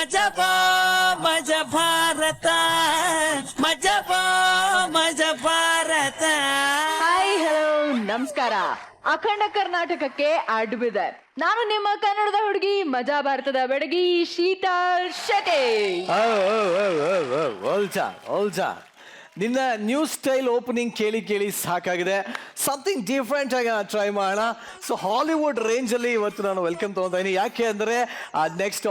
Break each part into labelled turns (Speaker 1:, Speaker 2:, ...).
Speaker 1: ಮಜಬಾ ಮಜ ಭಾರತ ಮಜಬಾ ಮಜ Bharat.
Speaker 2: Hi hello ನಮಸ್ಕಾರ. ಅಖಂಡ ಕರ್ನಾಟಕಕ್ಕೆ ಅಡ್ಬಿದೆ. ನಾನು ನಿಮ್ಮ ಕನ್ನಡದ ಹುಡುಗಿ ಮಜಾ ಭಾರತದ ಬೆಡಗಿ ಶೀತಲ್ ಶೆಟ್ಟಿ.
Speaker 3: ಓಲ್ಚಾ ನಿನ್ನ ನ್ಯೂ ಸ್ಟೈಲ್ ಓಪನಿಂಗ್ ಕೇಳಿ ಕೇಳಿ ಸಾಕಾಗಿದೆ. ಸಮಥಿಂಗ್ ಡಿಫ್ರೆಂಟ್ ಆಗಿ ಟ್ರೈ ಮಾಡೋಣ. ಸೊ ಹಾಲಿವುಡ್ ರೇಂಜಲ್ಲಿ ಇವತ್ತು ನಾನು ವೆಲ್ಕಮ್ ತೊಗೊತಾ ಇದ್ದೀನಿ. ಯಾಕೆ ಅಂದರೆ ನೆಕ್ಸ್ಟ್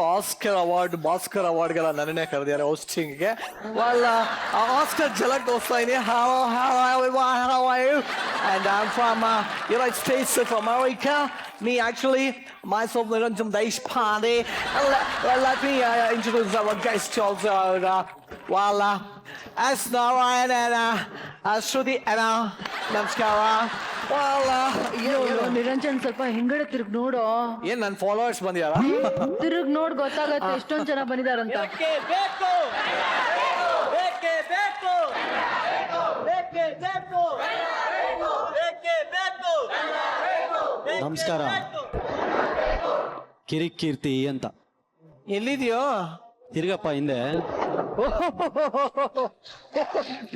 Speaker 3: ಭಾಸ್ಕರ್ ಅವಾರ್ಡ್ಗೆಲ್ಲ ನನ್ನನ್ನೇ ಕರೆದಿದ್ದಾರೆ ಹೋಸ್ಟಿಂಗ್ಗೆ. ಆಸ್ಕರ್ ಝಲಕ್ ತೋರಿಸ್ತಾ ಇದ್ದೀನಿ. And I'm from United States of America. Me actually, myself, Niranjan Deshpande. Let me introduce our guest also. S. Narayan and Shruti Anna. Namaskara.
Speaker 2: Niranjan ಸ್ವಲ್ಪ ಹಿಂಗಡೆ ತಿರುಗ್ ನೋಡು.
Speaker 3: ಏನ್ ನನ್ನ ಫಾಲೋವರ್ಸ್ ಬಂದಿದಾರ?
Speaker 2: ತಿರುಗ್ ನೋಡ್ ಗೊತ್ತಾಗತ್ತೆ ಎಷ್ಟೊಂದ್ ಜನ ಬಂದಿದಾರಂತ.
Speaker 4: ನಮಸ್ಕಾರ. ಕಿರಿಕೀರ್ತಿ ಅಂತ.
Speaker 3: ಎಲ್ಲಿದ್ಯೋ?
Speaker 4: ತಿರ್ಗಪ್ಪ ಹಿಂದೆ.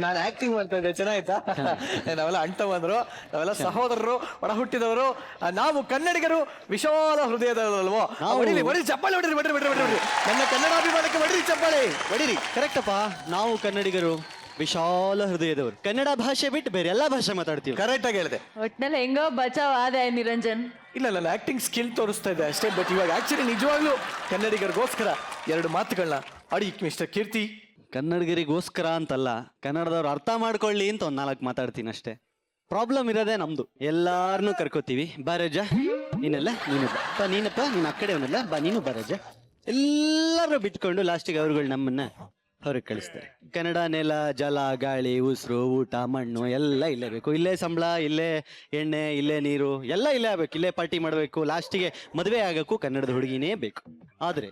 Speaker 3: ನಾನು ಆಕ್ಟಿಂಗ್ ಮಾಡ್ತಾ ಇದ್ದೆ, ಚೆನ್ನಾಯ್ತಾ? ನಾವೆಲ್ಲ ಅಂಟ ಬಂದ್ರು, ನಾವೆಲ್ಲ ಸಹೋದರರು, ಒಡ ಹುಟ್ಟಿದವರು, ನಾವು ಕನ್ನಡಿಗರು, ವಿಶಾಲ ಹೃದಯದಲ್ವೋ. ಹೊಡಿರಿ ಚಪ್ಪಾಳೆ, ಹೊಡಿರಿ. ನನ್ನ ಕನ್ನಡಾಭಿಮಾನಕ್ಕೆ ಹೊಡಿರಿ ಚಪ್ಪಾಳೆ, ಹೊಡಿರಿ.
Speaker 4: ಕರೆಕ್ಟಪ್ಪ, ನಾವು ಕನ್ನಡಿಗರು ವಿಶಾಲ ಹೃದಯದವರು. ಕನ್ನಡ ಭಾಷೆ ಬಿಟ್ಟು ಬೇರೆ ಎಲ್ಲಾ ಭಾಷೆ ಮಾತಾಡ್ತೀವಿ.
Speaker 3: ಕರೆಕ್ಟ್ ಆಗಿ ಹೇಳಿದೆ.
Speaker 2: ಒಟ್ನಲ್ಲಿ ಹೆಂಗೋ ಬಚಾವ್ ಆದೆ ನಿರಂಜನ್.
Speaker 3: ಇಲ್ಲ, ನನ್ನ ಆಕ್ಟಿಂಗ್ ಸ್ಕಿಲ್ ತೋರಿಸ್ತಾ ಇದ್ದೆ ಅಷ್ಟೇ. ಬಟ್ ಇವಾಗ ಆಕ್ಚುಲಿ ನಿಜವಾಗ್ಲೂ ಕನ್ನಡಿಗರಿಗೋಸ್ಕರ ಎರಡು ಮಾತುಗಳನ್ನ ಅಡಿ ಮಿಸ್ಟರ್ ಕೀರ್ತಿ.
Speaker 4: ಕನ್ನಡಿಗರಿಗೋಸ್ಕರ ಅಂತಲ್ಲ, ಕನ್ನಡದವ್ರು ಅರ್ಥ ಮಾಡ್ಕೊಳ್ಳಿ ಅಂತ ಒಂದ್ 4 ಮಾತಾಡ್ತೀನಿ ಅಷ್ಟೇ. ಪ್ರಾಬ್ಲಮ್ ಇರೋದೇ ನಮ್ದು. ಎಲ್ಲಾರನ್ನೂ ಕರ್ಕೋತೀವಿ. ಬಾರಜ ನೀನೆಲ್ಲ, ನೀನಪ್ಪ ನೀನ್ ಆ ಕಡೆ ಅವನಲ್ಲ, ಬಾ ನೀನು ಬಾರಜ. ಎಲ್ಲರೂ ಬಿಟ್ಕೊಂಡು ಲಾಸ್ಟಿಗೆ ಅವ್ರುಗಳು ನಮ್ಮನ್ನ ಹೊರಗೆ ಕಳಿಸ್ತಾರೆ. ಕನ್ನಡ ನೆಲ, ಜಲ, ಗಾಳಿ, ಉಸಿರು, ಊಟ, ಮಣ್ಣು ಎಲ್ಲ ಇಲ್ಲೇ ಬೇಕು. ಇಲ್ಲೇ ಸಂಬಳ, ಇಲ್ಲೇ ಎಣ್ಣೆ, ಇಲ್ಲೇ ನೀರು ಎಲ್ಲ ಇಲ್ಲೇ ಆಗ್ಬೇಕು. ಇಲ್ಲೇ ಪಾರ್ಟಿ ಮಾಡಬೇಕು. ಲಾಸ್ಟಿಗೆ ಮದುವೆ ಆಗಕ್ಕೂ ಕನ್ನಡದ ಹುಡುಗಿನೇ ಬೇಕು. ಆದ್ರೆ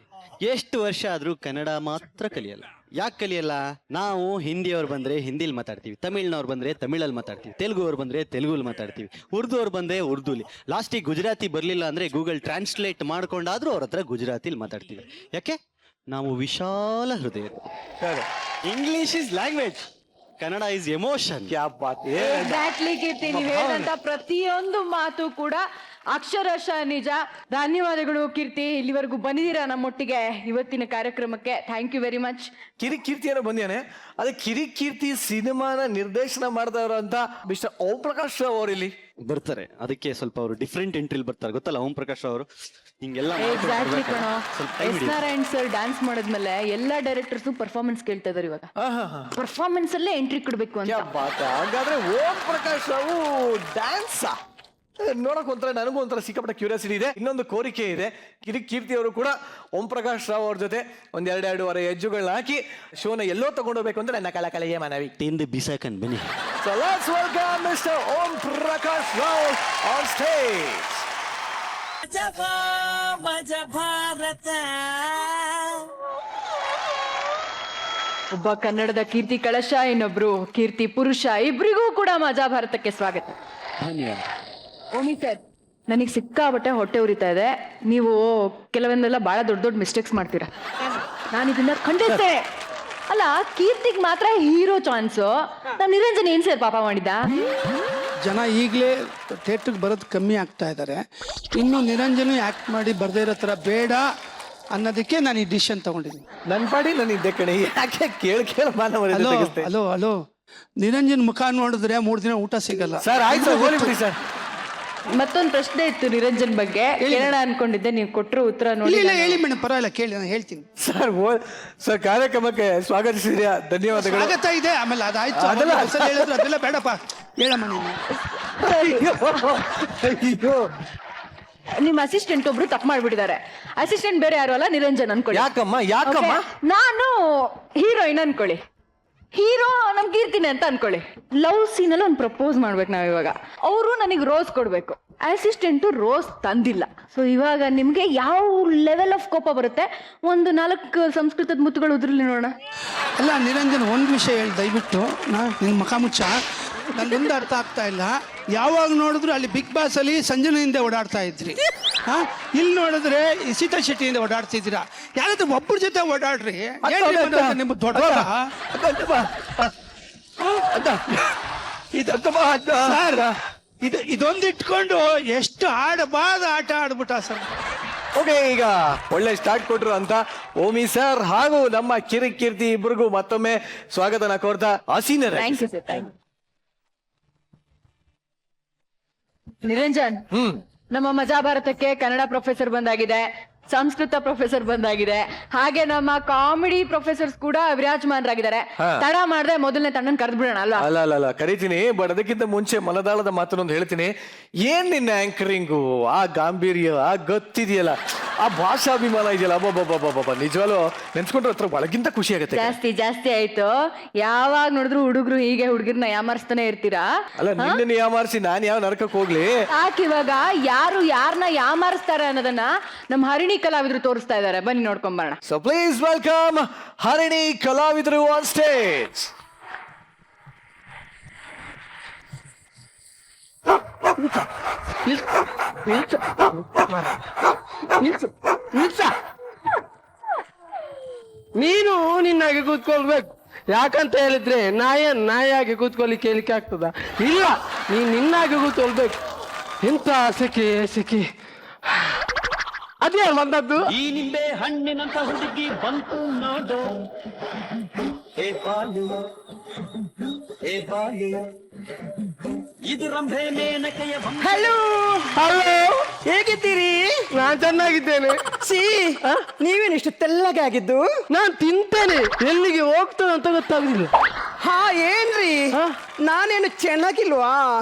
Speaker 4: ಎಷ್ಟು ವರ್ಷ ಆದ್ರೂ ಕನ್ನಡ ಮಾತ್ರ ಕಲಿಯಲ್ಲ. ಯಾಕೆ ಕಲಿಯಲ್ಲ? ನಾವು ಹಿಂದಿಯವ್ರು ಬಂದ್ರೆ ಹಿಂದಿಲಿ ಮಾತಾಡ್ತೀವಿ, ತಮಿಳ್ನವ್ರು ಬಂದ್ರೆ ತಮಿಳಲ್ಲಿ ಮಾತಾಡ್ತೀವಿ, ತೆಲುಗು ಅವ್ರು ಬಂದ್ರೆ ತೆಲುಗುಲಿ ಮಾತಾಡ್ತೀವಿ, ಉರ್ದು ಅವ್ರು ಬಂದ್ರೆ ಉರ್ದುಲಿ, ಲಾಸ್ಟಿಗೆ ಗುಜರಾತಿ ಬರ್ಲಿಲ್ಲ ಅಂದ್ರೆ ಗೂಗಲ್ ಟ್ರಾನ್ಸ್ಲೇಟ್ ಮಾಡ್ಕೊಂಡಾದ್ರೂ ಅವ್ರ ಹತ್ರ ಗುಜರಾತಿಲಿ ಮಾತಾಡ್ತೀವಿ. ಯಾಕೆ? ನಾವು ವಿಶಾಲ ಹೃದಯ. English is language, Kannada is emotion.
Speaker 2: Exactly Keerthi, ನೀವು ಹೇಳಿದಂತ ಪ್ರತಿಯೊಂದು ಮಾತು ಕೂಡ ಅಕ್ಷರಶಃ ನಿಜ. ಧನ್ಯವಾದಗಳು ಕೀರ್ತಿ, ಇಲ್ಲಿವರೆಗೂ ಬಂದಿದ್ದೀರಾ ನಮ್ಮೊಟ್ಟಿಗೆ ಇವತ್ತಿನ ಕಾರ್ಯಕ್ರಮಕ್ಕೆ. Thank you very much.
Speaker 3: ಕಿರಿಕೀರ್ತಿಯನ್ನು ಬಂದಿಯಾನೆ. ಅದೇ ಕಿರಿಕೀರ್ತಿ ಸಿನಿಮಾನ ನಿರ್ದೇಶನ ಮಾಡ್ತಾ ಇರೋಂತ ಮಿಸ್ಟರ್ ಓಂ ಪ್ರಕಾಶ್ ರಾವ್ ಅವರು ಇಲ್ಲಿ
Speaker 4: ಬರ್ತಾರೆ. ಅದಕ್ಕೆ ಸ್ವಲ್ಪ ಅವರು ಡಿಫ್ರೆಂಟ್ ಎಂಟ್ರಿಲ್ ಬರ್ತಾರೆ, ಗೊತ್ತಲ್ಲ ಓಂ ಪ್ರಕಾಶ್ ಅವರು ಹಿಂಗೆಲ್ಲ.
Speaker 2: ಎಕ್ಸಾಕ್ಟ್ಲಿ ಕಣೋ. ಎಸ್ ನಾರಾಯಣ್ ಸರ್ ಡ್ಯಾನ್ಸ್ ಮಾಡಿದ್ಮೇಲೆ ಎಲ್ಲಾ ಡೈರೆಕ್ಟರ್ಸ್ ಪರ್ಫಾರ್ಮೆನ್ಸ್ ಕೇಳ್ತಾ ಇದಾರೆ ಇವಾಗ. ಪರ್ಫಾರ್ಮೆನ್ಸ್ ಅಲ್ಲೇ ಎಂಟ್ರಿ ಕೊಡ್ಬೇಕು ಅಂತ.
Speaker 3: ಹಾಗಾದ್ರೆ ಓಂ ಪ್ರಕಾಶ್ ರಾವ್ ಡ್ಯಾನ್ಸ್ ನೋಡಕ್ ಒಂಥರ, ನನಗೂ ಒಂಥರ ಸಿಕ್ಕಾಪಟ್ಟ ಕ್ಯೂರಿಯಾಸಿಟಿ ಇದೆ. ಇನ್ನೊಂದು ಕೋರಿಕೆ ಇದೆ. ಕಿರಿಕೀರ್ತಿ ಅವರು ಕೂಡ ಓಂ ಪ್ರಕಾಶ್ ರಾವ್ ಅವ್ರ ಜೊತೆ ಒಂದ್ 2-2.5 ಹೆಜ್ಜುಗಳನ್ನ ಹಾಕಿ ಶೋನ ಎಲ್ಲೋ ತಗೊಂಡೋಗ್ಬೇಕು ಅಂತ ನನ್ನ ಕಳಕಳಿಯ ಮನವಿ.
Speaker 4: ತಿಂದು ಬಿಸಾಕನ್ ಬನ್ನಿ.
Speaker 3: So let's welcome Mr. Om Prakash Rao on stage.
Speaker 1: ಮಜಬಾ ಮಜ ಭಾರತ.
Speaker 2: ಒಬ್ಬ ಕನ್ನಡದ ಕೀರ್ತಿ ಕಳಶ, ಇನ್ನೊಬ್ರು ಕೀರ್ತಿ ಪುರುಷ. ಇಬ್ರಿಗೂ ಕೂಡ ಮಜಾ ಭಾರತಕ್ಕೆ ಸ್ವಾಗತ.
Speaker 4: ಧನ್ಯವಾದ.
Speaker 2: ಓಮಿ ಸರ್, ನನಗೆ ಸಿಕ್ಕಾಬಟ್ಟೆ ಹೊಟ್ಟೆ ಉರಿತಾ ಇದೆ. ನೀವು ಕೆಲವೊಂದೆಲ್ಲ ಬಹಳ ದೊಡ್ಡ ದೊಡ್ಡ ಮಿಸ್ಟೇಕ್ಸ್ ಮಾಡ್ತೀರಾ. ನಾನು ಇದನ್ನ ಖಂಡಿಸ್ತೇನೆ. ಅಲ್ಲ, ಕೀರ್ತಿಗ್ ಮಾತ್ರ ಹೀರೋ ಚಾನ್ಸು. ನಮ್ ನಿರಂಜನ್ ಏನ್ ಸರ್ ಪಾಪ ಮಾಡಿದ್ದ?
Speaker 5: ಜನ ಈಗಲೇ ಥಿಯೇಟ್ರಿಗೆ ಬರೋದು ಕಮ್ಮಿ ಆಗ್ತಾ ಇದ್ದಾರೆ. ಇನ್ನು ನಿರಂಜನ ಆಕ್ಟ್ ಮಾಡಿ ಬರ್ದೇ ಇರೋ ಥರ ಬೇಡ ಅನ್ನೋದಕ್ಕೆ ನಾನು ಈ ಡಿಸಿಷನ್ ತಗೊಂಡಿದ್ದೀನಿ.
Speaker 3: ನನ್ನ ಪಾಡಿ ನನಗೆ ಕಣೆ, ಯಾಕೆ ಕೇಳ ಮಾನವ.
Speaker 5: ಹಲೋ, ನಿರಂಜನ್ ಮುಖ ನೋಡಿದ್ರೆ 3 ದಿನ ಊಟ ಸಿಗಲ್ಲ
Speaker 3: ಸರ್. ಆಯ್ತು ಸರ್.
Speaker 2: ಮತ್ತೊಂದು ಪ್ರಶ್ನೆ ಇತ್ತು ನಿರಂಜನ್ ಬಗ್ಗೆ, ಕೇಳೋಣ ಅನ್ಕೊಂಡಿದ್ದೆ. ನೀವು ಕೊಟ್ಟರು ಉತ್ತರ ನೋಡಿ.
Speaker 5: ಇಲ್ಲ ಹೇಳಿ ಮೇಡಮ್, ಪರವಾಗಿಲ್ಲ, ಕೇಳಿ, ನಾನು ಹೇಳ್ತೀನಿ.
Speaker 3: ಸರ್ ಕಾರ್ಯಕ್ರಮಕ್ಕೆ ಸ್ವಾಗತಿಸಿದ್ಯಾ, ಧನ್ಯವಾದಗಳು.
Speaker 5: ಸ್ವಾಗತ ಇದೆ, ಆಮೇಲೆ ಅದಾಯ್ತು. ಹೇಳಿದ್ರು ಅದೆಲ್ಲ ಬೇಡಪ್ಪ, ಹೇಳಮ್ಮ ನೀನು.
Speaker 2: ನಿಮ್ಮ ಅಸಿಸ್ಟೆಂಟ್ ಒಬ್ರು ತಪ್ಪು ಮಾಡ್ಬಿಟ್ಟಿದ್ದಾರೆ. ಅಸಿಸ್ಟೆಂಟ್ ಬೇರೆ ಯಾರು ಅಲ್ಲ, ನಿರಂಜನ್ ಅನ್ಕೊಳ್ಳಿ.
Speaker 3: ಯಾಕಮ್ಮ?
Speaker 2: ನಾನು ಹೀರೋಯಿನ್ ಅನ್ಕೊಳ್ಳಿ, ಹೀರೋ ನಮ್ ಕೀರ್ತಿನಿ ಅಂತ ಅನ್ಕೊಳ್ಳಿ. ಲವ್ ಸೀನ್ ಅಲ್ಲಿ ಒಂದು ಪ್ರಪೋಸ್ ಮಾಡ್ಬೇಕು ನಾವ್ ಇವಾಗ. ಅವರು ನನಗೆ ರೋಸ್ ಕೊಡ್ಬೇಕು. ಅಸಿಸ್ಟೆಂಟ್ ರೋಸ್ ತಂದಿಲ್ಲ. ಸೊ ಇವಾಗ ನಿಮ್ಗೆ ಯಾವ ಲೆವೆಲ್ ಆಫ್ ಕೋಪ ಬರುತ್ತೆ? ಒಂದು 4 ಸಂಸ್ಕೃತದ ಮುತ್ತುಗಳು ಉದ್ರಲಿ ನೋಡೋಣ.
Speaker 5: ಅಲ್ಲ ನಿರಂಜನ್, ಒಂದು ವಿಷಯ ಹೇಳಿ ದಯವಿಟ್ಟು. ನಿನ್ ಮುಖ ಮುಚ್ಚ. ನನ್ಗೊಂದು ಅರ್ಥ ಆಗ್ತಾ ಇಲ್ಲ. ಯಾವಾಗ ನೋಡಿದ್ರು ಅಲ್ಲಿ ಬಿಗ್ ಬಾಸ್ ಅಲ್ಲಿ ಸಂಜನೆಯಿಂದ ಓಡಾಡ್ತಾ ಇದ್ರಿ, ಇಲ್ಲಿ ನೋಡಿದ್ರೆ ಸೀತಾ ಶೆಟ್ಟಿಯಿಂದ ಓಡಾಡ್ತಿದ್ದೀರಾ. ಯಾರಾದ್ರೂ ಒಬ್ಬರ ಜೊತೆ ಓಡಾಡ್ರಿ. ನಿಮ್ ದೊಡ್ಡ ಸರ್, ಇದೊಂದು ಇಟ್ಕೊಂಡು ಎಷ್ಟು ಆಡಬಾರ್ದು ಆಟ ಆಡ್ಬಿಟ್ಟ ಸರ್.
Speaker 3: ಓಕೆ, ಈಗ ಒಳ್ಳೆ ಸ್ಟಾರ್ಟ್ ಕೊಟ್ರು ಅಂತ ಓಮಿ ಸರ್ ಹಾಗೂ ನಮ್ಮ ಕಿರಿಕೀರ್ತಿ ಇಬ್ಬರಿಗೂ ಮತ್ತೊಮ್ಮೆ ಸ್ವಾಗತನ ಕೋರ್ತಾ ಹಸೀನರೇ.
Speaker 2: Thank you sir, thank you. Niranjan, ನಮ್ಮ ಮಜಾ ಭಾರತಕ್ಕೆ ಕನ್ನಡ ಪ್ರೊಫೆಸರ್ ಬಂದಾಗಿದೆ, ಸಂಸ್ಕೃತ ಪ್ರೊಫೆಸರ್ ಬಂದಾಗಿದೆ, ಹಾಗೆ ನಮ್ಮ ಕಾಮಿಡಿ ಪ್ರೊಫೆಸರ್ಸ್ ಕೂಡ ವಿರಾಜಮಾನರಾಗಿದ್ದಾರೆ. ತಡ ಮಾಡದೆ ಮೊದಲನೇ ತಂಡನ್ ಕರೆದು ಬಿಡೋಣ ಅಲ್ವಾ?
Speaker 3: ಅಲ್ಲ ಕರಿತೀನಿ, ಬಟ್ ಅದಕ್ಕಿಂತ ಮುಂಚೆ ಮನದಾಳದ ಮಾತನ್ನೊಂದು ಹೇಳ್ತೀನಿ. ಏನ್ ನಿನ್ನ ಆಂಕರಿಂಗು, ಆ ಗಾಂಭೀರ್ಯ, ಆ ಗತ್ತಿದೆಯಲ್ಲ, ಆ ಭಾಷಾಭಿಮಾನ ಇದೆಯಲ್ಲ, ಅಬ್ಬಬ್ಬಬ್ಬಬ್ಬ, ನಿಜವಾಗ್ಲೂ ನೆನ್ಸ್ಕೊಂಡ್ರೆ ಹತ್ರ ಒಳಗಿಂತ ಖುಷಿ ಆಗುತ್ತೆ.
Speaker 2: ಜಾಸ್ತಿ ಆಯ್ತು. ಯಾವಾಗ ನೋಡಿದ್ರು ಹುಡುಗರು ಹೀಗೆ ಹುಡುಗರ್ನ ಯಾಮಾರಿಸ್ತಾನೆ ಇರ್ತೀರಾ.
Speaker 3: ಅಲ್ಲ, ನಿನ್ನ ಯಾಮಾರಿಸಿ ನಾನ್ ಯಾವ ನರಕಕ್ಕೆ ಹೋಗ್ಲಿ?
Speaker 2: ಯಾಕಿವಾಗ ಯಾರು ಯಾರನ್ನ ಯಾಮಾರಿಸ್ತಾರೆ ಅನ್ನೋದನ್ನ ನಮ್ಮ ಹರಿಣಿ ಕಲಾವಿದ್ರು ತೋರಿಸ್ತಾ ಇದ್ದಾರೆ. ಬನ್ನಿ ನೋಡ್ಕೊಂಬರೋಣ.
Speaker 3: ಸೊ ಪ್ಲೀಸ್ ವೆಲ್ಕಮ್ ಹರಿಣಿ ಕಲಾವಿದರು ಆನ್ ಸ್ಟೇಜ್.
Speaker 6: ನೀನು ನಿನ್ನಾಗೆ ಕೂತ್ಕೊಳ್ಬೇಕು. ಯಾಕಂತ ಹೇಳಿದ್ರೆ ನಾಯಾಗಿ ಕೂತ್ಕೊಳ್ಳಿಕ್ಕೆ ಹೇಳಿಕ್ಕೆ ಆಗ್ತದ? ಇಲ್ಲ, ನೀನ್ ನಿನ್ನಾಗೆ ಕೂತ್ಕೊಳ್ಬೇಕು. ಎಂತ ಸೆಕೆ ಅದೇ ಬಂದದ್ದು.
Speaker 1: ಈ ನಿಂಬೆ ಹಣ್ಣಿನಂತ ಹುಡುಗಿ ಬಂತು ನೋಡು, ಏ ಬಾಲು ಇದು ರಂಭೆ ಮೇನಕೆಯ
Speaker 6: ಹಲೋ ಹೇಗಿದ್ದೀರಿ? ನಾನ್ ಚೆನ್ನಾಗಿದ್ದೇನೆ.
Speaker 7: ನೀವೇನು ಇಷ್ಟು ತೆಲ್ಲಗೆ ಆಗಿದ್ದು?
Speaker 6: ನಾನ್ ತಿಂತೇನೆ, ಎಲ್ಲಿಗೆ ಹೋಗ್ತದೆ ಅಂತ ಗೊತ್ತಾಗುದಿಲ್ಲ.
Speaker 7: ಹಾ, ಏನ್ರಿ ನಾನೇನು ಚೆನ್ನಾಗಿಲ್ವಾ?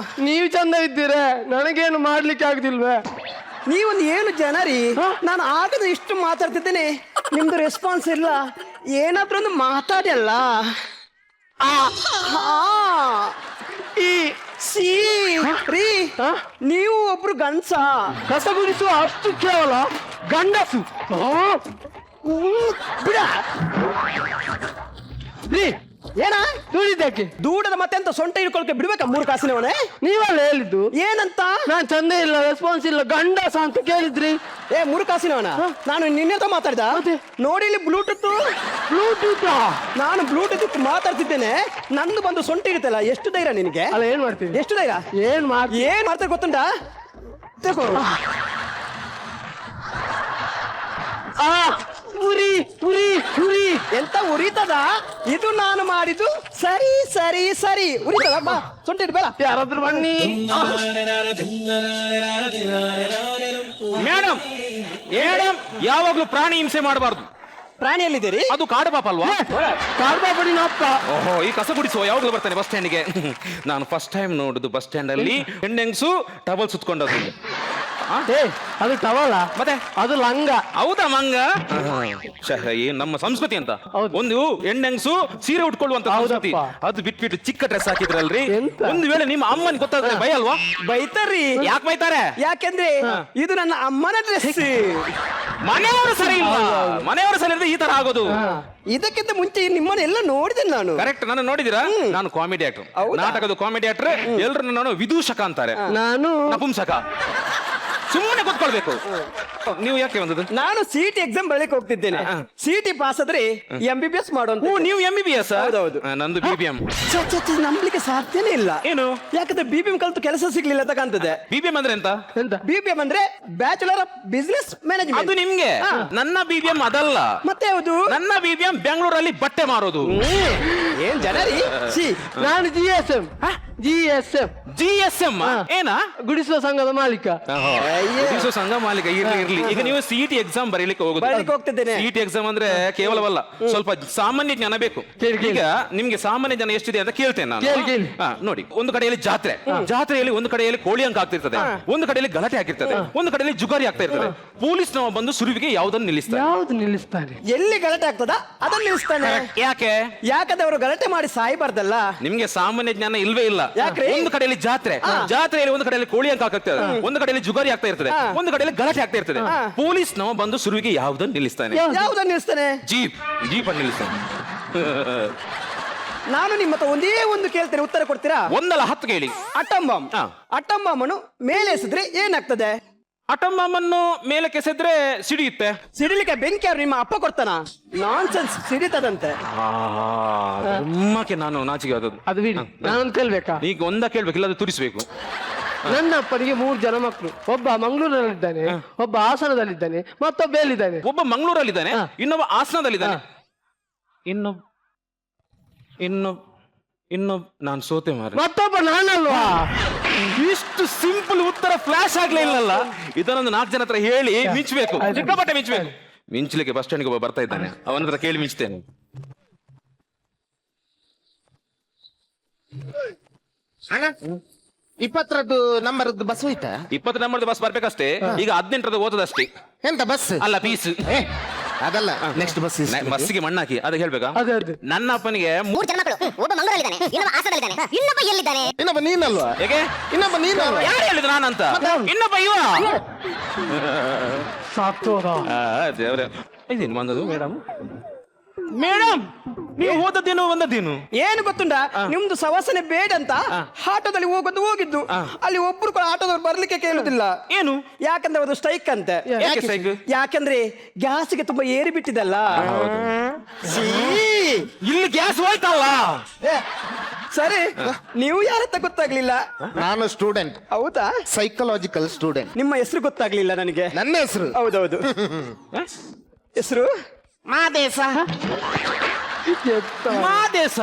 Speaker 6: ನೀವು ಚಂದ ಇದ್ದೀರಾ, ನನಗೇನು ಮಾಡ್ಲಿಕ್ಕೆ ಆಗುದಿಲ್ವೇ?
Speaker 7: ನೀವೊಂದು ಏನು ಜನ ರೀ. ನಾನು ಆಗದ ಇಷ್ಟು ಮಾತಾಡ್ತಿದ್ದೇನೆ, ನಿಮ್ದು ರೆಸ್ಪಾನ್ಸ್ ಇಲ್ಲ. ಏನಾದ್ರೂ ಒಂದು ಮಾತಾಡಲ್ಲ. ಈ ಸಿ ರೀ, ನೀವು ಒಬ್ರು ಗಂಡ್ಸ?
Speaker 6: ಕಸ ಗುಡಿಸುವ ಅಷ್ಟು ಕೇವಲ ಗಂಡಸು
Speaker 7: ಬಿಡ
Speaker 6: ರೀ.
Speaker 7: ಏನ
Speaker 6: ತುಳಿದಕ್ಕೆ
Speaker 7: ದೂಡದ ಮತ್ತೆ ಅಂತ ಸೊಂಟ ಹಿಡ್ಕೊಳಕ್ಕೆ ಬಿಡ್ಬೇಕಾ? 3 ಕಾಸಿನವನೇ
Speaker 6: ನೀವಲ್ಲ ಹೇಳಿದ್ದು.
Speaker 7: ಏನಂತ?
Speaker 6: ನಾನ್ ಚಂದ ಇಲ್ಲ, ರೆಸ್ಪಾನ್ಸ್ ಇಲ್ಲ, ಗಂಡಸ ಅಂತ ಕೇಳಿದ್ರಿ.
Speaker 7: 3 ಕಾಸಿನವನ? ನಾನು ನಿನ್ನೆತ ಮಾತಾಡ್ದ ನೋಡಿ. ಇಲ್ಲಿ ಬ್ಲೂಟೂತ್ ನಾನು ಬ್ಲೂಟೂತ್ ಮಾತಾಡ್ತಿದ್ದೇನೆ. ನಂದು ಬಂದು ಸೊಂಟ ಹಿಡಿತಲ್ಲ. ಎಷ್ಟು ಧೈರ್ಯ ನಿನಗೆ?
Speaker 6: ಅಲ್ಲ, ಏನ್ ಮಾಡ್ತೀವಿ?
Speaker 7: ಎಷ್ಟು ಧೈರ್ಯ? ಏನ್ ಮಾಡ್ತಾರೆ ಗೊತ್ತುಂಟಾ? ತಗೋ.
Speaker 6: ಉರಿ
Speaker 7: ಎಂತ ಉರಿತದ? ಇದು ನಾನು ಮಾಡಿದ್ದು ಸರಿ ಉರಿತದ. ಬಾ, ಸೊಂಟ ಹಿಡ್ಬೇಡ.
Speaker 6: ಯಾರಾದ್ರೂ ಬನ್ನಿ.
Speaker 8: ಮೇಡಮ್ ಯಾವಾಗ್ಲೂ ಪ್ರಾಣಿ ಹಿಂಸೆ ಮಾಡಬಾರ್ದು.
Speaker 7: ಪ್ರಾಣಿ ಎಲ್ಲಿದ್ದೀರಿ?
Speaker 8: ಅದು ಕಾಡು ಪಾಪ ಅಲ್ವಾ?
Speaker 6: ಕಾಡ್ಬಾಪಡಿ ನಾಪ್ಪ.
Speaker 8: ಓಹೋ, ಈ ಕಸ ಗುಡಿಸುವ ಯಾವಾಗ್ಲೂ ಬರ್ತಾನೆ ಬಸ್ ಸ್ಟ್ಯಾಂಡಿಗೆ. ನಾನು ಫಸ್ಟ್ ಟೈಮ್ ನೋಡುದು ಬಸ್ ಸ್ಟ್ಯಾಂಡ್ ಅಲ್ಲಿ ಹೆಣ್ಣೆಂಗ್ಸು ಟವಲ್ ಸುತ್ಕೊಂಡದ್ದು.
Speaker 6: ಅದು ಟವಲ
Speaker 8: ಮತ್ತೆ
Speaker 6: ಅದು ಲಂಗ.
Speaker 8: ಹೌದಾ? ಮಂಗ ನಮ್ಮ ಸಂಸ್ಕೃತಿ ಅಂತ. ಒಂದು ಹೆಣ್ಣೆಂಗ್ಸು ಸೀರೆ ಉಟ್ಕೊಳ್ಳುವಂತ ಸಂಸ್ಕೃತಿ. ಅದು ಬಿಟ್ಬಿಟ್ಟು ಚಿಕ್ಕ ಡ್ರೆಸ್ ಹಾಕಿದ್ರಲ್ರಿ. ಒಂದು ವೇಳೆ ನಿಮ್ಮ ಅಮ್ಮನ್ ಗೊತ್ತಾದ್ರೆ ಭಯ ಅಲ್ವಾ?
Speaker 7: ಬೈತಾರ್ರಿ.
Speaker 8: ಯಾಕೆ ಬೈತಾರೆ?
Speaker 7: ಯಾಕೆಂದ್ರೆ ಇದು ನನ್ನ ಅಮ್ಮನ ಡ್ರೆಸ್.
Speaker 8: ಮನೆಯವರು ಸರಿ ಇಲ್ಲ, ಮನೆಯವರು ಸರಿ ಇಲ್ಲದೆ ಈ ತರ ಆಗೋದು.
Speaker 7: ಇದಕ್ಕಿಂತ ಮುಂಚೆ ನಿಮ್ಮನ್ನೆಲ್ಲ ನೋಡಿದೆ ನಾನು.
Speaker 8: ಕರೆಕ್ಟ್, ನಾನು ನೋಡಿದಿರಾ? ನಾನು ಕಾಮಿಡಿ ಆಕ್ಟರ್, ನಾಟಕದ ಕಾಮಿಡಿ ಆಕ್ಟರ್. ಎಲ್ರು ನಾನು ವಿದೂಷಕ ಅಂತಾರೆ,
Speaker 6: ನಾನು
Speaker 8: ನಪುಂಸಕ. ಸುಮ್ಮನೆ ಕೂತ್ಕೊಳ್ಬೇಕು. ನೀವು ಯಾಕೆ ಬಂದದ್ದು?
Speaker 7: ನಾನು ಸಿಟಿ ಎಕ್ಸಾಮ್ ಬರಲಿಕ್ಕೆ ಹೋಗ್ತಿದ್ದೇನೆ. ಸಿಟಿ ಪಾಸ್ ಆದ್ರೆ MBBS ಮಾಡುವಂತ.
Speaker 8: ನೀವು MBBS?
Speaker 7: ಹೌದೌದು.
Speaker 8: ನಂದು BBM.
Speaker 7: ನಂಬಲಿಕ್ಕೆ ಸಾಧ್ಯನೇ ಇಲ್ಲ.
Speaker 8: ಏನು?
Speaker 7: ಯಾಕಂದ್ರೆ BBM ಕಲ್ತು ಕೆಲಸ ಸಿಗ್ಲಿಲ್ಲ ತಕ್ಕಂತದೆ.
Speaker 8: BBM ಅಂದ್ರೆ ಎಂತ?
Speaker 7: BBM ಅಂದ್ರೆ ಬ್ಯಾಚುಲರ್ ಆಫ್ ಬಿಸಿನೆಸ್ ಮ್ಯಾನೇಜ್ಮೆಂಟ್.
Speaker 8: ಅದು ನಿಮ್ಗೆ. ನನ್ನ BBM ಅದಲ್ಲ.
Speaker 7: ಮತ್ತೆ ಯಾವುದು?
Speaker 8: ನನ್ನ BBM ಬೆಂಗಳೂರಲ್ಲಿ ಬಟ್ಟೆ ಮಾರೋದು.
Speaker 7: ಏನ್ ಜನರಿ?
Speaker 6: ನಾನು GSM
Speaker 8: ಏನ?
Speaker 6: ಗುಡಿಸುವ ಸಂಘದ ಮಾಲೀಕ.
Speaker 8: ಗುಡಿಸುವ ಸಂಘ ಮಾಲೀಕ. ಇರ್ಲಿ. ಈಗ ನೀವು ಸಿಟಿ ಎಕ್ಸಾಮ್ ಬರೀಲಿಕ್ಕೆ
Speaker 7: ಹೋಗ್ತಿದ್ದೇನೆ.
Speaker 8: ಸಿಟಿ ಎಕ್ಸಾಮ್ ಅಂದ್ರೆ ಕೇವಲವಲ್ಲ, ಸ್ವಲ್ಪ ಸಾಮಾನ್ಯ ಜ್ಞಾನ ಬೇಕು. ಈಗ ನಿಮ್ಗೆ ಸಾಮಾನ್ಯ ಜ್ಞಾನ ಎಷ್ಟಿದೆ ಅಂತ ಕೇಳ್ತೇನೆ ನಾನು. ನೋಡಿ, ಒಂದು ಕಡೆಯಲ್ಲಿ ಜಾತ್ರೆಯಲ್ಲಿ ಒಂದು ಕಡೆಯಲ್ಲಿ ಕೋಳಿ ಅಂಕ ಆಗ್ತಿರ್ತದೆ, ಒಂದು ಕಡೆಯಲ್ಲಿ ಗಲಾಟೆ ಆಗಿರ್ತದೆ, ಒಂದು ಕಡೆಯಲ್ಲಿ ಜುಗಾರಿ ಆಗ್ತಾ ಇರ್ತದೆ. ಪೊಲೀಸ್ ನಾವು ಬಂದು ಸುರುವಿಗೆ ಯಾವ್ದನ್ನು
Speaker 6: ನಿಲ್ಲಿಸ್ತಾನೆ.
Speaker 7: ಎಲ್ಲಿ ಗಲಾಟೆ ಆಗ್ತದ ಅದನ್ನ ನಿಲ್ಲಿಸ್ತಾನೆ. ಯಾಕಂದ್ರೆ ಅವರು ಗಲಾಟೆ ಮಾಡಿ ಸಾಯ್ಬಾರ್ದಲ್ಲ.
Speaker 8: ನಿಮ್ಗೆ ಸಾಮಾನ್ಯ ಜ್ಞಾನ ಇಲ್ವೇ ಇಲ್ಲ. ಒಂದು ಕಡೆಯಲ್ಲಿ ಜಾತ್ರೆಯಲ್ಲಿ ಒಂದು ಕಡೆಯಲ್ಲಿ ಕೋಳಿ ಅಂಕ ಆಗ್ತದೆ, ಒಂದು ಕಡೆಯಲ್ಲಿ ಜುಗಾರಿ ಆಗ್ತಾ ಇರ್ತದೆ, ಒಂದು ಕಡೆಯಲ್ಲಿ ಗಲಾಟೆ ಆಗ್ತಾ ಇರ್ತದೆ. ಪೊಲೀಸ್ ನಾವು ಬಂದು ಸುರುವಿಗೆ ಯಾವ್ದನ್ನು ನಿಲ್ಲಿಸ್ತಾನೆ?
Speaker 7: ಜೀಪ್
Speaker 8: ಅನ್ನು ನಿಲ್ಲಿಸ್ತಾನೆ.
Speaker 7: ನಾನು ನಿಮ್ಮ ಹತ್ರ ಒಂದೇ ಒಂದು ಕೇಳ್ತೇನೆ, ಉತ್ತರ ಕೊಡ್ತೀರಾ?
Speaker 8: ಒಂದಲ್ಲ 10 ಕೇಳಿ.
Speaker 7: ಅಟಂ ಬಾಂಬ್.
Speaker 8: ಹಾ.
Speaker 7: ಅಟಂ ಬಾಂಬ್ ಅನ್ನು ಮೇಲೆ ಎಸೆದ್ರೆ ಏನಾಗ್ತದೆ?
Speaker 8: ಅಟಮ್ ಬಾಂಬನ್ನು ಮೇಲೆ ಕೆಸೆದ್ರೆ ಸಿಡಿಯುತ್ತೆ.
Speaker 7: ಸಿಡಿಲಿಕ್ಕೆ ಬೆಂಕಿ ಯಾರು ನಿಮ್ಮ ಅಪ್ಪ ಕೊಡ್ತಾನ? ನಾನ್ಸೆನ್ಸ್, ಸಿಡಿತದಂತೆ.
Speaker 8: ಅಮ್ಮಕ್ಕೆ ನಾನು ನಾಚಿಕೆ ಆದದ್ದು.
Speaker 6: ಅದು ಬಿಡಿ, ನಾನೊಂದು ಕೇಳ್ಬೇಕಾ?
Speaker 8: ಈಗ ಒಂದ ಕೇಳ್ಬೇಕು, ಇಲ್ಲದ ತುರಿಸ್ಬೇಕು.
Speaker 6: ನನ್ನ ಅಪ್ಪನಿಗೆ 3 ಜನ ಮಕ್ಕಳು. ಒಬ್ಬ ಮಂಗಳೂರಲ್ಲಿದ್ದಾನೆ, ಒಬ್ಬ ಹಾಸನದಲ್ಲಿದ್ದಾನೆ, ಮತ್ತೊಬ್ಬ ಎಲ್ಲಿದ್ದಾನೆ?
Speaker 8: ಒಬ್ಬ ಮಂಗಳೂರಲ್ಲಿದ್ದಾನೆ, ಇನ್ನೊಬ್ಬ ಹಾಸನದಲ್ಲಿದ್ದಾನೆ, ಇನ್ನೊಬ್ಬ ನಾನು ಸೋತೆ ಮಾರ.
Speaker 6: ಮತ್ತೊಬ್ಬ ನಾನಲ್ವಾ?
Speaker 8: ಇಷ್ಟು ಸಿಂಪಲ್ ಉತ್ತರ ಫ್ಲಾಶ್ ಆಗ್ಲೇ ಇಲ್ಲಲ್ಲ. ಇದನ್ನೊಂದು 4 ಜನ ಹತ್ರ ಹೇಳಿ ಮಿಂಚಬೇಕು, ಸಿಕ್ಕಾಪಟ್ಟೆ ಮಿಂಚಬೇಕು. ಮಿಂಚಲಿಕ್ಕೆ ಬಸ್ ಸ್ಟ್ಯಾಂಡ್ಗೆ ಒಬ್ಬ ಬರ್ತಾ ಇದ್ದಾನೆ, ಅವನ ಹತ್ರ ಕೇಳಿ ಮಿಂಚ್ತೇನೆ.
Speaker 9: ಅಣ್ಣ 20ರದ್ದು ನಂಬರ್ದು ಬಸ್ ಹೋಯ್ತಾ?
Speaker 8: 20 ನಂಬರ್ದು ಬಸ್ ಬರ್ಬೇಕಷ್ಟೇ. ಈಗ 18ರದ್ದು ಓದದಷ್ಟೇ.
Speaker 9: ಎಂತ ಬಸ್
Speaker 8: ಅಲ್ಲ, ಪೀಸ್.
Speaker 9: ಅದಲ್ಲ, ನೆಕ್ಸ್ಟ್ ಬಸ್.
Speaker 8: ಬಸ್ಸಿಗೆ ಮಣ್ಣಾಕಿ ಅದು ಹೇಳ್ಬೇಕಾ?
Speaker 6: ಅದೇ ಅದೇ.
Speaker 8: ನನ್ನ ಅಪ್ಪನಿಗೆ
Speaker 10: 3 ಜನ ಮಕ್ಕಳು. ಒಬ್ಬ ಮಂಗಳೂರಲ್ಲಿದ್ದಾನೆ, ಇನ್ನೊಬ್ಬ ಹಾಸನದಲ್ಲಿದ್ದಾನೆ, ಇನ್ನೊಬ್ಬ ಎಲ್ಲಿದ್ದಾನೆ?
Speaker 9: ಇನ್ನೊಬ್ಬ ನೀನಲ್ವಾ?
Speaker 8: ಹೇಗೆ?
Speaker 9: ಇನ್ನೊಬ್ಬ ನೀನಲ್ವಾ?
Speaker 8: ಯಾರು ಹೇಳಿದ್ರು ನಾನಂತ? ಇನ್ನೊಬ್ಬ ಇವ.
Speaker 6: ಸಾಕ್ತೋದ.
Speaker 8: ದೇವ್ರೆ, ಇದೇನು ಬಂದದು ಮೇಡಮ್? ಮೇಡಮ್, ನೀವು ಓದದ್ದೇನು ಬಂದದ್ದೇನು?
Speaker 7: ಏನು ಗೊತ್ತುಂಟ, ನಿಮ್ದು ಸವಾಸನೆ ಬೇಡ ಅಂತ ಆಟೋದಲ್ಲಿ ಹೋಗಿದ್ದು. ಅಲ್ಲಿ ಒಬ್ರು ಕೂಡ ಆಟೋದವ್ರು ಬರ್ಲಿಕ್ಕೆ ಕೇಳುದಿಲ್ಲ.
Speaker 8: ಏನು?
Speaker 7: ಯಾಕಂದ್ರೆ ಅದು ಸ್ಟ್ರೈಕ್ ಅಂತೆ.
Speaker 8: ಯಾಕೆ strike?
Speaker 7: ಯಾಕಂದ್ರೆ ಗ್ಯಾಸ್ಗೆ ತುಂಬಾ ಏರಿ ಬಿಟ್ಟಿದಲ್ಲ.
Speaker 8: ಇಲ್ಲಿ ಗ್ಯಾಸ್ ಹೋಯ್ತಲ್ಲ.
Speaker 7: ಸರಿ, ನೀವು ಯಾರತ್ತ ಗೊತ್ತಾಗ್ಲಿಲ್ಲ?
Speaker 9: ನಾನು ಸ್ಟೂಡೆಂಟ್.
Speaker 7: ಹೌದಾ?
Speaker 9: Psychological student.
Speaker 7: ನಿಮ್ಮ ಹೆಸರು ಗೊತ್ತಾಗ್ಲಿಲ್ಲ ನನಗೆ.
Speaker 9: ನನ್ನ ಹೆಸರು
Speaker 7: ಹೌದೌದು. ಹೆಸರು
Speaker 9: ಮಾದೇಶ.
Speaker 8: ಮಾದೇಶ.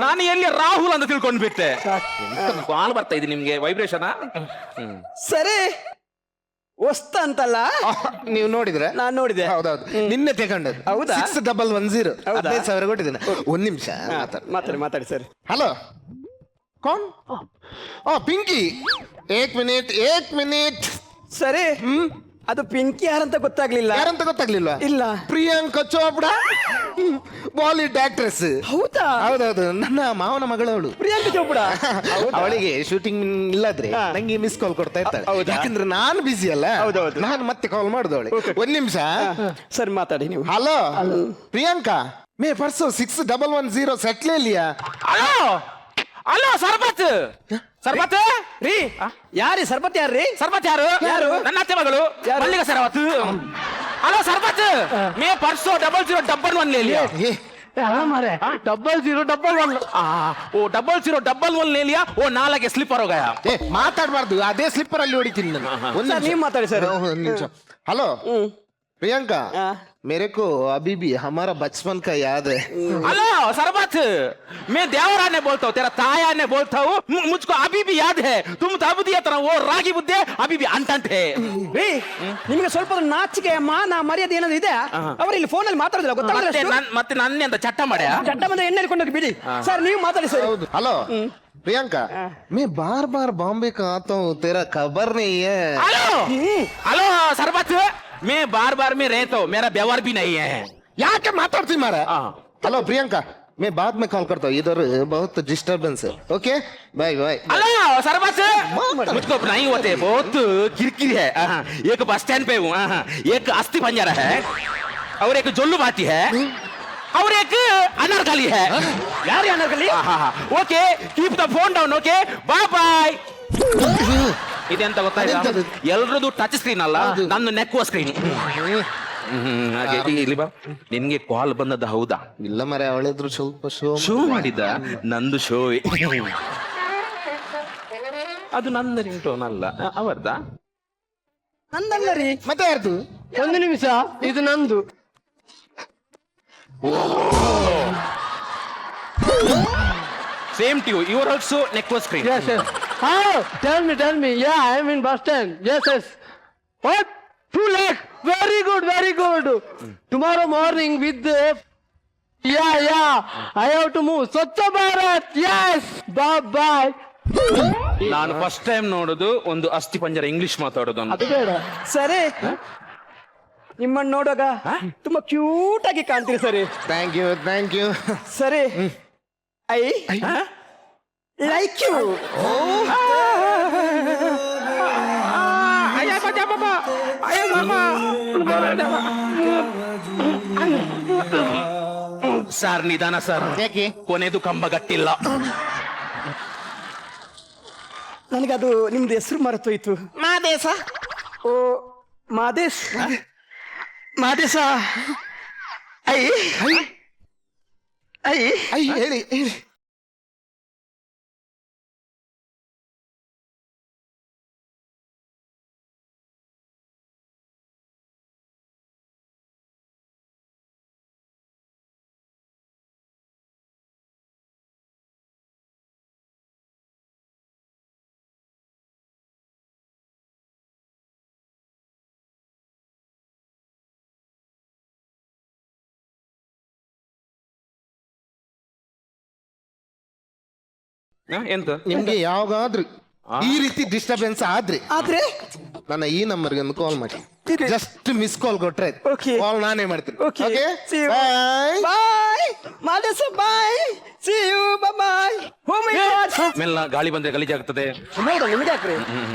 Speaker 8: ನಾನು ಎಲ್ಲಿ ರಾಹುಲ್ ಅಂತ ತಿಳ್ಕೊಂಡು ಬಿಟ್ಟೆ. ಕಾಲ್ ಬರ್ತಾ ಇದೆ ನಿಮ್ಗೆ, ವೈಬ್ರೇಷನ್.
Speaker 7: ಸರಿ, ವಸ್ತ ಅಂತಲ್ಲ?
Speaker 9: ನೀವು ನೋಡಿದ್ರೆ?
Speaker 7: ನಾನ್ ನೋಡಿದೆ.
Speaker 9: ಹೌದೌದು, ನಿನ್ನೆ ತಗೊಂಡದ್ದು.
Speaker 7: ಹೌದಾ?
Speaker 9: 6110.
Speaker 7: ಹೌದಾ?
Speaker 9: 15,000 ಕೊಟ್ಟಿದ್ದೇನೆ. ಒಂದ್ ನಿಮಿಷ
Speaker 7: ಮಾತಾಡಿ ಸರ್.
Speaker 9: ಹಲೋ, ಕೌನ್? ಪಿಂಕಿ. 1 ಮಿನಿಟ್.
Speaker 7: ಸರಿ, ಅದು ಪಿಂಕಿ ಯಾರಂತ ಗೊತ್ತಾಗ್ಲಿಲ್ಲ.
Speaker 9: ಯಾರಂತ ಗೊತ್ತಾಗ್ಲಿಲ್ವಾ?
Speaker 7: ಇಲ್ಲ.
Speaker 9: ಪ್ರಿಯಾಂಕಾ ಚೋಪ್ಡಾ, ಬಾಲಿವುಡ್ ಆಕ್ಟ್ರೆಸ್.
Speaker 7: ಹೌದಾ?
Speaker 9: ಹೌದೌದು, ನನ್ನ ಮಾವನ ಮಗಳವಳು.
Speaker 7: ಪ್ರಿಯಾಂಕಾ ಚೋಪ್ಡಾ.
Speaker 9: ಅವಳಿಗೆ ಶೂಟಿಂಗ್ ಇಲ್ಲದ್ರೆ ನಂಗೆ ಮಿಸ್ ಕಾಲ್ ಕೊಡ್ತಾ ಇರ್ತಾಳೆ. ಯಾಕಂದ್ರೆ ನಾನು ಬಿಸಿ ಅಲ್ಲ.
Speaker 7: ಹೌದೌದು.
Speaker 9: ನಾನು ಮತ್ತೆ ಕಾಲ್ ಮಾಡುದವಳೆ. ಒಂದ್ ನಿಮಿಷ.
Speaker 7: ಸರಿ, ಮಾತಾಡಿ ನೀವು.
Speaker 9: ಹಲೋ ಪ್ರಿಯಾಂಕಾ, ಮೇ ಪರ್ಸೋ 6110 ಸೆಟ್ಲ್ ಲಿಯಾ?
Speaker 8: ಅಲೋ ಸರ್ಬತ್. ಸರ್ಬತ್
Speaker 7: ರೀ, ಯಾರಿ ಸರ್ಬತ್? ಯಾರ್ರಿ
Speaker 8: ಸರ್ಬತ್? ಯಾರು? ನನ್ನ ಅತ್ತೆ ಮಗಳು ಮಲ್ಲಿಕ ಸರವತ್. ಅಲೋ ಸರ್ಬತ್, ಮೇ ಪರ್ಸೋ 0011 ले लिया.
Speaker 6: हमारे 0011.
Speaker 8: ओ 0011 ले लिया. वो नाला के स्लीपर हो गया.
Speaker 9: ಮಾತಾಡ್ಬಾರ್ದು, ಅದೇ ಸ್ಲಿಪ್ಪರ್ ಅಲ್ಲಿ ಹೊಡಿತೀನಿ ನಾನು. ಒಂದ್
Speaker 7: ಸರ್, ನೀವು ಮಾತಾಡಿ ಸರ್.
Speaker 9: ನಿಮಿಷ. ಹಲೋ प्रियंका, मेरे को अभी भी हमारा बचपन का याद है.
Speaker 8: हेलो सरबत, मैं देवरा ने बोलता हूँ, तेरा ताया ने बोलता हूँ, मुझको अभी भी याद है. तुम तब दिया तरह वो रागी बुद्धे अभी भी अंटंट है.
Speaker 7: ರೀ, ನಿಮಗೆ ಸ್ವಲ್ಪ ನಾಚಿಕೆ ಮಾನ ಮರ್ಯಾದೆ ಏನಾದ್ರು ಇದೆ? ಅವರು ಇಲ್ಲಿ ಫೋನ್ ಅಲ್ಲಿ ಮಾತಾಡೋದಿಲ್ಲ, ಗೊತ್ತಾಗಲ್ಲ.
Speaker 8: ಮತ್ತೆ ನನ್ನೆ ಅಂತ ಚಟ್ಟ ಮಾಡ್ಯಾ?
Speaker 7: ಚಟ್ಟ ಬಂದ್ರೆ ಎಣ್ಣೆ ಹಿಡ್ಕೊಂಡು ಬಿಡಿ. ಸರ್, ನೀವು ಮಾತಾಡಿ ಸರ್.
Speaker 9: हेलो प्रियंका, मैं बार बार बॉम्बे का आता हूँ, तेरा खबर नहीं है.
Speaker 8: हेलो सरबत, मैं बार बार में रहता हूँ, मेरा व्यवहार भी नहीं है.
Speaker 9: ಯಾಕೆ ಮಾತಾಡ್ತಿ ಮಾರ? हेलो प्रियंका, मैं बाद में कॉल करता हूँ, इधर बहुत डिस्टर्बेंस है. Okay, bye bye.
Speaker 8: हेलो सरबत, मुझको नहीं होते, बहुत किरकिरी है. एक बस स्टैंड पे हूँ, एक अस्थि पंजरा है, और एक जोल्लू बाती है, और एक अनारकली है.
Speaker 7: ಯಾರು Anarkali?
Speaker 8: Okay, keep the phone down. Okay, bye bye. ಇದೆಂತ ಗೊತ್ತಾಯ್ತಾ? ಎಲ್ರದ್ದು ಟಚ್ ಸ್ಕ್ರೀನ್ ಅಲ್ಲ, ನನ್ನ ನೆಕ್ಕುವ ಸ್ಕ್ರೀನ್. ಹಾಗೆ ಇಲ್ಲಿ ಬಾ. ನಿನ್ಗೆ ಕಾಲ್ ಬಂದದ್ದು ಹೌದಾ?
Speaker 9: ಇಲ್ಲ ಮರೆ, ಅವಳಿದ್ರು ಸ್ವಲ್ಪ
Speaker 8: ಶೋ ಮಾಡಿದ್ದ. ನಂದು ಶೋ ಅದು ನನ್ನ ರಿಂಗ್ ಟೋನ್ ಅಲ್ಲ, ಅವರ್ದ.
Speaker 7: ನಂದಲ್ಲ ರೀ.
Speaker 9: ಮತ್ತೆ ಯಾರ್ದು?
Speaker 6: ಒಂದು ನಿಮಿಷ, ಇದು ನಂದು.
Speaker 8: Same to you. You are also necklace screen.
Speaker 6: Yes, yes. Oh, tell me. Yeah, I am in bus stand. Yes. What? 2 lakh. Very good. Tomorrow morning with the... Yeah. I have to move. Swachh Bharat. Yes. Bye.
Speaker 8: ನಾನು first time ನೋಡೋದು ಒಂದು ಅಸ್ಥಿ ಪಂಜರ English ಮಾತಾಡೋದು ಅಂತ.
Speaker 6: ಅದು ಬೇಡ.
Speaker 7: ಸರಿ, ನಿಮ್ಮನ್ನು ನೋಡುವಾಗ ತುಂಬಾ ಕ್ಯೂಟ್ ಆಗಿ ಕಾಣ್ತೀರಿ. ಸರಿ,
Speaker 9: ಥ್ಯಾಂಕ್ ಯು.
Speaker 7: ಸರಿ, ಐ ಲೈಕ್ ಯು.
Speaker 8: ಸರ್ ನಿಧಾನ ಸರ್,
Speaker 9: ಯಾಕೆ?
Speaker 8: ಕೊನೆದು ಕಂಬ ಗಟ್ಟಿಲ್ಲ.
Speaker 7: ನನಗದು ನಿಮ್ದು ಹೆಸರು ಮರೆತೋಯ್ತು.
Speaker 9: ಮಾದೇಶ.
Speaker 7: ಓ ಮಾದೇಶ್. ಮಾದೇಶ. ಐ ಐ
Speaker 9: ಐ ಹೇಳಿ ಹೇಳಿ.
Speaker 8: ಎಂತ
Speaker 9: ನಿಮ್ಗೆ ಯಾವಾಗಾದ್ರೂ ಈ ರೀತಿ ಡಿಸ್ಟರ್ಬೆನ್ಸ್ ಆದ್ರೆ ನನ್ನ ಈ ನಂಬರ್ಗೆ ಒಂದು ಕಾಲ್ ಮಾಡಿ. ಜಸ್ಟ್ ಮಿಸ್ ಕಾಲ್ ಕೊಟ್ರೆ
Speaker 7: Okay.
Speaker 9: ಕಾಲ್ ನಾನೇ ಮಾಡ್ತೀನಿ.
Speaker 7: Okay.
Speaker 9: Okay?
Speaker 7: See you.
Speaker 9: Bye.
Speaker 7: Bye Madesha, bye. See you. Bye. Oh my God.
Speaker 8: ಮೆಲ್ಲ, ಗಾಳಿ ಬಂದ್ರೆ ಗಲೀಜಾಗ್ತದೆ.
Speaker 7: ನೋಡು ನಿಮ್ಗೆ ಯಾಕ್ರಿ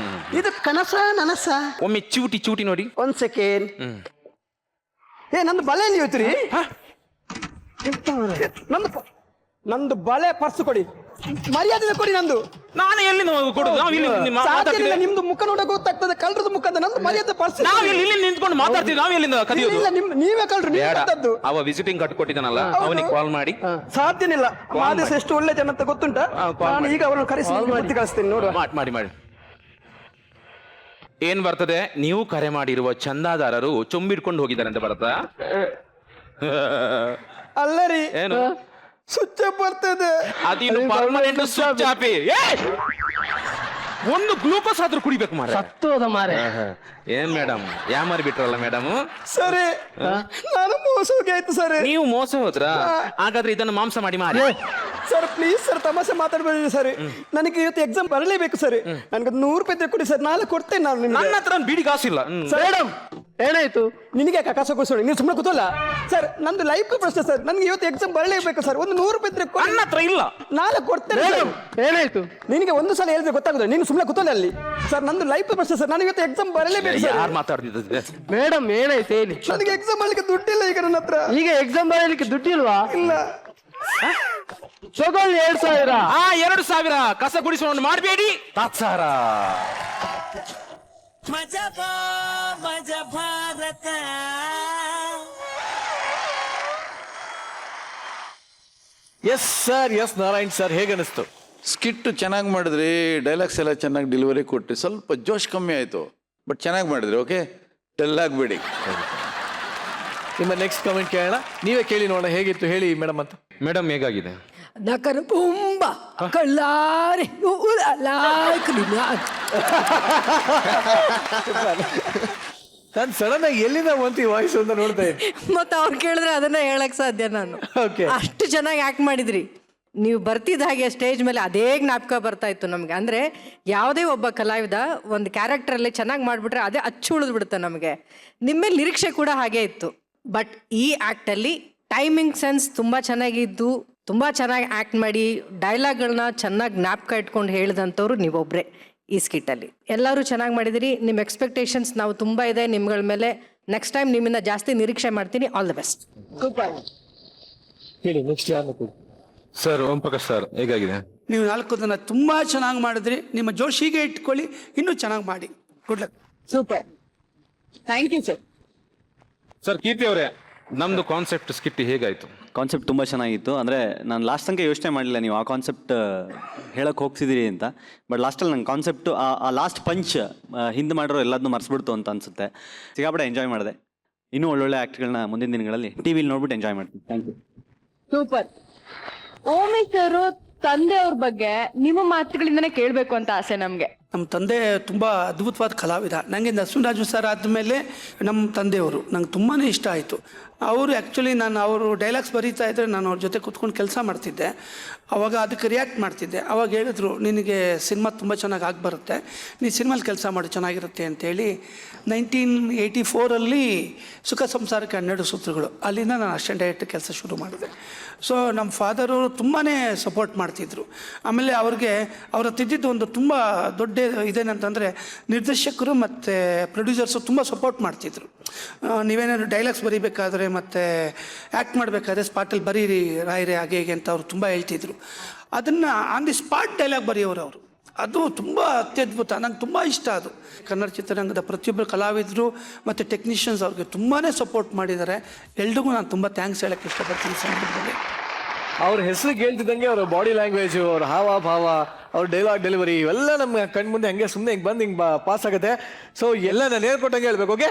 Speaker 7: ಇದು ಕನಸ ನನಸ?
Speaker 8: ಒಮ್ಮೆ ಚೂಟಿ ನೋಡಿ.
Speaker 7: ಒಂದ್ ಸೆಕೆಂಡ್. ನಂದು ಬಳೆ ಎಲ್ಲಿ ಹೋಯ್ತು ರೀ? ನಂದು ಬಳೆ ಪರ್ಸ್ ಕೊಡಿ, ಮರ್ಯಾದೆ ಕೊಡಿ. ನಂದು
Speaker 8: ನಾನು ಎಲ್ಲಿ ಕೊಡುದು? ನಾವು ಇಲ್ಲಿ
Speaker 7: ಸಾಧ್ಯ ಇಲ್ಲ, ನಿಮ್ದು ಮುಖ ನೋಡಕ್ ಗೊತ್ತಾಗ್ತದೆ ಕಳ್ರದ ಮುಖ. ನಂದು ಮರ್ಯಾದೆ ಪರ್ಸ್.
Speaker 8: ನಾವು ಇಲ್ಲಿ ನಿಂತ್ಕೊಂಡು ಮಾತಾಡ್ತೀವಿ, ನಾವು ಎಲ್ಲಿಂದ ಕದಿಯೋದು?
Speaker 7: ಇಲ್ಲ, ನೀವೇ ಕಳ್ರು, ನೀವೇ
Speaker 8: ಬೇಡ.
Speaker 7: ಕದ್ದದ್ದು.
Speaker 8: ಅವ ವಿಸಿಟಿಂಗ್ ಕಾರ್ಡ್ ಕೊಟ್ಟಿದ್ದಾನಲ್ಲ, ಅವನಿಗೆ ಕಾಲ್ ಮಾಡಿ.
Speaker 7: ಸಾಧ್ಯನಿಲ್ಲ. ಮಾದೇಶ ಎಷ್ಟು ಒಳ್ಳೆ ಜನ ಅಂತ ಗೊತ್ತುಂಟಾ? ನಾನು ಈಗ ಅವರನ್ನು ಕರೆಸಿ ಬುದ್ಧಿ ಕಳಿಸ್ತೀನಿ. ನೋಡುವ.
Speaker 8: ಮಾಡಿ. ಏನ್ ಬರ್ತದೆ? ನೀವು ಕರೆ ಮಾಡಿರುವ ಚಂದಾದಾರರು ಚೊಂಬಿಡ್ಕೊಂಡು ಹೋಗಿದ್ದಾರೆ ಅಂತ ಬರುತ್ತಾ?
Speaker 7: ಅಲ್ಲ ರೀ,
Speaker 8: ಏನು
Speaker 7: ಸ್ವಿಚ್ ಆಫ್ ಬರ್ತದೆ.
Speaker 8: ಅದಿನ್ನು ಪರ್ಮನೆಂಟ್ ಸ್ವಿಚ್ ಆಫ್. ಒಂದು ಗ್ಲೂಕೋಸ್ ಆದ್ರೂ ಕುಡಿಬೇಕು ಮಾರ.
Speaker 6: ಸತ್ತೋದ ಮಾರೆ.
Speaker 8: ಏನ್ ಮೇಡಮ್, ಯಾಮಾರಿ ಬಿಟ್ರಲ್ಲ ಮೇಡಮ್.
Speaker 7: ಸರಿ, ನಾನು ಮೋಸ ಹೋಗಿ ಆಯ್ತು ಸರ್.
Speaker 8: ನೀವು ಮೋಸ ಹೋದ್ರಾ? ಹಾಗಾದ್ರೆ ಇದನ್ನು ಮಾಂಸ ಮಾಡಿ ಮಾರಿ.
Speaker 7: ಸರ್ ಪ್ಲೀಸ್ ಸರ್, ತಮಾಷೆ ಮಾತಾಡಬೇಡಿ ಸರ್. ನನಗೆ ಇವತ್ತು ಎಕ್ಸಾಮ್ ಬರಲೇಬೇಕು ಸರ್. ನನಗೆ 100 ರೂಪಾಯಿ ಕೊಡಿ ಸರ್, ನಾಳೆ ಕೊಡ್ತೇನೆ ನಾನು ನಿಮ್ಗೆ.
Speaker 8: ನನ್ನ ಹತ್ರ ಬಿಡಿ ಕಾಸಿಲ್ಲ.
Speaker 7: ಮೇಡಮ್
Speaker 6: ಏನಾಯ್ತು?
Speaker 7: ನಿನಗೆ ಕಸ ಕೊಡಿಸೋಣ, ನೀವು ಸುಮ್ಮನೆ ಕೂತಲ್ಲ ಸರ್. ನಂದು ಲೈಫ್ ಪ್ರಶ್ನೆ ಸರ್, ನನಗೆ ಇವತ್ತು ಎಕ್ಸಾಮ್ ಬರಲೇಬೇಕು ಸರ್. ಒಂದು 100 ರೂಪಾಯಿ ಕೊಡಿ.
Speaker 8: ನನ್ನ ಹತ್ರ ಇಲ್ಲ,
Speaker 7: ನಾಳೆ ಕೊಡ್ತೇನೆ.
Speaker 6: ಏನಾಯ್ತು?
Speaker 7: ನಿನಗೆ ಒಂದು ಸಲ ಹೇಳಿದ್ರೆ ಗೊತ್ತಾಗುದು, ನೀನು ಸುಮ್ಮನೆ ಕೂತಲ್ಲ ಅಲ್ಲಿ ಸರ್. ನಂದು ಲೈಫ್ ಪ್ರಶ್ನೆ ಸರ್, ನಾನು ಇವತ್ತು ಎಕ್ಸಾಮ್ ಬರಲೇಬೇಕು ಸರ್.
Speaker 8: ಯಾರು ಮಾತಾಡ್ತಿದ್ದೆ?
Speaker 6: ಮೇಡಮ್ ಏನಾಯ್ತು ಹೇಳಿ.
Speaker 7: ನನಗೆ ಎಕ್ಸಾಮ್ ಮಾಡ್ಲಿಕ್ಕೆ ದುಡ್ಡಿಲ್ಲ ಈಗ ನನ್ನ ಹತ್ರ.
Speaker 6: ಈಗ ಎಕ್ಸಾಮ್ ಬರೀಲಿಕ್ಕೆ ದುಡ್ಡಿಲ್ವಾ?
Speaker 7: ಇಲ್ಲ.
Speaker 6: ತಗೊಳ್ಳಿ 2000.
Speaker 8: 2000 ಕಸ ಗುಡಿಸೋಣ ಮಾಡಬೇಡಿ. ತಾತ್ಸಾರ.
Speaker 3: Yes sir, S Narayan sir, ಹೇಗನಿಸ್ತು?
Speaker 11: ಸ್ಕಿಟ್ ಚೆನ್ನಾಗಿ ಮಾಡಿದ್ರಿ, ಡೈಲಾಗ್ಸ್ ಎಲ್ಲ ಚೆನ್ನಾಗಿ ಡೆಲಿವರಿ ಕೊಟ್ರಿ. ಸ್ವಲ್ಪ ಜೋಶ್ ಕಮ್ಮಿ ಆಯಿತು, ಬಟ್ ಚೆನ್ನಾಗಿ ಮಾಡಿದ್ರಿ. ಓಕೆ, ಡಲ್ ಆಗಬೇಡಿ.
Speaker 3: ನಿಮ್ಮ ನೆಕ್ಸ್ಟ್ ಕಮೆಂಟ್ ಕೇಳೋಣ. ನೀವೇ ಕೇಳಿ ನೋಡೋಣ ಹೇಗಿತ್ತು ಹೇಳಿ ಮೇಡಮ್ ಅಂತ.
Speaker 8: ಮೇಡಮ್ ಹೇಗಾಗಿದೆ?
Speaker 12: ನಕರ ಪುಂಬ ಕಳ್ಳಾರಿ
Speaker 3: ನಾನು ಸಡನ್ ಆಗಿ ಎಲ್ಲಿಂದ ಬಂತು ಈ ವಾಯ್ಸ್ ಅಂತ ನೋಡ್ತಾ ಇದ್ದೆ.
Speaker 12: ಮತ್ತೆ ಅವ್ರು ಕೇಳಿದ್ರೆ ಅದನ್ನ ಹೇಳಕ್ ಸಾಧ್ಯ ನಾನು.
Speaker 3: Okay.
Speaker 12: ಅಷ್ಟು ಚೆನ್ನಾಗಿ ಆಕ್ಟ್ ಮಾಡಿದ್ರಿ ನೀವು. ಬರ್ತಿದ್ದ ಹಾಗೆ ಸ್ಟೇಜ್ ಮೇಲೆ ಅದೇ ಜ್ಞಾಪಕ ಬರ್ತಾ ಇತ್ತು ನಮ್ಗೆ. ಅಂದ್ರೆ ಯಾವುದೇ ಒಬ್ಬ ಕಲಾವಿದ ಒಂದು ಕ್ಯಾರೆಕ್ಟರ್ ಅಲ್ಲಿ ಚೆನ್ನಾಗಿ ಮಾಡ್ಬಿಟ್ರೆ ಅದೇ ಅಚ್ಚು ಉಳಿದು ಬಿಡುತ್ತೆ ನಮಗೆ. ನಿಮ್ಮ ನಿರೀಕ್ಷೆ ಕೂಡ ಹಾಗೆ ಇತ್ತು. ಬಟ್ ಈ ಆಕ್ಟ್ ಅಲ್ಲಿ ಟೈಮಿಂಗ್ ಸೆನ್ಸ್ ತುಂಬಾ ಚೆನ್ನಾಗಿದ್ದು, ತುಂಬಾ ಚೆನ್ನಾಗಿ ಆಕ್ಟ್ ಮಾಡಿ ಡೈಲಾಗ್ಗಳನ್ನ ಚೆನ್ನಾಗಿ ಜ್ಞಾಪಕ ಇಟ್ಕೊಂಡು ಹೇಳಿದಂಥವ್ರು ನೀವೊಬ್ರೆ ಈ ಸ್ಕಿಟ್ಟಲ್ಲಿ. ಎಲ್ಲರೂ ಚೆನ್ನಾಗಿ ಮಾಡಿದಿರಿ. ನಿಮ್ಮ ಎಕ್ಸ್ಪೆಕ್ಟೇಷನ್ಸ್ ನಾವು ತುಂಬ ಇದೆ ನಿಮ್ಗಳ ಮೇಲೆ. ನೆಕ್ಸ್ಟ್ ಟೈಮ್ ನಿಮ್ಮಿಂದ ಜಾಸ್ತಿ ನಿರೀಕ್ಷೆ ಮಾಡ್ತೀನಿ. All the best.
Speaker 6: ಹೇಳಿ ನೆಕ್ಸ್ಟ್ ಯಾರು?
Speaker 8: ಸರ್ ಓಂ ಪ್ರಕಾಶ್ ಸರ್ ಹೇಗಾಗಿದೆ?
Speaker 5: ನೀವು 4 ಜನ ತುಂಬಾ ಚೆನ್ನಾಗಿ ಮಾಡಿದ್ರಿ. ನಿಮ್ಮ ಜೋಶ್ ಹೀಗೆ ಇಟ್ಕೊಳ್ಳಿ, ಇನ್ನೂ ಚೆನ್ನಾಗಿ ಮಾಡಿ. Good luck.
Speaker 12: Super, thank you sir.
Speaker 8: Sir Keerthi ಅವರೇ, ನಮ್ದು ಕಾನ್ಸೆಪ್ಟ್ ಸ್ಕಿಟ್ ಹೇಗಾಯ್ತು?
Speaker 4: ಕಾನ್ಸೆಪ್ಟ್ ತುಂಬ ಚೆನ್ನಾಗಿತ್ತು. ಅಂದರೆ ನಾನು ಲಾಸ್ಟ್ ತನಕ ಯೋಚನೆ ಮಾಡಲಿಲ್ಲ ನೀವು ಆ ಕಾನ್ಸೆಪ್ಟ್ ಹೇಳಕ್ಕೆ ಹೋಗ್ತಿದ್ದೀರಿ ಅಂತ. ಬಟ್ ಲಾಸ್ಟಲ್ಲಿ ನಂಗೆ ಕಾನ್ಸೆಪ್ಟು ಆ ಲಾಸ್ಟ್ ಪಂಚ್ ಹಿಂದೆ ಮಾಡಿರೋ ಎಲ್ಲದನ್ನೂ ಮರೆಸ್ಬಿಡ್ತು ಅಂತ ಅನಿಸುತ್ತೆ. ಸಿಕ್ಕಾಪಟ್ಟೆ ಎಂಜಾಯ್ ಮಾಡಿದೆ. ಇನ್ನೂ ಒಳ್ಳೊಳ್ಳೆ ಆ್ಯಕ್ಟ್ಗಳನ್ನ ಮುಂದಿನ ದಿನಗಳಲ್ಲಿ ಟಿ ವಿಲಿ ನೋಡ್ಬಿಟ್ಟು ಎಂಜಾಯ್ ಮಾಡ್ತೀನಿ. Thank you.
Speaker 2: ಸೂಪರ್. ಓಮಿ ಸರ್, ತಂದೆಯವ್ರ ಬಗ್ಗೆ ನಿಮ್ಮ ಮಾತುಗಳಿಂದನೇ ಕೇಳಬೇಕು ಅಂತ ಆಸೆ ನಮಗೆ.
Speaker 5: ನಮ್ಮ ತಂದೆ ತುಂಬ ಅದ್ಭುತವಾದ ಕಲಾವಿದ. ನನಗೆ ನರಸಿಂಹರಾಜು ಸರ್ ಆದಮೇಲೆ ನಮ್ಮ ತಂದೆಯವರು ನಂಗೆ ತುಂಬಾ ಇಷ್ಟ ಆಯಿತು. ಅವರು ಆ್ಯಕ್ಚುಲಿ ಅವರು ಡೈಲಾಗ್ಸ್ ಬರೀತಾ ಇದ್ದರೆ ನಾನು ಅವ್ರ ಜೊತೆ ಕೂತ್ಕೊಂಡು ಕೆಲಸ ಮಾಡ್ತಿದ್ದೆ. ಅವಾಗ ಅದಕ್ಕೆ ರಿಯಾಕ್ಟ್ ಮಾಡ್ತಿದ್ದೆ. ಅವಾಗ ಹೇಳಿದ್ರು, ನಿನಗೆ ಸಿನಿಮಾ ತುಂಬ ಚೆನ್ನಾಗಿ ಬರುತ್ತೆ, ನೀನು ಸಿನಿಮಾಲಿ ಕೆಲಸ ಮಾಡಿ ಚೆನ್ನಾಗಿರುತ್ತೆ ಅಂತೇಳಿ 1984 ಸುಖ ಸಂಸಾರಕ್ಕೆ 12 ಸೂತ್ರಗಳು, ಅಲ್ಲಿಂದ ನಾನು ಅಸಿಸ್ಟೆಂಟ್ ಡೈರೆಕ್ಟರ್ ಕೆಲಸ ಶುರು ಮಾಡಿದೆ. ಸೊ ನಮ್ಮ ಫಾದರು ತುಂಬಾ ಸಪೋರ್ಟ್ ಮಾಡ್ತಿದ್ರು. ಆಮೇಲೆ ಅವ್ರಿಗೆ ಅವರ ತಿದ್ದಿದ್ದು ಒಂದು ತುಂಬ ದೊಡ್ಡ ಇದೇನಂತಂದರೆ ನಿರ್ದೇಶಕರು ಮತ್ತು ಪ್ರೊಡ್ಯೂಸರ್ಸು ತುಂಬ ಸಪೋರ್ಟ್ ಮಾಡ್ತಿದ್ರು. ನೀವೇನಾದ್ರು ಡೈಲಾಗ್ಸ್ ಬರೀಬೇಕಾದ್ರೆ ಮತ್ತು ಆ್ಯಕ್ಟ್ ಮಾಡಬೇಕಾದ್ರೆ ಸ್ಪಾಟಲ್ಲಿ ಬರೀರಿ ರಾಯರೇ ಹಾಗೆ ಹೇಗೆ ಅಂತ ಅವರು ತುಂಬ ಹೇಳ್ತಿದ್ರು. ಅದನ್ನು ಆನ್ ದಿ ಸ್ಪಾಟ್ ಡೈಲಾಗ್ ಬರೆಯೋರು ಅವರು. ಅದು ತುಂಬ ಅತ್ಯದ್ಭುತ, ನಂಗೆ ತುಂಬ ಇಷ್ಟ ಅದು. ಕನ್ನಡ ಚಿತ್ರರಂಗದ ಪ್ರತಿಯೊಬ್ಬರು ಕಲಾವಿದರು ಮತ್ತು ಟೆಕ್ನಿಷಿಯನ್ಸ್ ಅವ್ರಿಗೆ ತುಂಬಾ ಸಪೋರ್ಟ್ ಮಾಡಿದ್ದಾರೆ. ಎಲ್ರಿಗೂ ನಾನು ತುಂಬ ಥ್ಯಾಂಕ್ಸ್ ಹೇಳೋಕ್ಕೆ ಇಷ್ಟಪಡ್ತೀನಿ ಸಂದರ್ಭದಲ್ಲಿ.
Speaker 3: ಅವ್ರ ಹೆಸರು ಕೇಳ್ತಿದ್ದಂಗೆ ಅವ್ರ ಬಾಡಿ ಲ್ಯಾಂಗ್ವೇಜು, ಅವ್ರ ಹಾವ ಭಾವ, ಅವ್ರ ಡೈಲಾಗ್ ಡೆಲಿವರಿ ಇವೆಲ್ಲ ನಮ್ಮ ಕಣ್ಮುಂದೆ ಹಂಗೆ ಸುಮ್ಮನೆ ಹಿಂಗೆ ಬಂದು ಹಿಂಗೆ ಪಾಸ್ ಆಗುತ್ತೆ. ಸೊ ಎಲ್ಲ ನಾನು ಹೇಳ್ಕೊಟ್ಟಂಗೆ ಹೇಳ್ಬೇಕು. ಓಕೆ,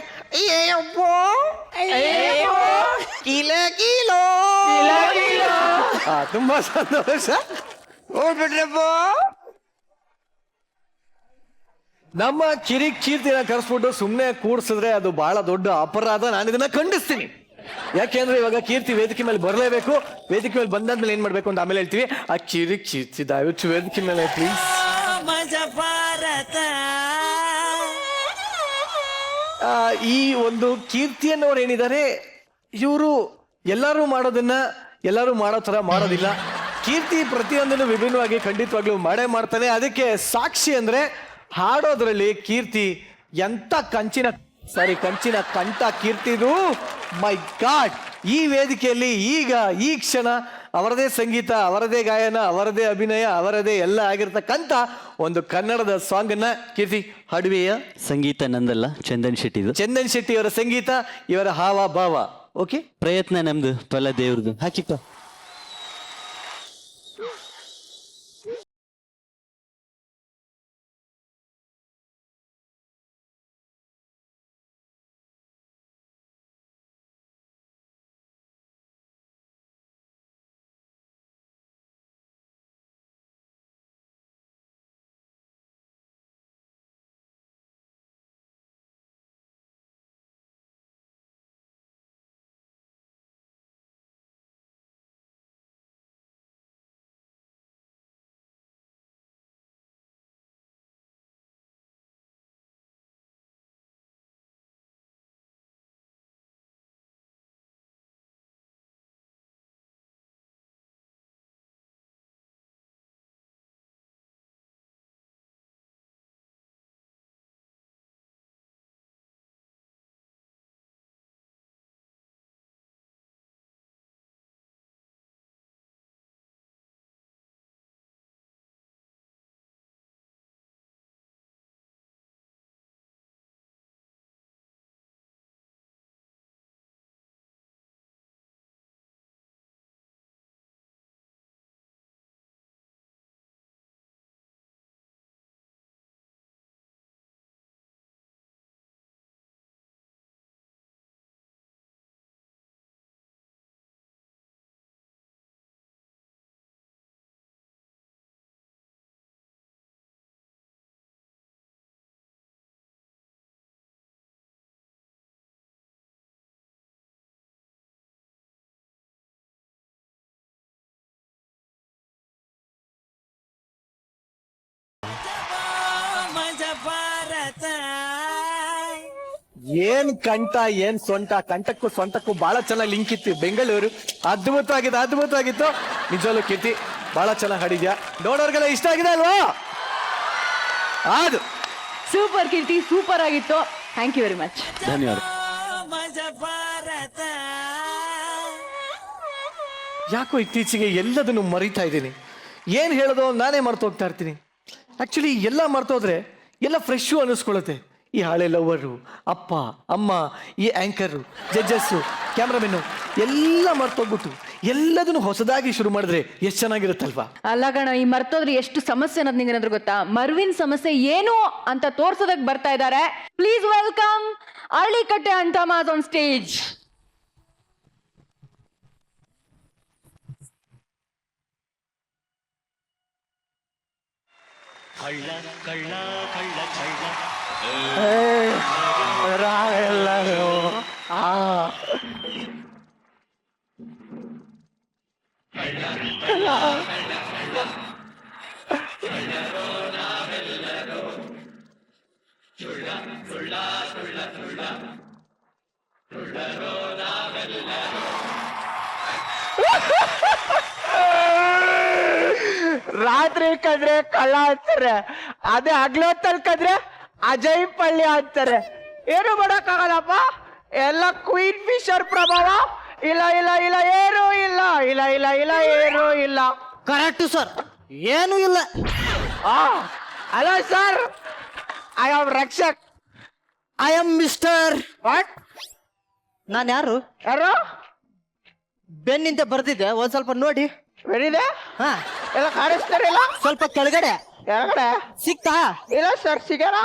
Speaker 3: ತುಂಬಾ ಸಂತೋಷ. ನಮ್ಮ ಕೀರ್ತಿನ ಕರೆಸ್ಬಿಟ್ಟು ಸುಮ್ಮನೆ ಕೂಡ್ಸಿದ್ರೆ ಅದು ಬಹಳ ದೊಡ್ಡ ಅಪರಾಧ. ನಾನು ಇದನ್ನ ಖಂಡಿಸ್ತೀನಿ. ಯಾಕೆಂದ್ರೆ ಇವಾಗ ಕೀರ್ತಿ ವೇದಿಕೆ ಮೇಲೆ ಬರಲೇಬೇಕು. ವೇದಿಕೆ ಮೇಲೆ ಬಂದಾದ್ಮೇಲೆ ಏನ್ ಮಾಡ್ಬೇಕು ಅಂತ ಆಮೇಲೆ ಹೇಳ್ತೀವಿ. ಆ ಕೀರ್ತಿ ದಯವಿಟ್ಟು ವೇದಿಕೆ ಮೇಲೆ ಪ್ಲೀಸ್. ಈ ಒಂದು ಕೀರ್ತಿ ಅನ್ನೋರು ಏನಿದ್ದಾರೆ, ಇವರು ಎಲ್ಲರೂ ಮಾಡೋದನ್ನ ಎಲ್ಲರೂ ಮಾಡೋ ತರ ಮಾಡೋದಿಲ್ಲ. ಕೀರ್ತಿ ಪ್ರತಿಯೊಂದನ್ನು ವಿಭಿನ್ನವಾಗಿ ಖಂಡಿತವಾಗ್ಲೂ ಮಾಡೇ ಮಾಡ್ತಾನೆ. ಅದಕ್ಕೆ ಸಾಕ್ಷಿ ಅಂದ್ರೆ ಹಾಡೋದ್ರಲ್ಲಿ ಕೀರ್ತಿ ಎಂತ ಕಂಚಿನ ಕಂಠ ಕೀರ್ತಿದು. ಮೈ ಗಾಡ್, ಈ ವೇದಿಕೆಯಲ್ಲಿ ಈಗ ಈ ಕ್ಷಣ ಅವರದೇ ಸಂಗೀತ, ಅವರದೇ ಗಾಯನ, ಅವರದೇ ಅಭಿನಯ, ಅವರದೇ ಎಲ್ಲ ಆಗಿರ್ತಕ್ಕಂಥ ಒಂದು ಕನ್ನಡದ ಸಾಂಗ್ ಅನ್ನ ಕೀರ್ತಿ ಹಾಡುವೆಯ.
Speaker 4: ಸಂಗೀತ ನಂದಲ್ಲ, ಚಂದನ್ ಶೆಟ್ಟಿದು.
Speaker 3: ಚಂದನ್ ಶೆಟ್ಟಿ ಅವರ ಸಂಗೀತ, ಇವರ ಹಾವ ಭಾವ. ಓಕೆ,
Speaker 4: ಪ್ರಯತ್ನ ನಮ್ದು, ಫಲ ದೇವ್ರದು. ಹಾಕಿಪ್ಪ.
Speaker 3: ಏನ್ ಕಂಠ, ಏನ್ ಸೊಂಟ. ಕಂಠಕ್ಕೂ ಸೊಂಟಕ್ಕೂ ಬಹಳ ಚೆನ್ನಾಗಿ ಲಿಂಕ್ ಇತ್ತು. ಬೆಂಗಳೂರು ಅದ್ಭುತವಾಗಿತ್ತು. ನಿಜವಲ್ಲೂ ಕೀರ್ತಿ ಬಹಳ ಚೆನ್ನಾಗಿ ಹಾಡಿದ್ಯಾ. ನೋಡೋರ್ಗೆಲ್ಲ ಇಷ್ಟ ಆಗಿದೆ ಅಲ್ವಾ? ಅದು
Speaker 2: ಸೂಪರ್ ಕೀರ್ತಿ, ಸೂಪರ್ ಆಗಿತ್ತು. Thank you very much.
Speaker 4: ಧನ್ಯವಾದ.
Speaker 3: ಯಾಕೋ ಇತ್ತೀಚೆಗೆ ಎಲ್ಲದನ್ನು ಮರಿತಾ ಇದ್ದೀನಿ. ಏನ್ ಹೇಳೋದು ನಾನೇ ಮರ್ತು ಹೋಗ್ತಾ ಇರ್ತೀನಿ. ಆಕ್ಚುಲಿ ಎಲ್ಲ ಮರ್ತೋದ್ರೆ ಎಲ್ಲ ಫ್ರೆಶು ಅನ್ನಿಸ್ಕೊಳ್ಳುತ್ತೆ. ಈ ಹಳೆ ಲವರು, ಅಪ್ಪ ಅಮ್ಮ, ಈ ಆಂಕರು, ಜಡ್ಜಸ್ಸು, ಕ್ಯಾಮ್ರಾಮೆನ್ನು ಎಲ್ಲ ಮರ್ತೋಗ್ಬಿಟ್ಟು ಎಲ್ಲದನ್ನು ಹೊಸದಾಗಿ ಶುರು ಮಾಡಿದ್ರೆ ಎಷ್ಟು ಚೆನ್ನಾಗಿರುತ್ತಲ್ವಾ?
Speaker 2: ಅಲ್ಲ ಕಣ, ಈ ಮರ್ತೋದ್ರೆ ಎಷ್ಟು ಸಮಸ್ಯೆ ಅನ್ನೋದು ನಿಂಗೆ ಏನಾದ್ರು ಗೊತ್ತಾ? ಮರ್ವಿನ್ ಸಮಸ್ಯೆ ಏನು ಅಂತ ತೋರ್ಸೋದಕ್ಕೆ ಬರ್ತಾ ಇದ್ದಾರೆ. Please welcome Aralikatte Antamas on stage.
Speaker 6: ರಾತ್ರಿ ಕದ್ರೆ ಕಳ್ಳ ಅಂತಾರೆ, ಅದೇ ಹಗ್ಲೊತ್ತಲ್ಲಿ ಕದ್ರೆ ಅಜಯ್ ಪಳ್ಳಿ ಅಂತಾರೆ. ಏನು ಮಾಡಕ್ಕಾಗಲ್ಲಪ್ಪ, ಎಲ್ಲ ಕ್ವೀನ್ ಫಿಶರ್ ಪ್ರಭಾವ. ಇಲ್ಲ ಇಲ್ಲ ಇಲ್ಲ ಏನೂ ಇಲ್ಲ, ಇಲ್ಲ ಇಲ್ಲ ಇಲ್ಲ ಏನೂ ಇಲ್ಲ.
Speaker 7: ಕರೆಕ್ಟ್ ಸರ್, ಏನು ಇಲ್ಲ.
Speaker 6: Hello sir, I am Rakshak.
Speaker 7: I am mister.
Speaker 6: What?
Speaker 7: ನಾನು ಯಾರು?
Speaker 6: ಯಾರು?
Speaker 7: ಬೆನ್ನಿಂದ ಬರ್ದಿದ್ದೆ, ಒಂದ್ ಸ್ವಲ್ಪ ನೋಡಿ.
Speaker 6: ಬೆರಿದೆ?
Speaker 7: ಹಾ,
Speaker 6: ಎಲ್ಲ ಕಾಣಿಸ್ತಾರಿಲ್ಲ?
Speaker 7: ಸ್ವಲ್ಪ ಕೆಳಗಡೆ
Speaker 6: ಕೆಳಗಡೆ
Speaker 7: ಸಿಕ್ತಾ?
Speaker 6: ಇಲ್ಲ ಸರ್, ಸಿಗಲ್ಲ.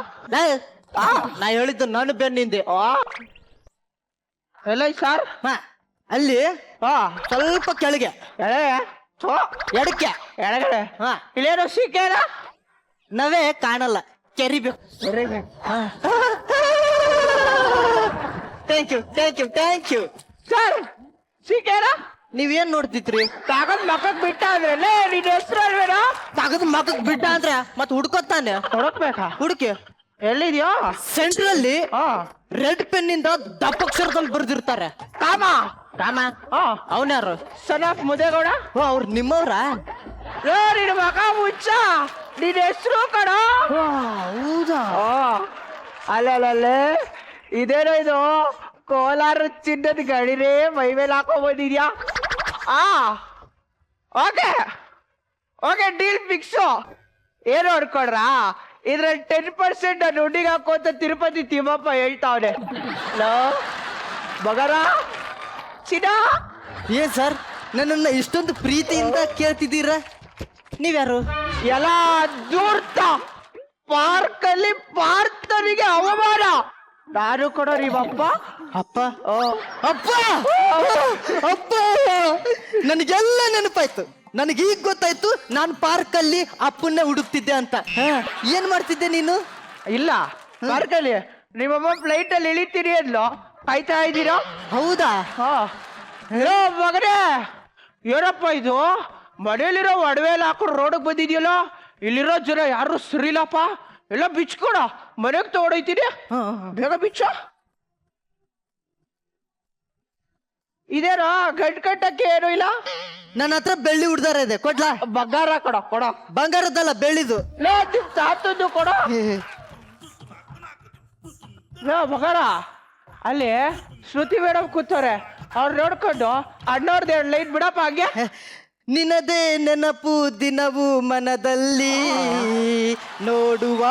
Speaker 7: ನಾ ಹೇಳಿದ್ದು ನಾನು ಬೆನ್ನಿಂದೆ.
Speaker 6: ಎಲ್ಲ ಸರ್?
Speaker 7: ಹಾ, ಅಲ್ಲಿ ಸ್ವಲ್ಪ ಕೆಳಗೆ ಎಡಕ್ಕೆ
Speaker 6: ಎಡಗಡೆ.
Speaker 7: ಹಾ,
Speaker 6: ಇಲ್ಲೇನೋ ಸಿಕ್ಕೇನ?
Speaker 7: ನಾವೇ ಕಾಣಲ್ಲ, ಕೆರಿಬೇಕು. Thank you thank you thank you
Speaker 6: sir, ಸಿಕ್ಕೇನ?
Speaker 7: ನೀವೇನ್ ನೋಡ್ತಿದ್ರಿ?
Speaker 6: ತಾಗದ್ ಮಕ್ಕಕ್ ಬಿಟ್ಟ ಅಂದ್ರೆ ನಿನ್ ಹೆಸರು ಅಲ್ವೇನೋ?
Speaker 7: ತಗದ್ ಮಗಕ್ ಬಿಟ್ಟ ಅಂದ್ರೆ ಮತ್ ಹುಡ್ಕೋತಾನೆ.
Speaker 6: ಹುಡುಕ್ಬೇಕಾ?
Speaker 7: ಹುಡುಕಿ
Speaker 6: ಎಲ್ಲಿದ್ಯೋ?
Speaker 7: ಸೆಂಟ್ರಲ್ಲಿ ರೆಡ್ ಪೆನ್ ಇಂದ ದಪ್ಪಕ್ಷರದಲ್ಲಿ ಬರ್ದಿರ್ತಾರೆ.
Speaker 6: ಕಾಮ
Speaker 7: ರಾಮ. ಅವನ್ಯಾರು?
Speaker 6: Son of ಮುದೇಗೌಡ.
Speaker 7: ಓ, ಅವ್ರು ನಿಮ್ಮವ್ರ?
Speaker 6: ನಿನ್ ಮಗ ಮುಚ್ಚ, ನಿನ್ ಹೆಸರು ಕಣ.
Speaker 7: ಹೌದಾ?
Speaker 6: ಅಲ್ಲೇ ಇದೇನೋ ಇದು ಕೋಲಾರ ಚಿನ್ನದ ಗಡಿರೇ ಮೈ ಮೇಲೆ ಹಾಕೊಂಡ್ ಬಂದಿದ್ಯಾ? Okay okay, deal fix. ಏನು ಅನ್ಕೊಡ್ರ, ಇದ್ರಲ್ಲಿ 10% ನಾನು ಹುಡ್ಡಿಗೆ ಹಾಕೋತ ತಿರುಪತಿ ತಿಮ್ಮಪ್ಪ ಹೇಳ್ತಾವನೆ. ಮಗರ ಚಿನ್ನ.
Speaker 7: ಏನ್ ಸರ್, ನನ್ನನ್ನ ಇಷ್ಟೊಂದು ಪ್ರೀತಿಯಿಂದ ಕೇಳ್ತಿದ್ದೀರ? ನೀವ್ಯಾರು?
Speaker 6: ಎಲ್ಲ ದೂರ್ತ ಪಾರ್ಕಲ್ಲಿ ಪಾರ್ಥನಿಗೆ ಅವಮಾನ. ನಾನು ಕೊಡೋ ನಿಮ್ಮಪ್ಪ.
Speaker 7: ಅಪ್ಪ ಅಪ್ಪ ಅಪ್ಪ, ನನಗೆಲ್ಲ ನೆನಪಾಯ್ತು. ನನಗೀಗ ಗೊತ್ತಾಯ್ತು ನಾನು ಪಾರ್ಕಲ್ಲಿ ಅಪ್ಪನ್ನೇ ಹುಡುಕ್ತಿದ್ದೆ ಅಂತ. ಏನ್ ಮಾಡ್ತಿದ್ದೆ ನೀನು?
Speaker 6: ಇಲ್ಲ, ಪಾರ್ಕಲ್ಲಿ ನಿಮ್ಮಮ್ಮ ಫ್ಲೈಟ್ ಅಲ್ಲಿ ಇಳಿತೀರಿ ಅದ್ಲು ಕಾಯ್ತಾ ಇದ್ದೀರಾ?
Speaker 7: ಹೌದಾ?
Speaker 6: ಮಗನೇ, ಏನಪ್ಪ ಇದು ಮನೇಲಿರೋ ಒಡವೆ ಎಲ್ಲ ಹಾಕೊಂಡು ರೋಡಿಗೆ ಬಂದಿದ್ಯಲ್ಲ? ಇಲ್ಲಿರೋ ಜನ ಯಾರು ಸರಿಲ್ಲಪ್ಪ, ಎಲ್ಲ ಬಿಚ್ಕೊಡ, ಮನೆಗೆ ತಗೊಂಡೋಯ್ತೀನಿ. ಬೇಗ ಬಿಚ್ಚ. ಇದೇನೋ ಗಂಟ್ ಕಟ್ಟಕ್ಕೆ ಏನೂ ಇಲ್ಲ.
Speaker 7: ನನ್ನ ಹತ್ರ ಬೆಳ್ಳಿ ಹುಡ್ದಾರ ಇದೆ, ಕೊಡ್ಲಾ?
Speaker 6: ಬಂಗಾರ ಕೊಡ ಕೊಡ.
Speaker 7: ಬಂಗಾರದಲ್ಲ, ಬೆಳ್ಳಿದು.
Speaker 6: ತಾತದ್ದು ಕೊಡ. ಬಂಗಾರ. ಅಲ್ಲಿ ಶ್ರುತಿ ಮೇಡಮ್ ಕೂತವ್ರೆ, ಅವ್ರು ನೋಡ್ಕೊಂಡು ಅಣ್ಣವ್ರದ್ದು 2 ಲೈನ್ ಬಿಡಪ್ಪ ಹಂಗೆ.
Speaker 7: ನಿನ್ನದೇ ನೆನಪು ದಿನವೂ ಮನದಲ್ಲಿ, ನೋಡುವ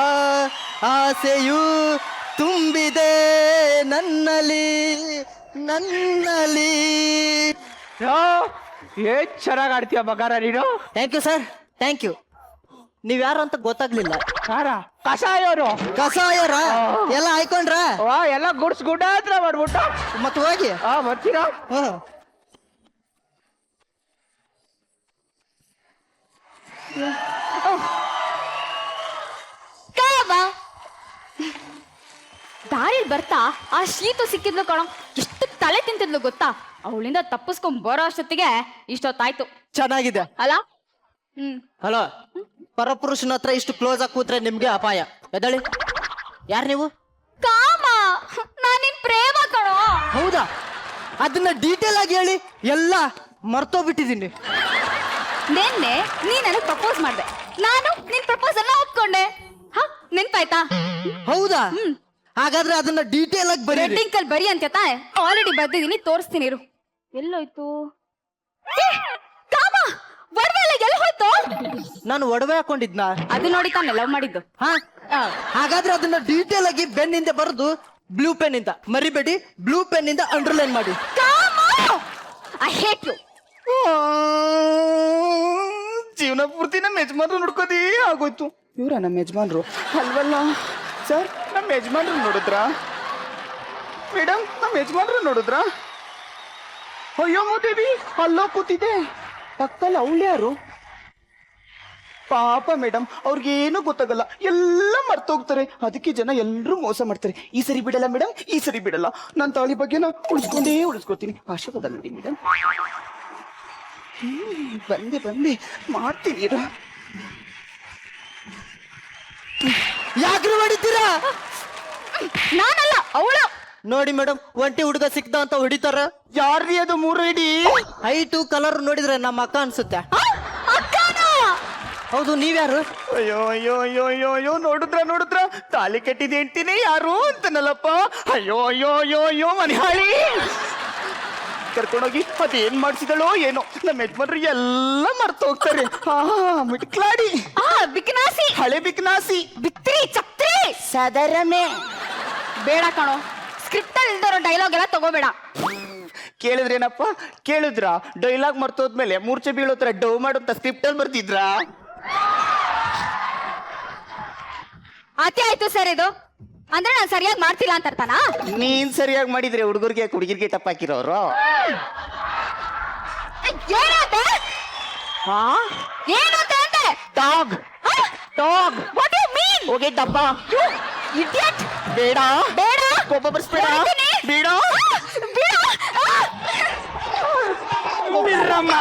Speaker 7: ಆಸೆಯು ತುಂಬಿದೆ ನನ್ನಲ್ಲಿ ನನ್ನಲ್ಲಿ.
Speaker 6: ಏನ್ ಚೆನ್ನಾಗ್ ಆಡ್ತೀಯ ಬಂಗಾರ ನೀನು.
Speaker 7: Thank you sir, thank you. ನೀವ್ ಯಾರು ಅಂತ ಗೊತ್ತಾಗ್ಲಿಲ್ಲ.
Speaker 6: ಯಾರ? ಕಸಾಯವರು.
Speaker 7: ಕಸಾಯರ ಎಲ್ಲ ಆಯ್ಕೊಂಡ್ರ?
Speaker 6: ಎಲ್ಲ ಗುಡ್ಸ್ ಗುಡ್ಡ ಹತ್ರ ಮಾಡ್ಬಿಟ್ಟು
Speaker 7: ಮತ್ತೆ ಹೋಗಿ.
Speaker 6: ಬರ್ತೀರಾ?
Speaker 2: ದಾರಿಲ್ ಬರ್ತಾ ಆ ಶೀತು ಸಿಕ್ಕಿದ್ಲು ಕಣೋ, ಎಷ್ಟು ತಲೆ ತಿಂತಿದ್ಲು ಗೊತ್ತಾ? ಅವಳಿಂದ ತಪ್ಪಿಸ್ಕೊಂಡ್ ಬರೋ ಅಷ್ಟೊತ್ತಿಗೆ ಇಷ್ಟೊತ್ತಾಯ್ತು.
Speaker 7: ಚೆನ್ನಾಗಿದೆ
Speaker 2: ಅಲ್ಲ?
Speaker 7: ಹಲೋ, ಪರಪುರುಷನ ಹತ್ರ ಇಷ್ಟು ಕ್ಲೋಸ್ ಆಗಿ ಕೂತ್ರೆ ನಿಮ್ಗೆ ಅಪಾಯ. ಎದಳಿ, ಯಾರು ನೀವು?
Speaker 2: ಕಾಮ, ನಾನಿನ್ ಪ್ರೇಮ ಕಣೋ.
Speaker 7: ಹೌದಾ? ಅದನ್ನ ಡೀಟೇಲ್ ಆಗಿ ಹೇಳಿ, ಎಲ್ಲ ಮರ್ತೋಗ್ಬಿಟ್ಟಿದ್ದೀನಿ.
Speaker 2: ನಿನ್ನೆ ನೀ ನನಗ್ ಪ್ರಪೋಸ್ ಮಾಡ್ದೆ, ನಾನು ನಿನ್ ಪ್ರಪೋಸ್ ಅನ್ನ ಒಪ್ಕೊಂಡೆ. ನೆನ್ಪಾಯ್ತಾ?
Speaker 7: ಹೌದಾ? ಹಾಗಾದ್ರೆ ಅದನ್ನ ಡೀಟೇಲ್ ಆಗಿ ಬರೀ.
Speaker 2: ರೆಡ್ಡಿಂಗ್ ಕಲ್ ಬರಿ ಅಂತ ಆಲ್ರೆಡಿ ಬರ್ದಿದ್ದೀನಿ, ತೋರಿಸ್ತೀನಿ ಇರು. ಎಲ್ಲೋಯ್ತು? ಕಾಮ, ಒಡವೆ ಎಲ್ಲ ಎಲ್ಲಿ ಹೋಯ್ತು?
Speaker 7: ನಾನು ಒಡವೆ ಹಾಕೊಂಡಿದ್ನ?
Speaker 2: ಅದು ನೋಡಿ ತಾನೆ ಲವ್ ಮಾಡಿದ್ದು.
Speaker 7: ಹಾಗಾದ್ರೆ ಅದನ್ನ ಡೀಟೇಲ್ ಆಗಿ ಬೆನ್ನಿಂದ ಬರೆದು ಬ್ಲೂ ಪೆನ್ ಇಂದ ಮರಿಬೇಡಿ, ಬ್ಲೂ ಪೆನ್ ಇಂದ ಅಂಡರ್ಲೈನ್ ಮಾಡಿ.
Speaker 2: I hate you.
Speaker 6: ಜೀವನ ಪೂರ್ತಿ ನಮ್ಮ ಯಜಮಾನ್ರು ನೋಡ್ಕೋದಿ ಆಗೋಯ್ತು. ಇವ್ರ ನಮ್ಮ ಯಜಮಾನ್ರು ಅಲ್ವಲ್ಲ ಸರ್? ನಮ್ಮ ಯಜಮಾನ್ರು ನೋಡಿದ್ರಾ ಮೇಡಮ್? ನಮ್ಮ ಯಜಮಾನ್ರು ನೋಡಿದ್ರಾ? ಅಯ್ಯೋ ಮೂದೇವಿ, ಅಲ್ಲೋ ಕೂತಿದೆ ಪಕ್ಕದಲ್ಲಿ. ಅವಳ್ಯಾರು? ಪಾಪ ಮೇಡಮ್, ಅವ್ರಿಗೇನು ಗೊತ್ತಾಗಲ್ಲ, ಎಲ್ಲ ಮರ್ತೋಗ್ತಾರೆ. ಅದಕ್ಕೆ ಜನ ಎಲ್ಲರೂ ಮೋಸ ಮಾಡ್ತಾರೆ. ಈ ಸರಿ ಬಿಡಲ್ಲ ಮೇಡಮ್, ಈ ಸರಿ ಬಿಡಲ್ಲ. ನನ್ನ ತಾಳಿ ಬಗ್ಗೆನ ಉಳಿಸ್ಕೋತೀನಿ. ಆಶೀರ್ವಾದ ನೋಡಿ ಮೇಡಮ್. ಬಂದೆ ಮಾಡ್ತೀನಿ.
Speaker 7: ಯಾಕ್ರಿ ಹೊಡಿತೀರಾ?
Speaker 2: ನಾನಲ್ಲ, ಅವಳು.
Speaker 7: ನೋಡಿ ಮೇಡಮ್, ಒಂಟಿ ಹುಡುಗ ಸಿಕ್ತ ಅಂತ ಹೊಡಿತಾರ.
Speaker 6: ಯಾರ್ರೀ ಅದು? 3 ಇಡಿ
Speaker 7: ಹೈಟು ಕಲರ್ ನೋಡಿದ್ರೆ ನಮ್ಮ ಅಕ್ಕ ಅನ್ಸುತ್ತೆ. ಹೌದು ನೀವ್ಯಾರು?
Speaker 6: ಅಯ್ಯೋ ಅಯ್ಯೋ ಅಯ್ಯೋ ಅಯ್ಯೋ ಅಯ್ಯೋ ನೋಡಿದ್ರ ತಾಲಿ ಕಟ್ಟಿದ ಹೆಂಡ್ತಿನೇ ಯಾರು ಅಂತನಲ್ಲಪ್ಪ. ಅಯ್ಯೋ ಅಯ್ಯೋ ಅಯ್ಯೋ ಅಯ್ಯೋ ಮನೆಹಾಳಿ ಕರ್ಕೊಂಡೋಗಿ ಅದೇನ್ ಮಾಡ್ಸಿದಳೋ ಏನೋ, ನಮ್ಮ ಯಜಮಾನ್ರು ಎಲ್ಲ ಮರ್ತು ಹೋಗ್ತಾರೆ. ಮಿಟ್ಕ್ಲಾಡಿ
Speaker 2: ಬಿಕ್ನಾಸಿ
Speaker 6: ಹಳೆ ಬಿಕ್ನಾಸಿ
Speaker 2: ಬಿತ್ರಿ ಚಕ್ರಿ
Speaker 6: ಸದರಮೆ.
Speaker 2: ಬೇಡ ಕಣೋ, ಸ್ಕ್ರಿಪ್ಟ್ ಅಲ್ಲಿ ಇಲ್ದಿರೋ ಡೈಲಾಗ್ ಎಲ್ಲ ತಗೋಬೇಡ.
Speaker 6: ಕೇಳಿದ್ರೇನಪ್ಪ, ಕೇಳಿದ್ರ ಡೈಲಾಗ್ ಮರ್ತೋದ್ಮೇಲೆ ಮೂರ್ಛೆ ಬೀಳೋ ತರ ಡವ್ ಮಾಡೋಂತ ಸ್ಕ್ರಿಪ್ಟ್ ಅಲ್ಲಿ ಬರ್ತಿದ್ರ?
Speaker 2: ಅತಿ ಆಯ್ತು ಸರ್, ಇದು ಅಂದ್ರೆ ನಾನು ಸರಿಯಾಗಿ ಮಾಡ್ತಿಲ್ಲ ಅಂತ ಅರ್ಥನಾ?
Speaker 6: ನೀನ್ ಸರಿಯಾಗಿ ಮಾಡಿದ್ರೆ ಹುಡುಗಿರ್ಗೆ ಟಪ್ಪಾಕಿರೋರು.
Speaker 2: ಏನು ಅಂದೆ?
Speaker 6: ಟಾಗ್ ಟಾಗ್
Speaker 2: ವಾಟ್ ಯು ಮೀನ್?
Speaker 6: ಹೋಗಿ ಡಬ್ಬ
Speaker 2: ಇಡಿಯಟ್.
Speaker 6: ಬೇಡ
Speaker 2: ಬೇಡ,
Speaker 6: ಕೋಪ ಬರ್ಸ್ಬೇಡ.
Speaker 2: ಮಾಡ್ತೀನಿ.
Speaker 6: ಬೇಡ
Speaker 2: ಬೇಡ.
Speaker 6: ಬಿಡ್ರಮ್ಮ.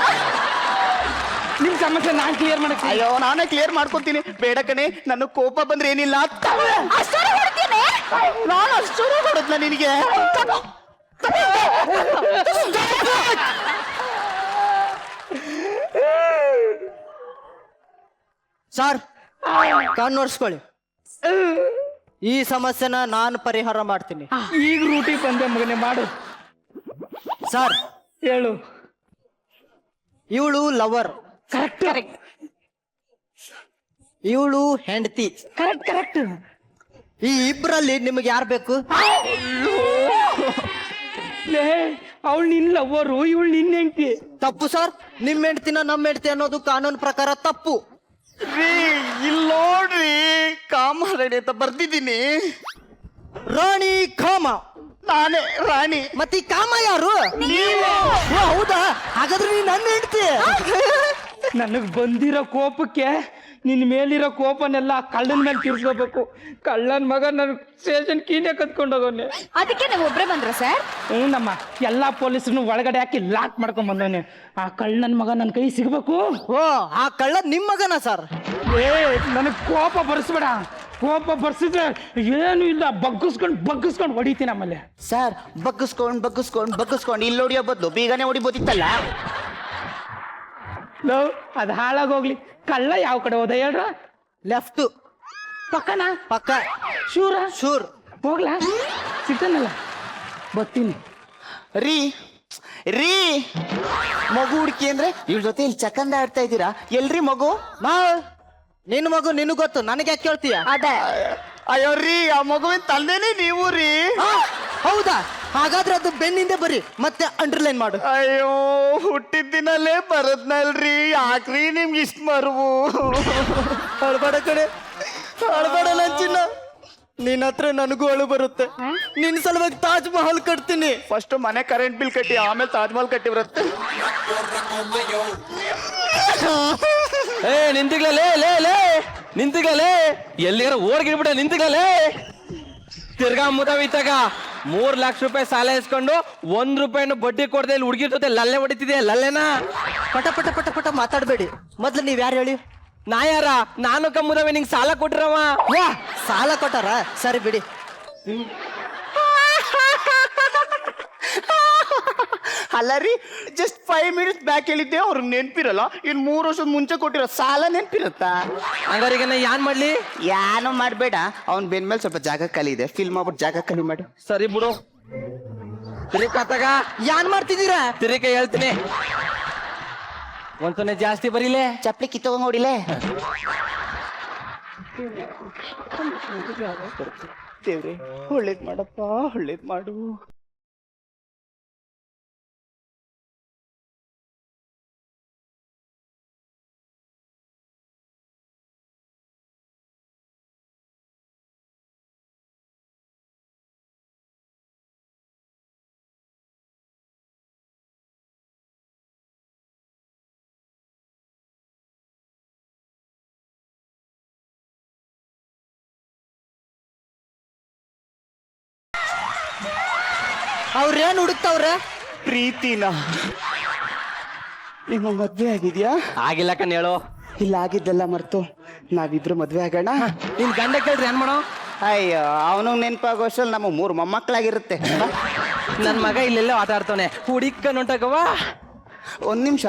Speaker 5: ನಿಮ್ ಸಮಸ್ಯೆ ನಾನ್ ಕ್ಲಿಯರ್ ಮಾಡಕ್ಕೆ.
Speaker 6: ಅಯ್ಯೋ ನಾನೇ ಕ್ಲಿಯರ್ ಮಾಡ್ಕೊತೀನಿ. ಬೇಡ ಕಣೆ, ನನ್ನ ಕೋಪ ಬಂದ್ರೆ ಏನಿಲ್ಲ.
Speaker 2: ಅಷ್ಟೊಂದು ಹೊಡ್ತೀನಿ?
Speaker 6: ನಾನು ಅಷ್ಟು ಹೊಡೆದ್ನ ನಿನಗೆ?
Speaker 7: ಸರ್ ಕಣ್ಣು ಒರ್ಸ್ಕೊಳ್ಳಿ. ಈ ಸಮಸ್ಯೆನ ನಾನು ಪರಿಹಾರ ಮಾಡ್ತೀನಿ.
Speaker 5: ಈಗ ರೂಟಿ ಬಂದೆ ಮಗನೇ, ಮಾಡು.
Speaker 7: ಸರ್
Speaker 5: ಹೇಳು.
Speaker 7: ಇವಳು ಲವರ್,
Speaker 5: ಕರೆಕ್ಟ್
Speaker 7: ಇವಳು ಹೆಂಡತಿ.
Speaker 5: ಕರೆಕ್ಟ್.
Speaker 7: ಈ ಇಬ್ರಲ್ಲಿ ನಿಮಗೆ ಯಾರು ಬೇಕು?
Speaker 5: ಅವಳು ನಿನ್ ಲವ್ವರು, ಇವಳು ನಿನ್ ಹೆಂಡ್ತಿ.
Speaker 7: ತಪ್ಪು ಸರ್. ನಿಮ್ ಹೆಂಡ್ತಿನ ನಮ್ಮ ಹೆಂಡ್ತಿ ಅನ್ನೋದು ಕಾನೂನು ಪ್ರಕಾರ ತಪ್ಪು.
Speaker 6: ರೀ ಇಲ್ಲಿ ನೋಡ್ರಿ, ಕಾಮರಾಣಿ ಅಂತ ಬರ್ದಿದ್ದೀನಿ.
Speaker 7: ರಾಣಿ ಕಾಮ.
Speaker 6: ನಾನೇ ರಾಣಿ.
Speaker 7: ಮತ್ತೆ ಈ ಕಾಮ ಯಾರು? ಓ, ಹೌದಾ? ಹಾಗಾದ್ರೆ ನೀನ್ ನನ್ನ ಹೆಂಡ್ತಿ.
Speaker 5: ನನಗ್ ಬಂದಿರೋ ಕೋಪಕ್ಕೆ ನಿನ್ ಮೇಲಿರೋ ಕೋಪನೆಲ್ಲ ಕಳ್ಳನ ಮೇಲೆ ತೀರ್ಸ್ಕೋಬೇಕು. ಕಳ್ಳನ್ ಮಗ ನನ್ ಸ್ಟೇಷನ್ ಕೀನೇ ಕತ್ಕೊಂಡೋಗವ್ನೆ.
Speaker 2: ಅದಕ್ಕೆ ನೀವು ಒಬ್ರೇ ಬಂದ್ರ ಸರ್?
Speaker 5: ನಮ್ಮ ಎಲ್ಲಾ ಪೊಲೀಸರನ್ನು ಒಳಗಡೆ ಹಾಕಿ ಲಾಕ್ ಮಾಡ್ಕೊಂಡ್ ಬಂದವನೆ. ಆ ಕಳ್ಳನ್ ಮಗ ನನ್ ಕೈ ಸಿಗ್ಬೇಕು.
Speaker 7: ಓ, ಆ ಕಳ್ಳ ನಿಮ್ ಮಗನ ಸರ್?
Speaker 5: ನನಗ್ ಕೋಪ ಬರ್ಸ್ಬೇಡ. ಕೋಪ ಬರ್ಸಿದ್ರೆ ಏನು ಇಲ್ಲ, ಬಗ್ಗಿಸ್ಕೊಂಡು ಹೊಡಿತೀನಿ ಆಮೇಲೆ.
Speaker 6: ಸರ್ ಬಗ್ಗಿಸ್ಕೊಂಡು ಇಲ್ಲಿ ಹೊಡಿಯೋ ಬದಲು ಬೀಗನೆ ಹೊಡಿಬೋದಿತ್ತಲ್ಲ.
Speaker 5: ಲವ್ ಅದು ಹಾಳಾಗೋಗ್ಲಿ. ಕಳ್ಳ ಯಾವ ಕಡೆ ಹೋದ ಹೇಳ್ರ?
Speaker 7: ಲೆಫ್ಟ್.
Speaker 5: ಪಕ್ಕನ?
Speaker 7: ಪಕ್ಕ.
Speaker 5: ಶೂರ್. ಹೋಗ್ಲಾ? ಸಿಗ್ತಾನಲ್ಲ, ಬರ್ತೀನಿ.
Speaker 6: ರೀ ಮಗು ಹುಡುಕಿ ಅಂದ್ರೆ ಇವ್ರ ಜೊತೆ ಇಲ್ಲಿ ಚಕ್ಕಂದ ಆಡ್ತಾ ಇದ್ದೀರಾ? ಎಲ್ರಿ ಮಗು?
Speaker 7: ನಿನ್ ಮಗು ನಿನಗ್ ಗೊತ್ತು, ನನಗೆ ಯಾಕೆ ಕೇಳ್ತೀಯ?
Speaker 2: ಅದೇ.
Speaker 6: ಅಯ್ಯೋ ರೀ, ಆ ಮಗುವಿನ ತಂದೆನೇ ನೀವು ರೀ?
Speaker 7: ಹೌದಾ? ಹಾಗಾದ್ರೆ ಅದು ಬೆನ್ನಿಂದೆ ಬರಿ, ಮತ್ತೆ ಅಂಡರ್ಲೈನ್ ಮಾಡು.
Speaker 6: ಅಯ್ಯೋ, ಹುಟ್ಟಿದ ದಿನಲ್ಲೇ ಬರದ್ನಲ್ರಿ, ಯಾಕ್ರಿ ನಿಮ್ಗೆ ಇಷ್ಟ ಮರುವು?
Speaker 7: ಅಳ್ಬೇಡ ಕಡೆ, ಅಳ್ಬೇಡ ನನ್ ಚಿನ್ನ. ನಿನ್ನ ಹತ್ರ ನನಗೂ ಅಳು ಬರುತ್ತೆ. ನಿನ್ ಸಲುವಾಗಿ ತಾಜ್ ಮಹಲ್ ಕಟ್ತೀನಿ.
Speaker 6: ಫಸ್ಟ್ ಮನೆ ಕರೆಂಟ್ ಬಿಲ್ ಕಟ್ಟಿ, ಆಮೇಲೆ ತಾಜ್ ಮಹಲ್ ಕಟ್ಟಿ ಬರುತ್ತೆ.
Speaker 1: ನಿಂತಿಗಲೇ ಎಲ್ಲಿಗಾರ ಓಡ್ಗಿಡ್ಬಿಟ್ಟ. ನಿಂತಿಗಲೇ ತಿರ್ಗಾ ಮುದವಿತ್ತಾಗ 3 ಲಕ್ಷ ರೂಪಾಯಿ ಸಾಲ ಇಸ್ಕೊಂಡು 1 ರೂಪಾಯಿನ ಬಡ್ಡಿ ಕೊಡದೆ ಇಲ್ಲಿ ಹುಡುಗಿರ್ ಜೊತೆ ಲಲ್ಲೆ ಹೊಡಿತಿದೆ. ಲಲ್ಲೆನಾ?
Speaker 7: ಪಟ ಮಾತಾಡ್ಬೇಡಿ. ಮೊದ್ಲು ನೀವ್ ಯಾರು ಹೇಳಿ?
Speaker 1: ನಾ ಯಾರ? ನಾನು ಕಮ್ಮುದವೆ ನಿಂಗೆ ಸಾಲ ಕೊಟ್ಟಿರವ.
Speaker 7: ವಾ, ಸಾಲ ಕೊಟ್ಟಾರ? ಸರಿ ಬಿಡಿ.
Speaker 6: ಅಲ್ಲ ರೀ, ಜಸ್ಟ್ 5 ಮಿನಿಟ್ಸ್ ಬ್ಯಾಕ್ ಹೇಳಿದ್ದೆ, ಅವ್ರಿಗೆ ನೆನ್ಪಿರಲ್ಲ. ಇನ್ 3 ವರ್ಷದ ಮುಂಚೆ ಕೊಟ್ಟಿರೋ ಸಾಲ ನೆನ್ಪಿರುತ್ತಾ?
Speaker 1: ಹಂಗಾರಿಗೆ ನಾ ಯಾನ್ ಮಾಡ್ಲಿ?
Speaker 6: ಯಾನು ಮಾಡ್ಬೇಡ, ಅವ್ನ್ ಬೆನ್ ಮೇಲೆ ಸ್ವಲ್ಪ ಜಾಗ ಖಾಲಿ ಇದೆ, ಫಿಲ್ ಮಾಡ್ಬಿಟ್ಟು ಜಾಗ ಖಾಲಿ ಮಾಡು.
Speaker 1: ಸರಿ ಬಿಡು. ತಿರಿಕಾತಾಗ
Speaker 7: ಯಾನ್ ಮಾಡ್ತಿದ್ದೀರಾ?
Speaker 1: ತಿರಿಕ ಹೇಳ್ತೀನಿ. ಒಂದ್ಸೊನ್ನೆ ಜಾಸ್ತಿ ಬರೀಲೆ.
Speaker 6: ಚಪ್ಲಿ ಕಿತ್ತೋಗ ನೋಡಿಲೆ. ದೇವ್ರೆ, ಒಳ್ಳೇದ್ ಮಾಡಪ್ಪ, ಒಳ್ಳೇದ್ ಮಾಡು.
Speaker 7: ಅವ್ರೇನ್ ಹುಡುಕ್ತಾವ್ರೆ?
Speaker 6: ಪ್ರೀತಿನ. ನಿಮ್ಮ ಮದ್ವೆ ಆಗಿದ್ಯಾ?
Speaker 1: ಆಗಿಲ್ಲ ಕಣ್ ಹೇಳು.
Speaker 6: ಇಲ್ಲ, ಆಗಿದ್ದೆಲ್ಲ ಮರ್ತು ನಾವಿಬ್ರು ಮದ್ವೆ ಆಗೋಣ.
Speaker 1: ನಿನ್ ಗಂಡ ಕೇಳ್ರಿ ಏನ್ ಮಾಡೋ?
Speaker 6: ಅಯ್ಯೋ, ಅವನು ನೆನಪಾಗೋಷ್ಟಲ್ಲಿ ನಮ್ಮ 3 ಮೊಮ್ಮಕ್ಕಳಾಗಿರುತ್ತೆ.
Speaker 1: ನನ್ ಮಗ ಇಲ್ಲೆಲ್ಲ ಆಟಾಡ್ತಾನೆ, ಹುಡಿಕ ನೋಟಕವಾ.
Speaker 6: 1 ನಿಮಿಷ.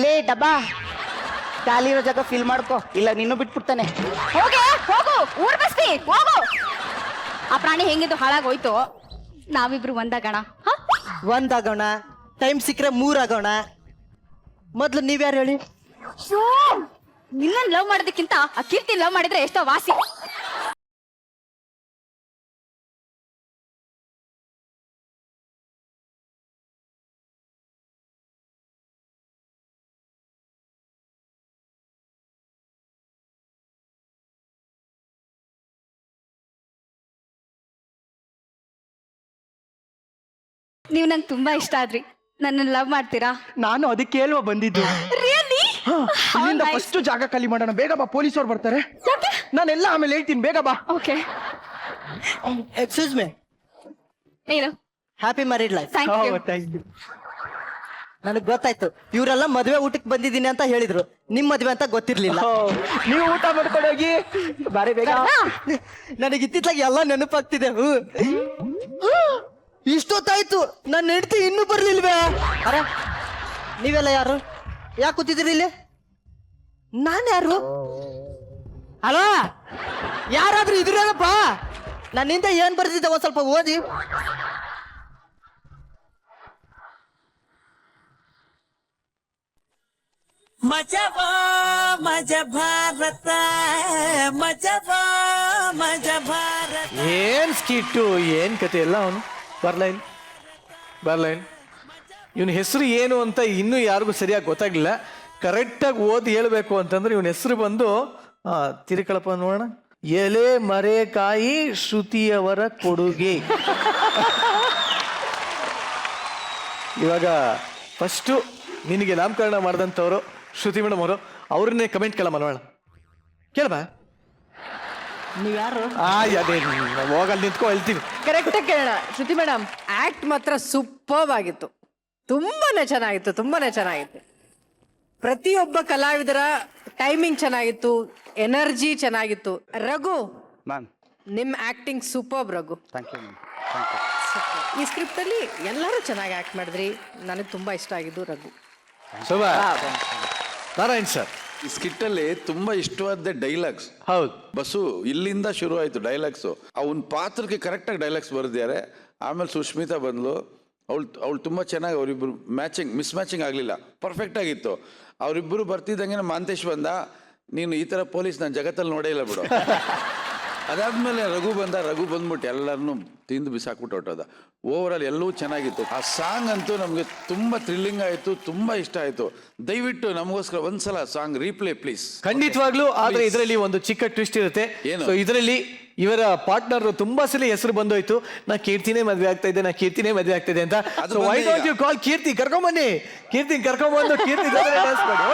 Speaker 6: ಲೇ ಡಬ್ಬಾ, ಖಾಲಿ ಇರೋ ಜಾಗ ಫಿಲ್ ಮಾಡ್ಕೋ, ಇಲ್ಲ ನಿನ್ನೂ ಬಿಟ್ಬಿಡ್ತಾನೆ.
Speaker 10: ಹೋಗೆ ಹೋಗು, ಊರ್ ಬಸ್ತಿ ಹೋಗು. ಆ ಪ್ರಾಣಿ ಹೆಂಗಿದ್ದು ಹಾಳಾಗೋಯ್ತು, ನಾವಿಬ್ರು ಒಂದಾಗಣ.
Speaker 7: ಒಂದಾಗೋಣ, ಟೈಮ್ ಸಿಕ್ಕರೆ 3 ಆಗೋಣ. ಮೊದ್ಲು ನೀವ್ಯಾರು ಹೇಳಿ?
Speaker 10: ನಿನ್ನ ಲವ್ ಮಾಡೋದಕ್ಕಿಂತ ಆ ಕೀರ್ತಿ ಲವ್ ಮಾಡಿದ್ರೆ ಎಷ್ಟೋ ವಾಸಿ. ನೀವು ನಂಗೆ ತುಂಬಾ ಇಷ್ಟ ಆದ್ರಿ. ನನ್ನ ಲವ್ ಮಾಡ್ತೀರಾ?
Speaker 6: ನಾನು ಅದಕ್ಕೆ ಕೇಳುವ ಬಂದಿದ್ದು.
Speaker 10: ರಿಯಲಿ?
Speaker 6: ಇಲ್ಲಿಂದ ಫಸ್ಟ್ ಜಾಗ ಖಾಲಿ ಮಾಡೋಣ. ಬೇಗ ಬಾ, ಪೊಲೀಸವ್ರು ಬರ್ತಾರೆ. ನಾನೆಲ್ಲ ಆಮೇಲೆ ಹೇಳ್ತೀನಿ, ಬೇಗ ಬಾ.
Speaker 10: ಓಕೆ.
Speaker 7: ಎಕ್ಸ್ಕ್ಯೂಸ್ ಮೀ,
Speaker 10: ಏನು?
Speaker 7: Happy married life.
Speaker 10: Thank you.
Speaker 7: ನನಗೆ ಗೊತ್ತಾಯ್ತು, ಇವರೆಲ್ಲ ಮದುವೆ ಊಟಕ್ಕೆ ಬಂದಿದ್ದೀನಿ ಅಂತ ಹೇಳಿದ್ರು. ನಿಮ್ ಮದುವೆ ಅಂತ ಗೊತ್ತಿರ್ಲಿಲ್ಲ.
Speaker 6: ನೀವು ಊಟ ಮಾಡ್ಕೊಂಡು ಹೋಗಿ ಬಾರಿ ಬೇಗ.
Speaker 7: ನನಗೆ ಇತ್ತಿತ್ಲಾಗ ಎಲ್ಲ ನೆನಪಾಗ್ತಿದೆ. ಇಷ್ಟೊತ್ತಾಯ್ತು, ನನ್ನ ಹೆಂಡತಿ ಇನ್ನೂ ಬರ್ಲಿಲ್ವೇ? ಅರೆ, ನೀವೆಲ್ಲ ಯಾರು? ಯಾಕೆ ಕೂತಿದ್ದೀರಿ ಇಲ್ಲಿ? ನಾನು ಯಾರು? ಅಲೋ, ಯಾರಾದ್ರೂ ಇದ್ರೇನಪ್ಪ? ನನ್ನಿಂದ ಏನ್ ಬರ್ತಿದ್ದೆ ಒಂದ್ ಸ್ವಲ್ಪ ಓದಿ.
Speaker 3: ಏನ್ ಸ್ಕಿಟ್ಟು, ಏನ್ ಕತೆ ಎಲ್ಲ ಅವನು. ಬರ್ಲೈನ್ ಇವನ ಹೆಸರು ಏನು ಅಂತ ಇನ್ನೂ ಯಾರಿಗೂ ಸರಿಯಾಗಿ ಗೊತ್ತಾಗ್ಲಿಲ್ಲ. ಕರೆಕ್ಟಾಗಿ ಓದಿ ಹೇಳ್ಬೇಕು ಅಂತಂದ್ರೆ ಇವನ ಹೆಸರು ಬಂದು ತಿರುಕಳಪ್ಪ ನೋಡೋಣ. ಎಲೆ ಮರೆಕಾಯಿ ಶ್ರುತಿಯವರ ಕೊಡುಗೆ. ಇವಾಗ ಫಸ್ಟು ನಿನಗೆ ನಾಮಕರಣ ಮಾಡಿದಂಥವ್ರು ಶ್ರುತಿ ಮೇಡಮ್ ಅವರು, ಅವ್ರನ್ನೇ ಕಮೆಂಟ್ ಕೇಳಮ್ಮ ನೋಡೋಣ. ಕೇಳಮ್ಮ.
Speaker 7: ನೀವ್ಯಾರು?
Speaker 3: ಹೋಗಲ್ಲಿ ನಿಂತ್ಕೊ ಹೇಳ್ತೀನಿ.
Speaker 2: ಕರೆಕ್ಟ್ ಕೇಳೋಣ. ಶ್ರುತಿ ಮೇಡಮ್,
Speaker 12: ಆಕ್ಟ್ ಮಾತ್ರ ಸೂಪರ್ಬ್ ಆಗಿತ್ತು. ತುಂಬಾನೇ ಚೆನ್ನಾಗಿತ್ತು. ಪ್ರತಿಯೊಬ್ಬ ಕಲಾವಿದರ ಟೈಮಿಂಗ್ ಚೆನ್ನಾಗಿತ್ತು, ಎನರ್ಜಿ ಚೆನ್ನಾಗಿತ್ತು. ರಘು
Speaker 6: ಮ್ಯಾಮ್,
Speaker 12: ನಿಮ್ acting superb Raghu.
Speaker 6: Thank you.
Speaker 12: ಈ ಸ್ಕ್ರಿಪ್ಟ್ ಅಲ್ಲಿ ಎಲ್ಲರೂ ಚೆನ್ನಾಗಿ ಆಕ್ಟ್ ಮಾಡಿದ್ರಿ. ನನಗೆ ತುಂಬಾ ಇಷ್ಟ ಆಗಿದ್ದು ರಘು.
Speaker 3: ಶೋಭಾ, ನಾರಾಯಣ್ ಸರ್,
Speaker 11: ಈ ಸ್ಕಿಟ್ಟಲ್ಲಿ ತುಂಬಾ ಇಷ್ಟವಾದ ಡೈಲಾಗ್ಸ್.
Speaker 3: ಹೌದು,
Speaker 11: ಬಸ್ಸು ಇಲ್ಲಿಂದ ಶುರು ಆಯ್ತು ಡೈಲಾಗ್ಸು. ಅವನ ಪಾತ್ರಕ್ಕೆ ಕರೆಕ್ಟಾಗಿ ಡೈಲಾಗ್ಸ್ ಬರೆದಿದ್ದಾರೆ. ಆಮೇಲೆ ಸುಷ್ಮಿತಾ ಬಂದ್ಲು. ಅವಳು ತುಂಬ ಚೆನ್ನಾಗಿ, ಅವರಿಬ್ಬರು ಮಿಸ್ ಮ್ಯಾಚಿಂಗ್ ಆಗಲಿಲ್ಲ, ಪರ್ಫೆಕ್ಟ್ ಆಗಿತ್ತು. ಅವರಿಬ್ಬರು ಬರ್ತಿದ್ದಂಗೆ ಮಾಂತೇಶ್ ಬಂದ, ನೀನು ಈ ಥರ ಪೊಲೀಸ್ ನಾನು ಜಗತ್ತಲ್ಲಿ ನೋಡೇ ಇಲ್ಲ ಬಿಡು. ಅದಾದ್ಮೇಲೆ ರಘು ಬಂದ್ಬಿಟ್ಟು ಎಲ್ಲರನ್ನೂ ತಿಂದು ಬಿಸಾಕ್ಬಿಟ್ಟು ಹೊಟ್ಟೋದ. ಓವರಾಲ್ ಎಲ್ಲವೂ ಚೆನ್ನಾಗಿತ್ತು. ಆ ಸಾಂಗ್ ಅಂತೂ ನಮಗೆ ತುಂಬ ಥ್ರಿಲ್ಲಿಂಗ್ ಆಯಿತು, ತುಂಬ ಇಷ್ಟ ಆಯಿತು. ದಯವಿಟ್ಟು ನಮಗೋಸ್ಕರ ಒಂದ್ಸಲ ಸಾಂಗ್ ರೀಪ್ಲೇ ಪ್ಲೀಸ್.
Speaker 3: ಖಂಡಿತವಾಗ್ಲೂ. ಆದ್ರೆ ಇದರಲ್ಲಿ ಒಂದು ಚಿಕ್ಕ ಟ್ವಿಸ್ಟ್ ಇರುತ್ತೆ. ಸೊ ಇದರಲ್ಲಿ ಇವರ ಪಾರ್ಟ್ನರ್ ತುಂಬಾ ಸಲ ಹೆಸರು ಬಂದೋಯ್ತು, ನಾ ಕೀರ್ತಿನೇ ಮದ್ವೆ ಆಗ್ತಾ ಇದೆ ಅಂತ. ವೈ ಡೋಂಟ್ ಯು ಕಾಲ್ ಕೀರ್ತಿ? ಕರ್ಕೊಂಬನ್ನಿ, ಕರ್ಕೊಂಬಂದು ಕೀರ್ತಿ ಡ್ಯಾನ್ಸ್ ಮಾಡಿ.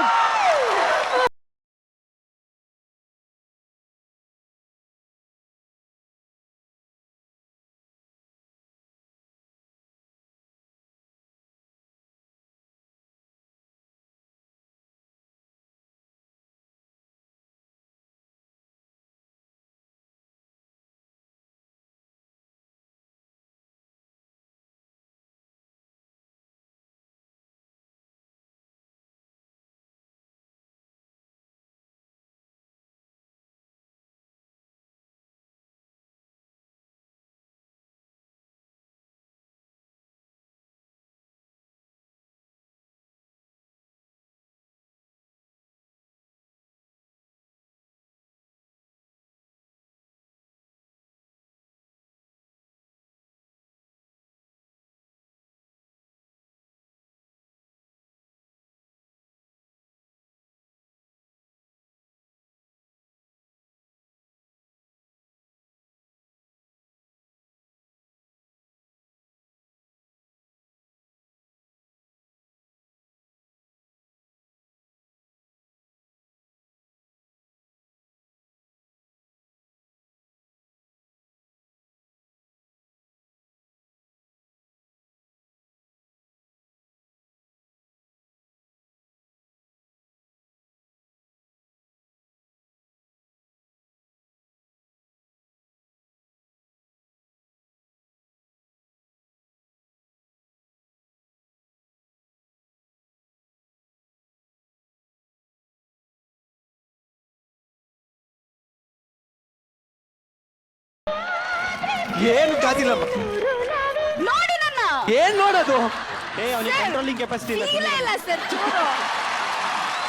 Speaker 3: ಏನು ಕಾದಿಲ್ಲಮ್ಮ.
Speaker 10: ನೋಡಿ ನನ್ನ
Speaker 3: ಏನ್ ನೋಡೋದು?
Speaker 4: ಏ ಅವನಿಗೆ ಕಂಟ್ರೋಲಿಂಗ್ ಕೆಪಾಸಿಟಿ ಇಲ್ಲ.
Speaker 10: ಇಲ್ಲ ಸರ್ ಚೂರು.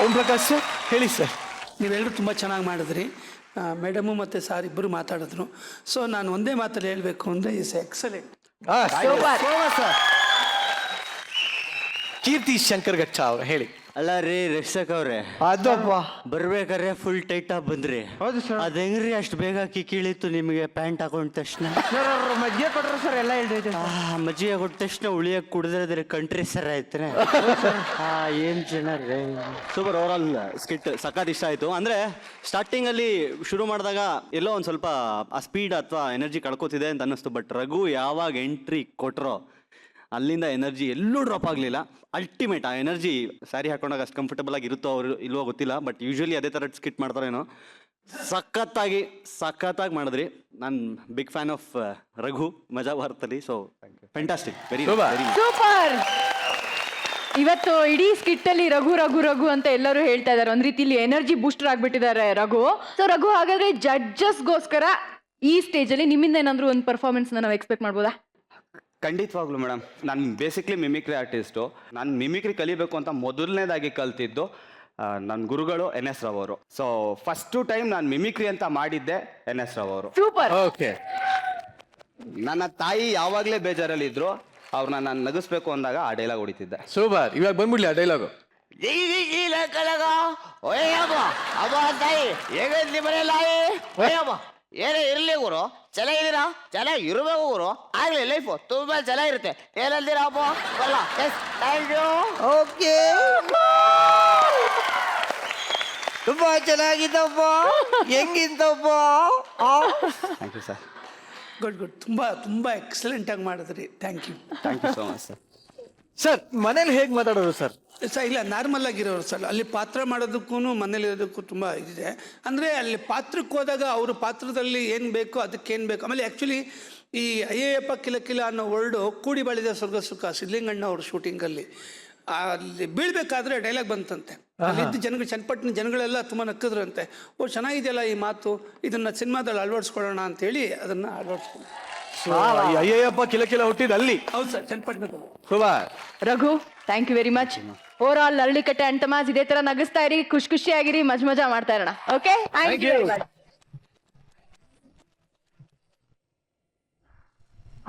Speaker 3: ಓಂ ಪ್ರಕಾಶ್ ಸರ್ ಹೇಳಿ ಸರ್.
Speaker 5: ನೀವೆಲ್ಲರೂ ತುಂಬ ಚೆನ್ನಾಗಿ ಮಾಡಿದ್ರಿ. ಮೇಡಮು ಮತ್ತು ಸಾರ್ ಇಬ್ಬರು ಮಾತಾಡಿದ್ರು. ಸೊ ನಾನು ಒಂದೇ ಮಾತಲ್ಲಿ ಹೇಳಬೇಕು ಅಂದರೆ ಇಸ್ ಎಕ್ಸಲೆಂಟ್.
Speaker 3: ಕೀರ್ತಿ ಶಂಕರ್ ಗಚ್ಚ ಅವ್ರು ಹೇಳಿ.
Speaker 4: ಅಲ್ಲ ರೀ ರಕ್ಷಕ್ ಅವ್ರೆ,
Speaker 3: ಅದಪ್ಪ
Speaker 4: ಬರ್ಬೇಕಾದ್ರೆ ಫುಲ್ ಟೈಟ್ ಆಗಿ ಬಂದ್ರಿ.
Speaker 9: ಹೌದು ಸರ್.
Speaker 4: ಅದ್ ಹೆಂಗ್ರಿ ಅಷ್ಟು ಬೇಗ ಕಿಳಿತು ನಿಮಗೆ ಪ್ಯಾಂಟ್ ಹಾಕೊಂಡ ತಕ್ಷಣ?
Speaker 7: ಮಜ್ಜಿಗೆ ಕೊಟ್ರು ಸರ್ ಎಲ್ಲ ಹೇಳ್ತೈತೆ.
Speaker 4: ಮಜ್ಜಿಗೆ ಕೊಟ್ಟ ತಕ್ಷಣ ಉಳಿಯಕ್ ಕುಡಿದ್ರೆ ಕಂಟ್ರಿ ಸರ್ ಆಯ್ತಾರೆ. ಏನ್ ಜನ ರೀ. ಸೂಪರ್, ಓವರ್ ಆಲ್ ಸ್ಕಿಟ್ ಸಖತ್ ಇಷ್ಟ ಆಯ್ತು. ಅಂದ್ರೆ ಸ್ಟಾರ್ಟಿಂಗ್ ಅಲ್ಲಿ ಶುರು ಮಾಡಿದಾಗ ಎಲ್ಲೋ ಒಂದ್ ಸ್ವಲ್ಪ ಆ ಸ್ಪೀಡ್ ಅಥವಾ ಎನರ್ಜಿ ಕಳ್ಕೊತಿದೆ ಅಂತ ಅನ್ನಿಸ್ತು. ಬಟ್ ರಘು ಯಾವಾಗ ಎಂಟ್ರಿ ಕೊಟ್ರೋ ಅಲ್ಲಿಂದ ಎನರ್ಜಿ ಎಲ್ಲೂ ಡ್ರಾಪ್ ಆಗಲಿಲ್ಲ. ಅಲ್ಟಿಮೇಟ್ ಆ ಎನರ್ಜಿ ಸ್ಯಾರಿ ಹಾಕೊಂಡಾಗ ಅಷ್ಟು ಕಂಫರ್ಟಬಲ್ ಆಗಿ ಇರುತ್ತೋ ಅವರು ಇಲ್ವೋ ಗೊತ್ತಿಲ್ಲ, ಬಟ್ ಯೂಶಲಿ ಅದೇ ಥರ ಸ್ಕಿಟ್ ಮಾಡ್ತಾರೇನೋ. ಸಖತ್ತಾಗಿ ಮಾಡಿದ್ರಿ. ನಾನು ಬಿಗ್ ಫ್ಯಾನ್ ಆಫ್ ರಘು ಮಜಾ ಭಾರತಲ್ಲಿ. So fantastic, very very
Speaker 2: super. ಇವತ್ತು ಇಡೀ ಸ್ಕಿಟ್ ಅಲ್ಲಿ ರಘು ರಘು ರಘು ಅಂತ ಎಲ್ಲರೂ ಹೇಳ್ತಾ ಇದಾರೆ. ಒಂದ್ ರೀತಿಲಿ ಎನರ್ಜಿ ಬೂಸ್ಟರ್ ಆಗ್ಬಿಟ್ಟಿದ್ದಾರೆ ರಘು. ಸೊ ರಘು, ಹಾಗಾದ್ರೆ ಜಡ್ಜಸ್ಗೋಸ್ಕರ ಈ ಸ್ಟೇಜ್ ಅಲ್ಲಿ ನಿಮ್ಮಿಂದ ಏನಾದ್ರು ಒಂದು ಪರ್ಫಾರ್ಮೆನ್ಸ್ ನಾವು ಎಕ್ಸ್ಪೆಕ್ಟ್ ಮಾಡ್ಬೋದಾ?
Speaker 13: ಖಂಡಿತವಾಗ್ಲು ಮೇಡಮ್. ನಾನು ಬೇಸಿಕ್ಲಿ ಮಿಮಿಕ್ರಿ ಆರ್ಟಿಸ್ಟು. ನಾನು ಮಿಮಿಕ್ರಿ ಕಲಿಬೇಕು ಅಂತ ಮೊದಲನೇದಾಗಿ ಕಲ್ತಿದ್ದು ನನ್ನ ಗುರುಗಳು NS ರಾವ್ ಅವರು. ಸೊ ಫಸ್ಟು ಟೈಮ್ ನಾನು ಮಿಮಿಕ್ರಿ ಅಂತ ಮಾಡಿದ್ದೆ NS ರಾವ್ ಅವರು.
Speaker 2: ಸೂಪರ್.
Speaker 3: ಓಕೆ.
Speaker 13: ನನ್ನ ತಾಯಿ ಯಾವಾಗಲೇ ಬೇಜಾರಲ್ಲಿದ್ರು, ಅವ್ರನ್ನ ನಾನು ನಗಿಸ್ಬೇಕು ಅಂದಾಗ ಆ ಡೈಲಾಗ್ ಹೊಡಿತಿದ್ದೆ.
Speaker 3: ಸೂಪರ್. ಇವಾಗ ಬಂದ್ಬಿಡ್ಲಿ ಆ ಡೈಲಾಗು.
Speaker 7: ಏನೇ ಇರ್ಲಿ ಗುರು, ಚೆನ್ನಾಗಿದ್ದೀರಾ? ಚೆನ್ನಾಗಿ ಇರಬೇಕು ಗುರು, ಆಗ್ಲಿ ಲೈಫು ತುಂಬಾ ಚೆನ್ನಾಗಿರುತ್ತೆ. ಏನಂತೀರಾ ಅಪ್ಪ? ಬಲ್ಲ. Thank you. ಓಕೆ, ತುಂಬಾ ಚೆನ್ನಾಗಿದ್ದಪ್ಪ. ಹೆಂಗಿತ್ತಪ್ಪ?
Speaker 13: Thank you sir.
Speaker 5: ಗುಡ್ ತುಂಬ ಎಕ್ಸಲೆಂಟಾಗಿ ಮಾಡಿದ್ರಿ. Thank you
Speaker 13: so much sir.
Speaker 3: Sir ಮನೇಲಿ ಹೇಗೆ ಮಾತಾಡೋದು ಸರ್?
Speaker 5: ಸರ್ ಇಲ್ಲ, ನಾರ್ಮಲ್ ಆಗಿರೋರು ಸರ್. ಅಲ್ಲಿ ಪಾತ್ರ ಮಾಡೋದಕ್ಕೂ ಮನೇಲಿರೋದಕ್ಕೂ ತುಂಬ ಇದಿದೆ. ಅಂದರೆ ಅಲ್ಲಿ ಪಾತ್ರಕ್ಕೆ ಹೋದಾಗ ಅವರು ಪಾತ್ರದಲ್ಲಿ ಏನು ಬೇಕೋ ಅದಕ್ಕೇನು ಬೇಕು. ಆಮೇಲೆ ಆ್ಯಕ್ಚುಲಿ ಈ ಅಯ್ಯಪ್ಪ ಕಿಲ ಕಿಲ ಅನ್ನೋ ವರ್ಡು ಕೂಡಿ ಬಾಳಿದ ಸ್ವರ್ಗ ಸುಖ ಸಿದ್ಲಿಂಗಣ್ಣ ಅವ್ರ ಶೂಟಿಂಗಲ್ಲಿ ಅಲ್ಲಿ ಬೀಳ್ಬೇಕಾದ್ರೆ ಡೈಲಾಗ್ ಬಂತಂತೆ. ಅಲ್ಲಿದ್ದ ಜನಗಳು, ಚನ್ನಪಟ್ಟಣ ಜನಗಳೆಲ್ಲ ತುಂಬ ನಕ್ಕಿದ್ರಂತೆ. ಓ ಚೆನ್ನಾಗಿದೆಯಲ್ಲ ಈ ಮಾತು, ಇದನ್ನು ಸಿನಿಮಾದಲ್ಲಿ ಅಳವಡಿಸ್ಕೊಳ್ಳೋಣ ಅಂತೇಳಿ ಅದನ್ನು ಅಳವಡಿಸ್ಕೊಂಡು.
Speaker 3: ಅಯ್ಯಯ್ಯಪ್ಪ ಕಿಲ ಕಿಲ ಹುಟ್ಟಿದ ಅಲ್ಲಿ.
Speaker 5: ಹೌದು ಸರ್, ಚನ್ನಪಟ್ಟಣದಲ್ಲಿ.
Speaker 3: Super.
Speaker 2: Raghu, thank you very much. Over all Aralikatte Antamas ಇದೇ ತರ ನಗಿಸ್ತಾ ಇರಿ, ಖುಷಿಯಾಗಿರಿ, ಮಜಾ ಮಾಡ್ತಾ ಇರೋಣ. Okay, thank you.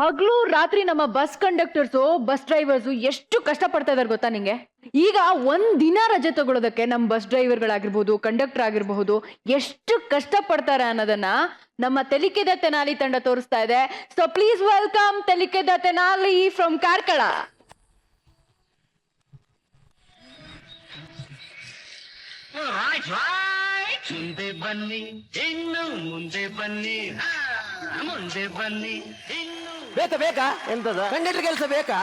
Speaker 2: ಹಗ್ಲು ರಾತ್ರಿ ನಮ್ಮ ಬಸ್ ಕಂಡಕ್ಟರ್ಸು, ಬಸ್ ಡ್ರೈವರ್ಸು ಎಷ್ಟು ಕಷ್ಟ ಪಡ್ತಾ ಇದಾರೆ ಗೊತ್ತಾ ನಿಂಗೆ? ಈಗ ಒಂದ್ ದಿನ ರಜೆ ತಗೊಳ್ಳೋದಕ್ಕೆ ನಮ್ಮ ಬಸ್ ಡ್ರೈವರ್ಗಳಾಗಿರ್ಬಹುದು, ಕಂಡಕ್ಟರ್ ಆಗಿರಬಹುದು, ಎಷ್ಟು ಕಷ್ಟ ಪಡ್ತಾರೆ ಅನ್ನೋದನ್ನ ನಮ್ಮ ತೆಲಿಕೆದ ತೆನಾಲಿ ತಂಡ ತೋರಿಸ್ತಾ ಇದೆ. ಸೊ ಪ್ಲೀಸ್ ವೆಲ್ಕಮ್ ತೆಲಿಕೆದ ತೆನಾಲಿ ಫ್ರಮ್ ಕಾರ್ಕಳ.
Speaker 14: ಮುಂದೆ ಬನ್ನಿ, ಇನ್ನು ಮುಂದೆ ಬನ್ನಿ, ಮುಂದೆ ಬನ್ನಿ.
Speaker 7: ಬೇಕಾ ಎಂತದ ಕಂಡಕ್ಟರ್ ಕೆಲಸ ಬೇಕಾ?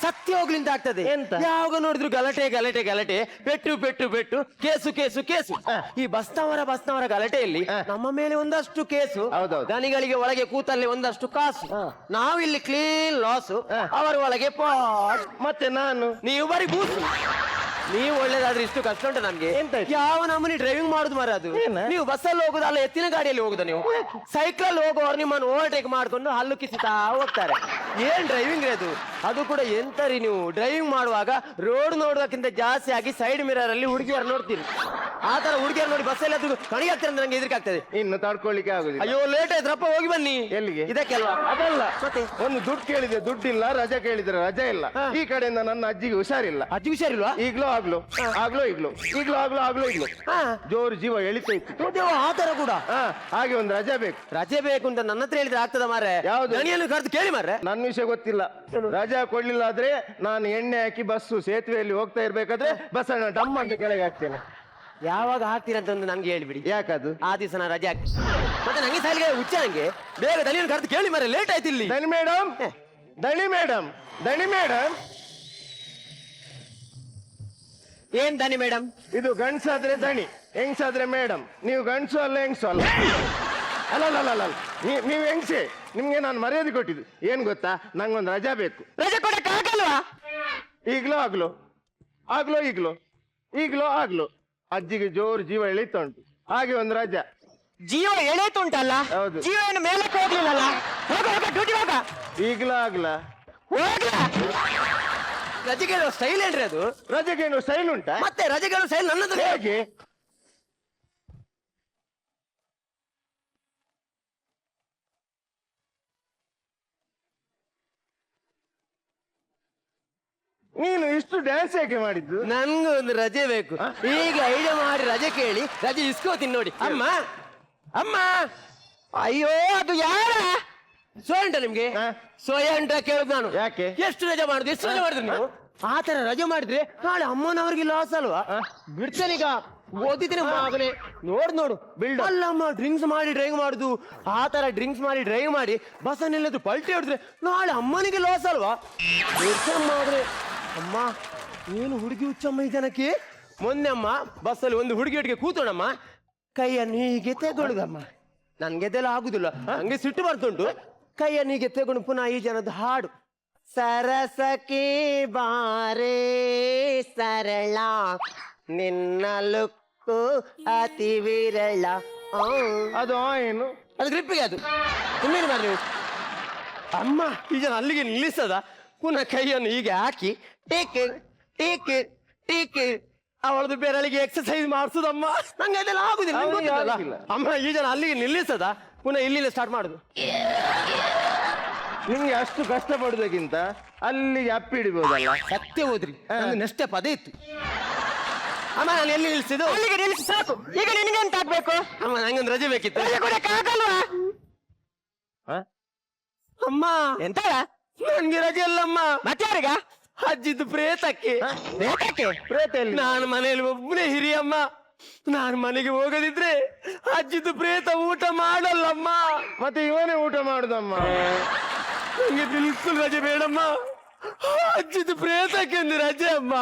Speaker 7: ಸತ್ಯ ಹೋಗ್ಲಿಂದ ಆಗ್ತದೆ. ಎಂತ ಯಾವಾಗ ನೋಡಿದ್ರು ಗಲಾಟೆ, ಪೆಟ್ಟು, ಕೇಸು. ಈ ಬಸ್ನವರ ಗಲಾಟೆಯಲ್ಲಿ ನಮ್ಮ ಮೇಲೆ ಒಂದಷ್ಟು ಕೇಸು, ದನಿಗಳಿಗೆ ಒಳಗೆ ಕೂತಲ್ಲಿ ಒಂದಷ್ಟು ಕಾಸು. ನಾವಿಲ್ಲಿ ಕ್ಲೀನ್ ಲಾಸು, ಅವರ ಒಳಗೆ ಪಾಸ್. ಮತ್ತೆ ನೀವು ಬರೀ ಬೂಸು. ನೀವು ಒಳ್ಳೇದಾದ್ರೆ ಇಷ್ಟು ಕಷ್ಟ ಉಂಟು ನಮ್ಗೆ. ಯಾವ ನಮ್ಮನಿ ಡ್ರೈವಿಂಗ್ ಮಾಡುದು ಮಾರ ಅದು? ನೀವು ಬಸ್ಸಲ್ಲಿ ಹೋಗುದು ಅಲ್ಲ, ಎತ್ತಿನ ಗಾಡಿಯಲ್ಲಿ ಹೋಗುದ? ನೀವು ಸೈಕಲ್ ಹೋಗುವವ್ರು ನಿಮ್ಮನ್ನು ಓವರ್ಟೇಕ್ ಮಾಡ್ಕೊಂಡು ಹಲ್ಲು ಕಿಸಿತಾ ಹೋಗ್ತಾರೆ. ಏನ್ ಡ್ರೈವಿಂಗ್ ಅದು? ಅದು ಕೂಡ ಎಂತರಿ, ನೀವು ಡ್ರೈವಿಂಗ್ ಮಾಡುವಾಗ ರೋಡ್ ನೋಡೋದಕ್ಕಿಂತ ಜಾಸ್ತಿ ಆಗಿ ಸೈಡ್ ಮಿರರ್ ಅಲ್ಲಿ ಹುಡುಗಿಯರು ನೋಡ್ತೀರಿ. ಆ ತರ ಹುಡುಗಿಯರು ನೋಡಿ ಬಸ್ಸಲ್ಲಿ ಅದು ಕಣಿ ಆಗ್ತಾರೆ ಅಂತ ನಂಗೆ ಹೆದರಿಕೆ ಆಗ್ತದೆ.
Speaker 9: ಇನ್ನು ತಡ್ಕೊಳ್ಳಿಕ್ಕೆ ಆಗುದಿಲ್ಲ.
Speaker 7: ಅಯ್ಯೋ ಲೇಟ್ ಆಯ್ತ್ರಪ್ಪ, ಹೋಗಿ ಬನ್ನಿ.
Speaker 9: ಎಲ್ಲಿಗೆ?
Speaker 7: ಇದಕ್ಕೆಲ್ವಾ?
Speaker 9: ಅದಲ್ಲ,
Speaker 7: ಮತ್ತೆ
Speaker 9: ಒಂದು ದುಡ್ಡು ಕೇಳಿದೆ, ದುಡ್ಡಿಲ್ಲ. ರಜೆ ಕೇಳಿದ್ರೆ ರಜೆ ಇಲ್ಲ. ಈ ಕಡೆಯಿಂದ ನನ್ನ ಅಜ್ಜಿಗೆ ಹುಷಾರಿಲ್ಲ.
Speaker 7: ಅಜ್ಜಿ ಹುಷಾರಿಲ್ವಾ?
Speaker 9: ಈಗ್ಲೂ ಜೋರು ಜೀವ ಎಳಿತೈತಿ.
Speaker 7: ಆ ತರ ಕೂಡ
Speaker 9: ಹಾಗೆ ಒಂದು ರಜೆ ಬೇಕು
Speaker 7: ಅಂತ ನನ್ನ ಹತ್ರ ಹೇಳಿದ್ರೆ ಆಗ್ತದ ಮಾರ್ರೆ.
Speaker 9: ಯಾವ್ದು?
Speaker 7: ದಣಿಯನ್ನು ಕರೆದು ಕೇಳಿ ಮಾರ್ರೆ.
Speaker 9: ನನ್ನ ವಿಷಯ ಗೊತ್ತಿಲ್ಲ. ರಜಾ ಕೊಡ್ಲಿಲ್ಲ ಆದ್ರೆ ನಾನು ಎಣ್ಣೆ ಹಾಕಿ ಬಸ್ಸು ಸೇತುವೆಯಲ್ಲಿ ಹೋಗ್ತಾ ಇರ್ಬೇಕಾದ್ರೆ ಬಸ್ ಡಮ್ ಅಂತ ಕೆಳಗೆ ಹಾಕ್ತೇನೆ.
Speaker 7: ಯಾವಾಗ ಹಾಕ್ತೀರಂತ ಒಂದು ನಂಗೆ ಹೇಳ್ಬಿಡಿ.
Speaker 9: ಯಾಕದು?
Speaker 7: ಆ ದಿವಸ ನಾನು ರಜೆ ಹಾಕ್ತೀನಿ. ಮತ್ತೆ ನಂಗೆ ಸಾಲಿಗೆ ಹುಚ್ಚ, ನಂಗೆ ಬೇಗ ದಣಿಯನ್ನು ಕರೆದು ಕೇಳಿ ಮಾರ್ರೆ, ಲೇಟ್ ಆಯ್ತು ಇಲ್ಲಿ.
Speaker 9: ದಣಿ ಮೇಡಮ್
Speaker 7: ಏನ್ ದಣಿ ಮೇಡಮ್?
Speaker 9: ಇದು ಗಂಡ್ಸಾದ್ರೆ ದಣಿ, ಹೆಂಗ್ಸಾದ್ರೆ ಮೇಡಮ್. ನೀವು ಗಂಡ್ಸು ಅಲ್ಲ, ಹೆಂಗ್ಸು ಅಲ್ಲ. ಅಲ್ಲ ನೀವು ಹೆಂಗ್ಸೆ. ನಿಮ್ಗೆ ನಾನು ಮರ್ಯಾದೆ ಕೊಟ್ಟಿದ್ದು ಏನ್ ಗೊತ್ತಾ? ನಂಗೊಂದು ರಜಾ ಬೇಕು.
Speaker 7: ರಜೆ ಕೊಡಕ್ಕೆ ಆಗಲ್ವಾ?
Speaker 9: ಈಗ್ಲೋ ಅಜ್ಜಿಗೆ ಜೋರು ಜೀವ ಎಳಿತಾ ಉಂಟು, ಹಾಗೆ ಒಂದು ರಜಾ.
Speaker 7: ಜೀವ ಎಳೆತುಂಟಲ್ಲ?
Speaker 9: ಹೌದು.
Speaker 7: ಜೀವ ಏನು ಮೇಲಕ್ಕೆ ಹೋಗ್ಲಿಲ್ಲಲ್ಲ?
Speaker 9: ಈಗ್ಲಾ ಆಗ್ಲಾ?
Speaker 7: ರಜೆ ಕೇಳೋ ಸ್ಟೈಲ್ ಏನ್ರಿ ಅದು?
Speaker 9: ರಜೆಗೇನು ಸ್ಟೈಲ್ ಉಂಟಾ?
Speaker 7: ಮತ್ತೆ ರಜೆ ಕೇಳೋ ಸ್ಟೈಲ್ ನನ್ನದು
Speaker 9: ಹೇಗೆ? ನೀನು ಇಷ್ಟು ಡ್ಯಾನ್ಸ್ ಯಾಕೆ ಮಾಡಿದ್ದು?
Speaker 7: ನನ್ಗೂ ಒಂದು ರಜೆ ಬೇಕು. ಈಗ ಐಡಿಯಾ ಮಾಡಿ ರಜೆ ಕೇಳಿ ರಜೆ ಇಸ್ಕೋತೀನಿ ನೋಡಿ. ಅಮ್ಮ ಅಮ್ಮ, ಅಯ್ಯೋ ಅದು ಯಾರ ಸೋಯಂಟ ನಿಮ್ಗೆ? ಸೋಯಂಟ ಕೇಳುದು ನಾನು.
Speaker 9: ಯಾಕೆ?
Speaker 7: ಎಷ್ಟು ರಜೆ ಮಾಡುದು? ಎಷ್ಟು ರಜೆ ಮಾಡಿದ್ರಿ ನೀವು? ಆ ತರ ರಜೆ ಮಾಡಿದ್ರೆ ನಾಳೆ ಅಮ್ಮನವ್ರಿಗೆ ಲಾಸ್ ಅಲ್ವಾ? ಬಿಡ್ತೇನೀಗ, ಓದಿದ್ದೀನಿ ಮಗನೇ. ನೋಡು ಅಲ್ಲಮ್ಮ, ಡ್ರಿಂಕ್ಸ್ ಮಾಡಿ ಡ್ರೈವ್ ಮಾಡುದು. ಆ ತರ ಡ್ರಿಂಕ್ಸ್ ಮಾಡಿ ಡ್ರೈವ್ ಮಾಡಿ ಬಸ್ಸನ್ನೆಲ್ಲದು ಪಲ್ಟಿ ಹೊಡೆದ್ರೆ ನಾಳೆ ಅಮ್ಮನಿಗೆ ಲಾಸ್ ಅಲ್ವಾ? ಬಿಡ್ತೇನೆ ಅಮ್ಮ. ಏನು ಹುಡುಗಿ ಹುಚ್ಚಮ್ಮ ಈ ಜನಕ್ಕೆ? ಮೊನ್ನೆ ಅಮ್ಮ ಬಸ್ಸಲ್ಲಿ ಒಂದು ಹುಡುಗಿಯೊಟ್ಟಿಗೆ ಕೂತೋಣಮ್ಮ, ಕೈಯನ್ನು ಹೀಗೆ ತೆಗೊಳ್ಳುದಮ್ಮ. ನನ್ಗೆದೆಲ್ಲ ಆಗುದಿಲ್ಲ, ಹಂಗೆ ಸಿಟ್ಟು ಬರ್ತುಂಟು. ಕೈಯನ್ನು ಹೀಗೆ ತೆಗೊಂಡು ಪುನಃ ಈ ಜನದ ಹಾಡು, ಸರಸಕ್ಕೆ ಬಾರೇ ಸರಳ ನಿನ್ನ ಲುಕ್ಕು ಅತಿ ವಿರಳ.
Speaker 9: ಅದು ಏನು?
Speaker 7: ಅದು ಗ್ರಿಪ್ಪಿಗೆ ಅದು. ಇನ್ನೇನು ಮಾಡಿ ನೀವು ಅಮ್ಮ, ಈ ಜನ ಅಲ್ಲಿಗೆ ನಿಲ್ಲಿಸದ ಪುನಃ ಕೈಯನ್ನು ಹೀಗೆ ಹಾಕಿ ಟೇಕ್ ಟೇಕ್ ಟೇಕ್ ಅವಳದು ಬೆರಳಿಗೆ ಎಕ್ಸರ್ಸೈಸ್ ಮಾಡಿಸುದಮ್ಮ. ನಂಗೆ ಅದೆಲ್ಲ ಆಗುದಿಲ್ಲ, ನಿಮ್ಗೆ ಗೊತ್ತಿಲ್ಲ. ಅಮ್ಮ, ಈ ಜನ ಅಲ್ಲಿಗೆ ನಿಲ್ಲಿಸದ ಪುನಃ ಇಲ್ಲಿಂದ ಸ್ಟಾರ್ಟ್ ಮಾಡುದು.
Speaker 9: ನಿಮ್ಗೆ ಅಷ್ಟು ಕಷ್ಟ ಪಡುದಕ್ಕಿಂತ ಅಲ್ಲಿಗೆ ಅಪ್ಪಿ ಹಿಡಿಬಹುದಲ್ಲ?
Speaker 7: ಸತ್ಯ ಹೋದ್ರಿ, ನಂದು ನೆಕ್ಸ್ಟ್ ಪದೇ ಇತ್ತು. ಅಮ್ಮ, ನಾನು ಎಲ್ಲಿ ನಿಲ್ಸಿದ್ದು? ಅಲ್ಲಿಗೆ ನಿಲ್ಲಿಸಿ ಸಾಕು. ಈಗ ನಿನಗೆ ಎಂತ ಆಗ್ಬೇಕು? ಅಮ್ಮ, ನಂಗೊಂದು ರಜೆ ಬೇಕಿತ್ತು. ರಜೆ ಕೊಡಕ್ಕಾಗಲ್ವಾ? ಅಮ್ಮ ಎಂತ? ನನ್ಗೆ ರಜೆ ಅಲ್ಲಮ್ಮ. ಮತ್ತೆ ಯಾರಿಗ? ಅಜ್ಜಿದ್ದು ಪ್ರೇತಕ್ಕೆ.
Speaker 9: ಪ್ರೇತ ಎಲ್ಲಿ?
Speaker 7: ನಾನು ಮನೆಯಲ್ಲಿ ಒಬ್ಬನೇ ಹಿರಿಯಮ್ಮ. ನಾನು ಮನೆಗೆ ಹೋಗದಿದ್ರೆ ಅಜ್ಜಿದ್ದು ಪ್ರೇತ ಊಟ ಮಾಡಲ್ಲಮ್ಮ.
Speaker 9: ಮತ್ತೆ ಇವನೇ ಊಟ ಮಾಡುದಮ್ಮ.
Speaker 7: ನಂಗೆ ಬಿಲ್ಕುಲ್ ರಜೆ ಬೇಡಮ್ಮ. ಅಜ್ಜಿದ್ದು ಪ್ರೇತಕ್ಕೆ ಒಂದು ರಜೆ ಅಮ್ಮ.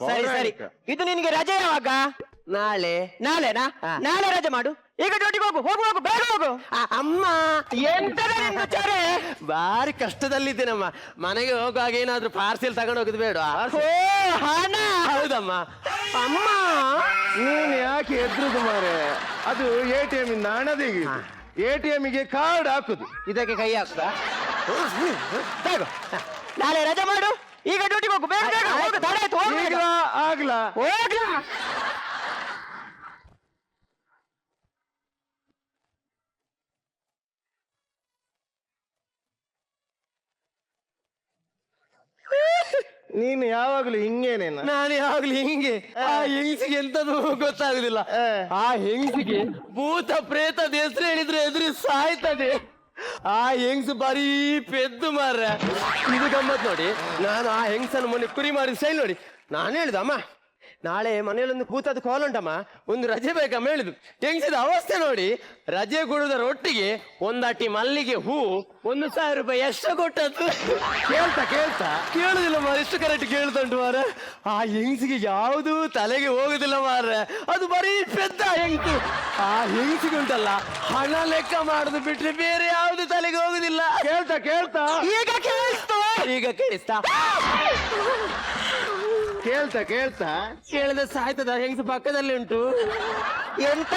Speaker 7: ಸರಿ ಸರಿ, ಇದು ನಿನಗೆ ರಜೆ ಯಾವಾಗ? ನಾಳೆನಾ? ನಾಳೆ ರಜೆ ಮಾಡು. ಈಗ ಡ್ಯೂಟಿಗೆ ಹೋಗು ಹೋಗು ಬೇಗ ಹೋಗು. ಅಮ್ಮ, ಎಂತ ಬಾರಿ ಕಷ್ಟದಲ್ಲಿದ್ದೇನಮ್ಮ. ಮನೆಗೆ ಹೋಗುವಾಗ ಏನಾದ್ರೂ ಪಾರ್ಸೆಲ್ ತಗೊಂಡು ಹೋಗುದು ಬೇಡ? ಹಣ? ಹೌದಮ್ಮ. ಅಮ್ಮ,
Speaker 9: ನೀನ್ ಯಾಕೆ ಎದ್ರುದು ಮಾರೆ? ಅದು ATM ಇಂದ ಹಣ ತೆಗೆಯುದು. ATM ಗೆ ಕಾರ್ಡ್ ಹಾಕುದು.
Speaker 7: ಇದಕ್ಕೆ ಕೈ ಹಾಕುದಾ? ನಾಳೆ ರಜೆ ಮಾಡು. ಈಗ ಡ್ಯೂಟಿಗೆ ಹೋಗು ಬೇಗ ಬೇಗ ಹೋಗು. ತಡ ಆಯ್ತು,
Speaker 9: ಈಗ ಆಗ್ಲಾ?
Speaker 7: ಹೋಗ್ಲಾ?
Speaker 9: ನೀನು ಯಾವಾಗ್ಲೂ ಹಿಂಗೇನೇನ?
Speaker 7: ನಾನು ಯಾವಾಗ್ಲೂ ಹಿಂಗೆ. ಆ ಹೆಂಗಸಿಗೆ ಎಂತದು ಗೊತ್ತಾಗುದಿಲ್ಲ. ಆ ಹೆಂಗಸಿಗೆ ಭೂತ ಪ್ರೇತದ ಹೆಸರು ಹೇಳಿದ್ರೆ ಎದುರು ಸಾಯ್ತದೆ. ಆ ಹೆಂಗಸು ಬರೀ ಪೆದ್ದು ಮಾರ. ಇದು ಗಮ್ಮತ್ ನೋಡಿ. ನಾನು ಆ ಹೆಂಗಸನ್ನು ಮೊನ್ನೆ ಕುರಿ ಮಾಡಿದ ಸ್ಟೈಲ್ ನೋಡಿ. ನಾನು ಹೇಳಿದ, ಅಮ್ಮ ನಾಳೆ ಮನೆಯಲ್ಲೊಂದು ಕೂತದ್ದು ಕಾಲ್ ಉಂಟಮ್ಮ, ಒಂದು ರಜೆ ಬೇಕಮ್ಮ ಹೇಳಿದ್ದು. ಹೆಂಗಸಿದ ಅವಸ್ಥೆ ನೋಡಿ. ರಜೆ ಕೊಡುವುದರ ಒಟ್ಟಿಗೆ ಒಂದಟ್ಟಿ ಮಲ್ಲಿಗೆ ಹೂ 1,000 ರೂಪಾಯಿ ಎಷ್ಟು ಕೊಟ್ಟದ್ದು. ಕೇಳುದಿಲ್ಲ ಮಾರ, ಎಷ್ಟು ಕರೆಕ್ಟ್ ಕೇಳ್ತುಂಟು ಮಾರ. ಆ ಹೆಂಗಸಿಗೆ ಯಾವುದು ತಲೆಗೆ ಹೋಗುದಿಲ್ಲ ಮಾರ. ಅದು ಬರೀ ಪೆದ್ದ ಹೆಂಗಸು. ಆ ಹೆಂಗಸಿಗೆ ಉಂಟಲ್ಲ, ಹಣ ಲೆಕ್ಕ ಮಾಡುದು ಬಿಟ್ರೆ ಬೇರೆ ಯಾವುದು ತಲೆಗೆ ಹೋಗುದಿಲ್ಲ. ಈಗ ಕೇಳಿಸ್ತಾ ಕೇಳಿದ ಸಾಯ್ತದ. ಹೆಂಗಸು ಪಕ್ಕದಲ್ಲಿ ಉಂಟು. ಎಂತ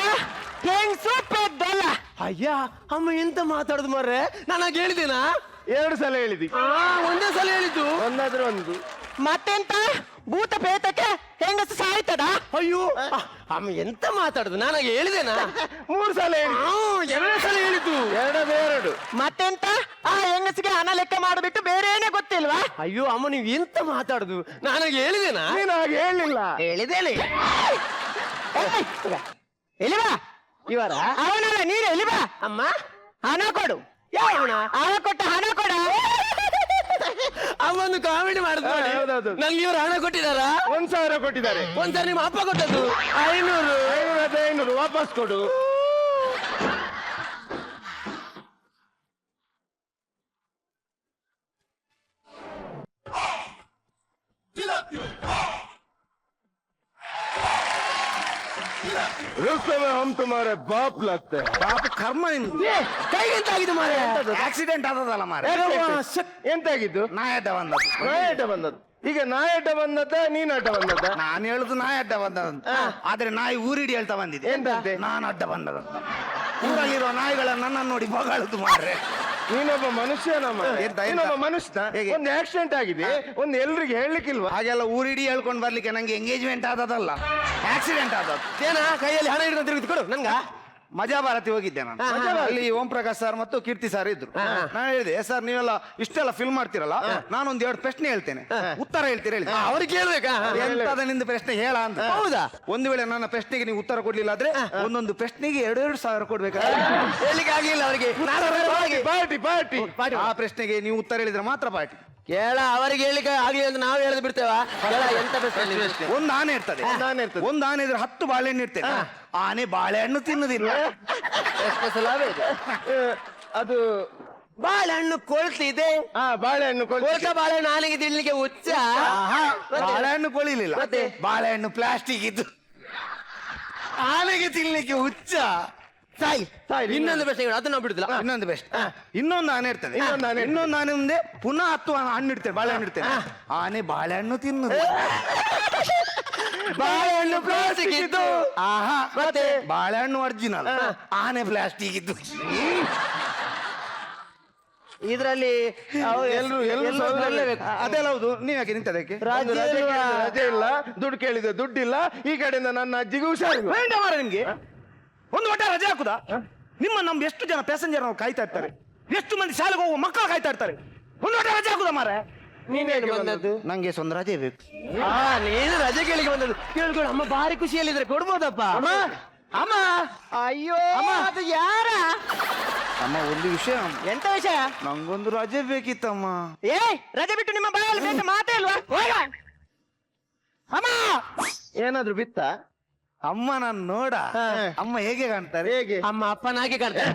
Speaker 7: ಹೆಂಗಸು ಪೆದ್ದಲ್ಲ? ಅಯ್ಯ ಅಮ್ಮ, ಎಂತ ಮಾತಾಡುದು ಮಾರ್ರೆ? ನಾನು ಹೇಳಿದೇನಾ?
Speaker 9: 2 ಸಲ ಹೇಳಿದಿ.
Speaker 7: ಒಂದೇ ಸಲ ಹೇಳಿದ್ದು.
Speaker 9: ಒಂದಾದ್ರೂ ಒಂದು.
Speaker 7: ಮತ್ತೆಂತ ಭೂತ ಪ್ರೇತಕ್ಕೆ ಹೆಂಗಸು ಸಾಯ್ತದ? ಅಯ್ಯೋ ಅಮ್ಮ, ಎಂತ ಮಾತಾಡುದು? ನನಗೆ ಹೇಳಿದೇನಾ?
Speaker 9: 3 ಸಲ ಹೇಳಿ.
Speaker 7: 2 ಸಲ ಹೇಳಿದ್ದು.
Speaker 9: 2
Speaker 7: ಮತ್ತೆಂತ ಆ ಹೆಂಗಸಿಗೆ ಹಣ ಲೆಕ್ಕ ಮಾಡಿಬಿಟ್ಟು ಬೇರೇನೆ ಗೊತ್ತಿಲ್ವಾ? ಅಯ್ಯೋ ಅಮ್ಮ, ನೀವು ಎಂತ ಮಾತಾಡುದು? ನನಗೆ ಹೇಳಿದೇನಾ?
Speaker 9: ನೀನು ಹಾಗೆ ಹೇಳಿಲ್ಲ.
Speaker 7: ಹೇಳಿದೇನೆ. ಎಲ್ಲಿವಾ ಇವರ? ಅವನಲ್ಲ, ನೀನು ಎಲ್ಲಿವಾ? ಅಮ್ಮ, ಹಣ ಕೊಡು. ಯಾವ ಹಣ? ಹಣ ಕೊಟ್ಟ ಹಣ ಕೊಡ. ಅಮ್ಮೊಂದು ಕಾಮಿಡಿ ಮಾಡಿದ್ರು. ನಂಗೆ ಇವರು ಹಣ ಕೊಟ್ಟಿದಾರ?
Speaker 9: 1,000 ಕೊಟ್ಟಿದ್ದಾರೆ.
Speaker 7: ಒಂದ್ಸರಿ ನಿಮ್ಮ ಅಪ್ಪ ಕೊಟ್ಟದ್ದು
Speaker 9: 500 ವಾಪಸ್ ಕೊಡು. रुको में हम तुम्हारे बाप लगते हैं.
Speaker 6: ಪಾಪ ಕರ್ಮ ನಿಮ್ದು.
Speaker 7: ಕೈಗೆಂತಾಗಿದೆ ಮಾರೆ?
Speaker 6: ಆಕ್ಸಿಡೆಂಟ್ ಆದದಲ್ಲ ಮಾರೆ.
Speaker 9: ಎಂತಾಗಿದ್ದು?
Speaker 6: ನಾಯಿ ಅಡ್ಡ ಬಂದದ್ದು.
Speaker 9: ನಾಯಿ ಅಡ್ಡ ಬಂದದ್ದು. ಈಗ ನಾಯಿ ಅಡ್ಡ ಬಂದದ್ದ, ನೀನ್ ಅಡ್ಡ ಬಂದದ್ದ?
Speaker 6: ನಾನು ಹೇಳುದು ನಾಯಿ ಅಡ್ಡ ಬಂದದಂತ. ಆದ್ರೆ ನಾಯಿ ಊರಿಡಿ ಹೇಳ್ತಾ ಬಂದಿದೆ.
Speaker 9: ಎಂತಂತೆ?
Speaker 6: ನಾನು ಅಡ್ಡ ಬಂದದಂತ. ಊರಲ್ಲಿರುವ ನಾಯಿಗಳ ನನ್ನನ್ನು ನೋಡಿ ಬಗಾಳುದು ಮಾರ್ರೆ.
Speaker 9: ನೀನೊಬ್ಬ ಮನುಷ್ಯನಮ್ಮ, ನೀನೊಬ್ಬ ಮನುಷ್ಯ. ಒಂದು ಆಕ್ಸಿಡೆಂಟ್ ಆಗಿದೆ, ಒಂದು ಎಲ್ರಿಗೆ ಹೇಳಲಿಕ್ಕಿಲ್ವಾ?
Speaker 6: ಹಾಗೆಲ್ಲ ಊರಿಡಿ ಹೇಳ್ಕೊಂಡು ಬರ್ಲಿಕ್ಕೆ ನಂಗೆ ಎಂಗೇಜ್ಮೆಂಟ್ ಆದದಲ್ಲ, ಆಕ್ಸಿಡೆಂಟ್ ಆದದ್ದು.
Speaker 7: ಏನ ಕೈಯಲ್ಲಿ ಹಣ ಹಿಡಿದು ತಿರುಗಿ ಕೊಡು ನಂಗ.
Speaker 6: ಮಜಾ ಭಾರತಿ ಹೋಗಿದ್ದೆ ನಾನು. ಅಲ್ಲಿ ಓಂ ಪ್ರಕಾಶ್ ಸರ್ ಮತ್ತು ಕೀರ್ತಿ ಸರ್ ಇದ್ರು. ನಾನು ಹೇಳಿದೆ, ಸರ್ ನೀವೆಲ್ಲ ಇಷ್ಟೆಲ್ಲ ಫಿಲ್ಮ್ ಮಾಡ್ತಿರಲ್ಲ, ನಾನೊಂದು 2 ಪ್ರಶ್ನೆ ಹೇಳ್ತೇನೆ, ಉತ್ತರ ಹೇಳ್ತೀರಾ ಹೇಳಿ.
Speaker 7: ಅವ್ರಿಗೆ ಕೇಳ್ಬೇಕಾ?
Speaker 6: ಎಂತದ ನಿಂದು ಪ್ರಶ್ನೆ ಹೇಳ ಅಂತ.
Speaker 7: ಹೌದಾ?
Speaker 6: ಒಂದು ವೇಳೆ ನನ್ನ ಪ್ರಶ್ನೆಗೆ ನೀವು ಉತ್ತರ ಕೊಡ್ಲಿಲ್ಲ ಆದ್ರೆ ಒಂದೊಂದು ಪ್ರಶ್ನೆಗೆ 2,000 ಕೊಡ್ಬೇಕಾ?
Speaker 7: ಹೇಳಿಕ್ಕೆ ಆಗ್ಲಿಲ್ಲ ಅವ್ರಿಗೆ.
Speaker 9: ಪಾರ್ಟಿ.
Speaker 6: ಆ ಪ್ರಶ್ನೆಗೆ ನೀವು ಉತ್ತರ ಹೇಳಿದ್ರೆ ಮಾತ್ರ ಪಾರ್ಟಿ.
Speaker 7: ಕೇಳ, ಅವರಿಗೆ ಹೇಳಿಕ್ಕೆ ಆಗ್ಲಿ ಅಂತ ನಾವು ಹೇಳದ್ ಬಿಡ್ತೇವ? ಎಂತ ಪ್ರಶ್ನೆ?
Speaker 6: ಒಂದು ಆನೆ ಇರ್ತದೆ, ಒಂದು ಆನೆ ಇದ್ರೆ 10 ಬಾಳೆಹಣ್ಣು ಇರ್ತೇನೆ. ಆನೆ ಬಾಳೆಹಣ್ಣು ತಿನ್ನುದಿಲ್ಲ.
Speaker 9: ಅದು
Speaker 7: ಬಾಳೆಹಣ್ಣು ಕೊಳ್ತಿದೆ.
Speaker 9: ಬಾಳೆಹಣ್ಣು
Speaker 7: ಕೊಳ್ತ ಬಾಳೆಹಣ್ಣು ಆನೆಗೆ ತಿನ್ಲಿಕ್ಕೆ ಹುಚ್ಚ?
Speaker 6: ಬಾಳೆಹಣ್ಣು ಕೊಳಿಲಿಲ್ಲ, ಬಾಳೆಹಣ್ಣು ಪ್ಲಾಸ್ಟಿಕ್ ಇದ್ದು ಆನೆಗೆ ತಿನ್ಲಿಕ್ಕೆ ಹುಚ್ಚ.
Speaker 7: ಸಾಯಿ. ಇನ್ನೊಂದು ಪ್ರಶ್ನೆಗಳು ಅದು ನಾವು ಬಿಡುದಿಲ್ಲ.
Speaker 6: ಇನ್ನೊಂದು ಬೆಸ್ಟ್. ಇನ್ನೊಂದು ಆನೆ ಇರ್ತದೆ, ಇನ್ನೊಂದು ಆನೆ ಮುಂದೆ ಪುನಃ 10 ಹಣ್ಣು ಇಡ್ತೇವೆ, ಬಾಳೆಹಣ್ಣು ಇಡ್ತೇವೆ. ಆನೆ ಬಾಳೆಹಣ್ಣು ತಿನ್ನುದು.
Speaker 7: ಬಾಳೆಹಣ್ಣು ಪ್ಲಾಸ್ಟಿಕ್ ಇದ್ದು.
Speaker 6: ಮತ್ತೆ ಬಾಳೆಹಣ್ಣು ಒರಿಜಿನಲ್, ಆನೆ ಪ್ಲಾಸ್ಟಿಕ್ ಇದ್ದು.
Speaker 7: ಇದ್ರಲ್ಲಿ
Speaker 6: ಅದೆಲ್ಲ ಹೌದು. ನೀವ್ ಯಾಕೆ ನಿಂತದಕ್ಕೆ?
Speaker 9: ರಜೆ ಇಲ್ಲ, ದುಡ್ಡು ಕೇಳಿದೆ ದುಡ್ಡಿಲ್ಲ. ಈ ಕಡೆಯಿಂದ ನನ್ನ ಅಜ್ಜಿಗೆ ಹುಷಾರಿಲ್ಲ.
Speaker 6: ಬೇಡ ಮಾರ ನಿಮ್ಗೆ. ಒಂದು ವಟ ರಜೆ ಹಾಕುದಾ? ನಮ್ಮ ಎಷ್ಟು ಜನ ಪ್ಯಾಸೆಂಜರ್ ನಾವು ಕಾಯ್ತಾ ಇರ್ತಾರೆ, ಎಷ್ಟು ಮಂದಿ ಶಾಲೆಗೆ ಹೋಗುವ ಮಕ್ಕಳು ಕಾಯ್ತಾ ಇರ್ತಾರೆ. ಒಂದು ವಟ ರಜೆ ಹಾಕುದಾ ಮಾರ?
Speaker 7: ನೀನೇನು ಬಂದದ್ದು?
Speaker 6: ನಂಗೆ ಒಂದು ರಜೆ ಬೇಕು.
Speaker 7: ನೀನು ರಜೆ ಕೇಳಿಗೆ ಬಂದದ್ದು. ಕೇಳ್ಕೊಡು. ಅಮ್ಮ ಭಾರಿ ಖುಷಿಯಲ್ಲಿದ್ರೆ ಕೊಡ್ಬೋದಪ್ಪ. ಅಮ್ಮ ಅಯ್ಯೋ ಅದು ಯಾರ?
Speaker 6: ಅಮ್ಮ ಒಂದು ವಿಷಯ.
Speaker 7: ಎಂತ ವಿಷಯ?
Speaker 6: ನಂಗೊಂದು ರಜೆ ಬೇಕಿತ್ತಮ್ಮ.
Speaker 7: ಏ ರಜೆ ಬಿಟ್ಟು ನಿಮ್ಮ ಬಾಯಲ್ಲಿ ಬೇಕ ಮಾತೇ ಇಲ್ವಾ? ಅಮ್ಮ
Speaker 9: ಏನಾದ್ರು ಬಿತ್ತ?
Speaker 6: ಅಮ್ಮ ನಾನು ನೋಡ, ಅಮ್ಮ ಹೇಗೆ ಕಾಣ್ತಾರೆ?
Speaker 9: ಹೇಗೆ?
Speaker 7: ಅಮ್ಮ ಅಪ್ಪನಾಗೆ ಕಾಣ್ತಾರೆ.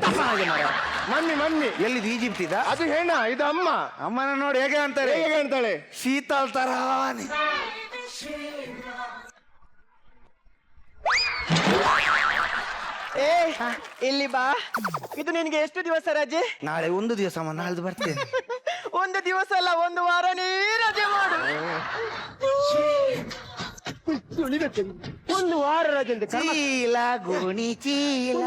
Speaker 9: ಮಮ್ಮಿ
Speaker 6: ಎಲ್ಲಿದ್ದು? ಈಜಿಪ್ಟ್ ಇದ?
Speaker 9: ಅದು ಹೆಣ್ಣ, ಇದು ಅಮ್ಮ.
Speaker 6: ಅಮ್ಮನ ನೋಡಿ ಹೇಗೆ ಕಾಣ್ತಾರೆ?
Speaker 9: ಹೇಗೆ ಕಾಣ್ತಾಳೆ?
Speaker 6: ಶೀತಲ್ ತರಾನೆ.
Speaker 7: ಏ ಇಲ್ಲಿ ಬಾ. ಇದು ನಿನ್ಗೆ ಎಷ್ಟು ದಿವಸ ರಜೆ?
Speaker 6: ನಾಳೆ ಒಂದು ದಿವಸ ಅಮ್ಮ, ನಾಳ್ದು ಬರ್ತೇನೆ.
Speaker 7: ಒಂದು ದಿವಸ ಅಲ್ಲ, ಒಂದು ವಾರನೇ ರಜೆ ಮಾಡು. ಒಂದು ವಾರ ರಜೆ ಅಂತ
Speaker 6: ಚೀಲ ಗುಣಿ ಚೀಲ.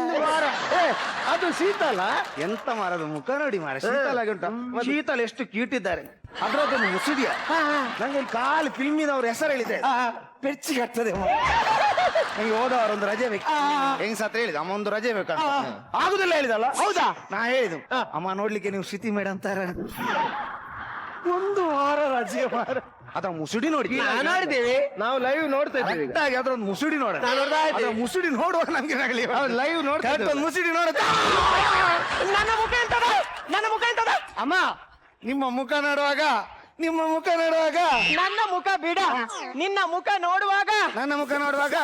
Speaker 9: ಅದು ಶೀತಲ.
Speaker 6: ಎಂತ ಮಾರದ ಮುಖ ನೋಡಿ ಮಾರ, ಶೀತಲ ಆಗಿ ಉಂಟು. ಶೀತಲ್ ಎಷ್ಟು ಕ್ಯೂಟ್ ಇದ್ದಾರೆ. ಅದ್ರದ್ದೊಂದು ಮುಸುಡಿಯ. ನಂಗೆ ಕಾಲು ಫಿಲ್ಮಿನವ್ರ ಹೆಸರು ಹೇಳಿದೆ, ಪೆಚ್ಚಿಗೆ ಆಗ್ತದೆ. ನಂಗೆ ಹೋದವರು ಒಂದು ರಜೆ ಬೇಕು. ಹೆಂಗ್ ಸತ್ರ ಹೇಳಿದ ಅಮ್ಮ ಒಂದು ರಜೆ ಬೇಕಂತ. ಆಗುದಿಲ್ಲ ಹೇಳಿದಲ್ಲ?
Speaker 7: ಹೌದಾ?
Speaker 6: ನಾ ಹೇಳಿದ್ದು ಅಮ್ಮ ನೋಡ್ಲಿಕ್ಕೆ ನೀವು ಶ್ರುತಿ ಮೇಡಮ್ ತರ ಒಂದು ವಾರ ರಜೆ ಮಾರ. ಅದ ಮುಸುಡಿ ನೋಡಿ
Speaker 7: ನೋಡಿದ್ದೇವೆ,
Speaker 9: ನಾವು ಲೈವ್ ನೋಡ್ತಾ ಇದ್ದೀವಿ.
Speaker 6: ಅದ್ರೊಂದು ಮುಸುಡಿ ನೋಡ, ಮುಸುಡಿ ನೋಡುವಾಗ ನಮ್ಗೆ
Speaker 9: ಲೈವ್ ನೋಡ್ತಾ
Speaker 6: ಮುಸುಡಿ ನೋಡ.
Speaker 7: ನನ್ನ ಮುಖ ಎಂತದ? ನನ್ನ ಮುಖ ಎಂತದ?
Speaker 6: ಅಮ್ಮ ನಿಮ್ಮ ಮುಖ ನೋಡುವಾಗ, ನಿಮ್ಮ ಮುಖ ನೋಡುವಾಗ,
Speaker 7: ನನ್ನ ಮುಖ ಬಿಡ, ನಿನ್ನ ಮುಖ ನೋಡುವಾಗ,
Speaker 6: ನನ್ನ ಮುಖ ನೋಡುವಾಗ.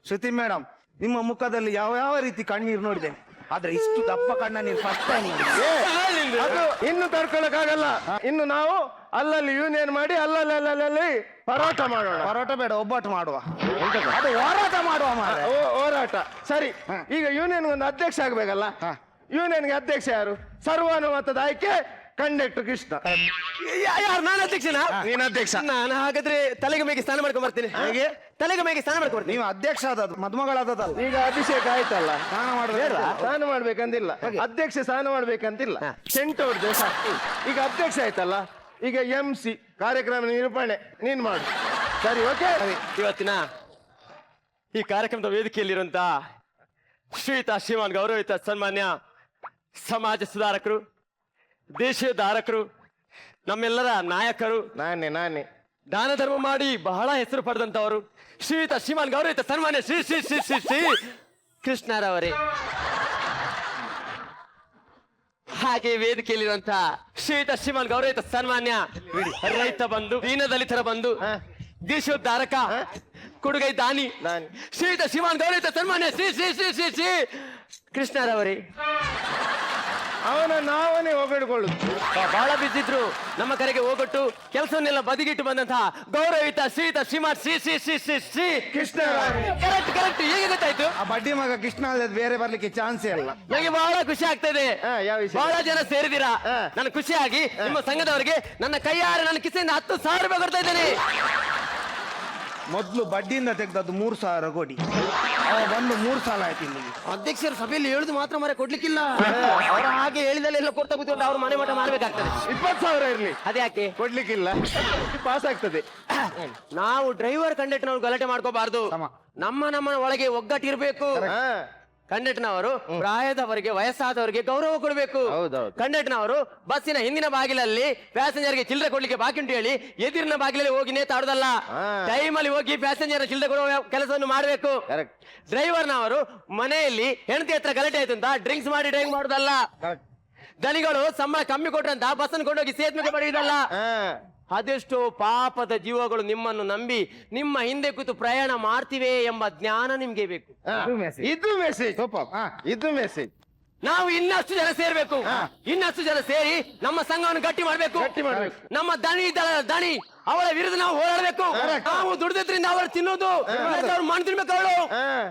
Speaker 6: ಶ್ರುತಿ ಮೇಡಮ್, ನಿಮ್ಮ ಮುಖದಲ್ಲಿ ಯಾವ ಯಾವ ರೀತಿ ಕಣ್ಣೀರು ನೋಡಿದೆ, ಆದ್ರೆ ಇಷ್ಟು ದಪ್ಪ ಕಣ್ಣ ನೀರು ಫಸ್ಟ್ ಟೈಮ್.
Speaker 9: ಅದು ಇನ್ನು ತಡ್ಕೊಳಕ್ಕಾಗಲ್ಲ. ಇನ್ನು ನಾವು ಅಲ್ಲಲ್ಲಿ ಯೂನಿಯನ್ ಮಾಡಿ ಅಲ್ಲಲ್ಲಿ ಪರೋಟ ಮಾಡೋಣ.
Speaker 6: ಪರೋಟ ಬೇಡ, ಒಬ್ಬಟ್ಟು ಮಾಡುವ. ಅದು ಹೋರಾಟ ಮಾಡುವ ಮಾರ.
Speaker 9: ಹೋರಾಟ ಸರಿ. ಈಗ ಯೂನಿಯನ್ ಒಂದು ಅಧ್ಯಕ್ಷ ಆಗ್ಬೇಕಲ್ಲ. ಯೂನಿಯನ್ಗೆ ಅಧ್ಯಕ್ಷ ಯಾರು? ಸರ್ವಾನುಮತದ ಆಯ್ಕೆ ಕಂಡಕ್ಟರ್ ಕೃಷ್ಣ.
Speaker 7: ಯಾರು? ನಾನು ಅಧ್ಯಕ್ಷನಾ?
Speaker 9: ನೀನ್ ಅಧ್ಯಕ್ಷ.
Speaker 7: ನಾನು ಹಾಗಾದ್ರೆ ತಲೆಗೆ ಮೇಗೆ ಸ್ನಾನ ಮಾಡ್ಕೊಂಡ್ ಬರ್ತೀನಿ.
Speaker 6: ಹೇಗೆ?
Speaker 7: ತಲೆಗೆ ಮೇಗೆ ಸ್ನಾನ ಮಾಡ್ಕೊಂಡು ಬರ್ತೀನಿ.
Speaker 6: ನೀವು ಅಧ್ಯಕ್ಷ ಆದದ್ದು, ಮದುಮಗಳಾದದಲ್ಲ.
Speaker 9: ಈಗ ಅಭಿಷೇಕ ಆಯ್ತಲ್ಲ,
Speaker 6: ಸ್ನಾನ ಮಾಡಬೇಕು.
Speaker 9: ಸ್ನಾನ ಮಾಡ್ಬೇಕಂತಿಲ್ಲ, ಅಧ್ಯಕ್ಷ ಸ್ನಾನ ಮಾಡ್ಬೇಕಂತಿಲ್ಲ. ಸೆಂಟ್ ಹೊಡೆದು ಸಾಕು. ಈಗ ಅಧ್ಯಕ್ಷ ಆಯ್ತಲ್ಲ, ಈಗ MC ಕಾರ್ಯಕ್ರಮ ನಿರೂಪಣೆ ನೀನ್ ಮಾಡು. ಸರಿ, ಓಕೆ.
Speaker 7: ಇವತ್ತಿನ ಈ ಕಾರ್ಯಕ್ರಮದ ವೇದಿಕೆಯಲ್ಲಿರುವಂತ ಶ್ರೀಯುತ ಶ್ರೀಮಾನ್ ಗೌರವಿತ ಸನ್ಮಾನ್ಯ ಸಮಾಜ ಸುಧಾರಕರು, ದೇಶಧಾರಕರು, ನಮ್ಮೆಲ್ಲರ ನಾಯಕರು,
Speaker 9: ನಾನೇ
Speaker 7: ದಾನ ಧರ್ಮ ಮಾಡಿ ಬಹಳ ಹೆಸರು ಪಡೆದಂತವರು ಶ್ರೀಯುತ ಶ್ರೀಮಾನ್ ಗೌರವಿತ ಸನ್ಮಾನ್ಯ ಶ್ರೀ ಶ್ರೀ ಶ್ರೀ ಶ್ರೀ ಶ್ರೀ ಕೃಷ್ಣರವರೇ, ಹಾಗೆ ವೇದಿಕೆಯಲ್ಲಿರುವಂತಹ ಶ್ರೀಯುತ ಶ್ರೀಮಾನ್ ಗೌರವಿತ ಸನ್ಮಾನ್ಯ ರೈತ ಬಂಧು, ದೀನ ದಲಿತರ ಬಂಧು, ದೇಶೋದ್ಧಾರಕ, ಕೊಡುಗೈ ದಾನಿ ಶ್ರೀಯುತ ಶ್ರೀಮಾನ್ ಗೌರವಿತ ಸನ್ಮಾನ್ಯ ಶ್ರೀ ಶ್ರೀ ಶ್ರೀ ಶ್ರೀ ಶ್ರೀ ಕೃಷ್ಣರವರೇ.
Speaker 9: ಅವನ ನಾವನೇ ಹೊಗಳ್ಕೊಳ್ಳುದು.
Speaker 7: ಬಹಳ ಬಿದ್ದಿದ್ರು, ನಮ್ಮ ಕರೆಗೆ ಹೋಗೊಟ್ಟು ಕೆಲಸವನ್ನೆಲ್ಲ ಬದಿಗಿಟ್ಟು ಬಂದಂತಹ ಗೌರವಿತ ಶ್ರೀಯುತ ಶ್ರೀಮಾನ್ ಶ್ರೀ ಶ್ರೀ ಶ್ರೀ ಶ್ರೀ ಶ್ರೀ
Speaker 9: ಕೃಷ್ಣ.
Speaker 7: Correct correct. ಹೇಗೆ ಗೊತ್ತಾಯ್ತು?
Speaker 6: ಆ ಬಡ್ಡಿ ಮಗ ಕೃಷ್ಣ ಅಲ್ಲದೆ ಬೇರೆ ಬರ್ಲಿಕ್ಕೆ ಚಾನ್ಸೇ ಇಲ್ಲ.
Speaker 7: ನನಗೆ ಬಹಳ ಖುಷಿ ಆಗ್ತಾ ಇದೆ.
Speaker 9: ಯಾವ ವಿಷಯ?
Speaker 7: ಬಹಳ ಜನ ಸೇರಿದಿರಾ. ನಾನು ಖುಷಿಯಾಗಿ ನಿಮ್ಮ ಸಂಘದವರಿಗೆ ನನ್ನ ಕೈಯಾರೆ ನನ್ನ ಕಿಸೆಯಿಂದ 10,000 ರೂಪಾಯಿ ಕೊಡ್ತಾ ಇದ್ದೇನೆ.
Speaker 6: ಮೊದ್ಲು ಬಡ್ಡಿಯಿಂದ ತೆಗ್ದದ್ದು 3,000 ಕೊಡಿ. ಬಂದು 3 ಸಾಲ ಆಯ್ತು ಇಲ್ಲಿಗೆ.
Speaker 7: ಅಧ್ಯಕ್ಷರು ಸಭೆಯಲ್ಲಿ ಹೇಳುದು ಮಾತ್ರ ಮರೆ ಕೊಡ್ಲಿಕ್ಕಿಲ್ಲ. ಅವ್ರ ಹಾಗೆ ಹೇಳಿದಲ್ಲೆಲ್ಲ ಕೊಡ್ತಾ ಕೂತ್ಕೊಂಡು ಅವ್ರ ಮನೆ ಮಠ ಮಾಡ್ಬೇಕಾಗ್ತದೆ.
Speaker 9: 20,000 ಇರ್ಲಿ,
Speaker 7: ಅದ್ಯಾಕೆ
Speaker 9: ಕೊಡ್ಲಿಕ್ಕಿಲ್ಲ, ಪಾಸ್ ಆಗ್ತದೆ.
Speaker 7: ನಾವು ಡ್ರೈವರ್ ಕಂಡಕ್ಟರ್ ಗಲಾಟೆ ಮಾಡ್ಕೋಬಾರ್ದು. ನಮ್ಮ ಒಳಗೆ ಒಗ್ಗಟ್ಟಿರ್ಬೇಕು. ಕಂಡಕ್ಟರ್ನವರು ಪ್ರಾಯದವರಿಗೆ ವಯಸ್ಸಾದವರಿಗೆ ಗೌರವ ಕೊಡಬೇಕು. ಕಂಡಕ್ಟರ್ನವರು ಬಸ್ಸಿನ ಹಿಂದಿನ ಬಾಗಿಲಲ್ಲಿ ಪ್ಯಾಸೆಂಜರ್ಗೆ ಚಿಲ್ಲರೆ ಕೊಡ್ಲಿಕ್ಕೆ ಬಾಕಿ ಉಂಟು ಹೇಳಿ ಎದುರಿನ ಬಾಗಿಲಲ್ಲಿ ಹೋಗಿ ನೇತಾಡುದಲ್ಲ. ಟೈಮಲ್ಲಿ ಹೋಗಿ ಪ್ಯಾಸೆಂಜರ್ ಚಿಲ್ಲರೆ ಕೊಡುವ ಕೆಲಸವನ್ನು ಮಾಡಬೇಕು. ಡ್ರೈವರ್ನವರು ಮನೆಯಲ್ಲಿ ಹೆಂಡತಿ ಹತ್ರ ಗಲಾಟೆ ಆಯ್ತು ಅಂತ ಡ್ರಿಂಕ್ಸ್ ಮಾಡಿ ಡ್ರೈವ್ ಮಾಡುದಲ್ಲ. ದನಿಗಳು ಸಂಬಳ ಕಮ್ಮಿ ಕೊಟ್ರಂತ ಬಸ್ಸನ್ನು ಕೊಂಡೋಗಿ ಸೇತುವೆಗೆ ಪಡೆಯುವುದಲ್ಲ. ಅದೆಷ್ಟೋ ಪಾಪದ ಜೀವಗಳು ನಿಮ್ಮನ್ನು ನಂಬಿ ನಿಮ್ಮ ಹಿಂದೆ ಕೂತು ಪ್ರಯಾಣ ಮಾಡ್ತಿವೆ ಎಂಬ ಜ್ಞಾನ ನಿಮ್ಗೆ ಬೇಕು.
Speaker 9: ಇದು ಮೆಸೇಜ್.
Speaker 7: ನಾವು ಇನ್ನಷ್ಟು ಜನ ಸೇರ್ಬೇಕು. ಇನ್ನಷ್ಟು ಜನ ಸೇರಿ ನಮ್ಮ ಸಂಘವನ್ನು ಗಟ್ಟಿ ಮಾಡ್ಬೇಕು. ನಮ್ಮ ದಣಿ ಅವಳ ವಿರುದ್ಧ ನಾವು ಹೋರಾಡಬೇಕು. ನಾವು ದುಡಿದ್ರಿಂದ ಅವರು ತಿನ್ನೋದು, ಅವ್ರು ಮಣ್ಣು ತಿನ್ಬೇಕು. ಅವಳು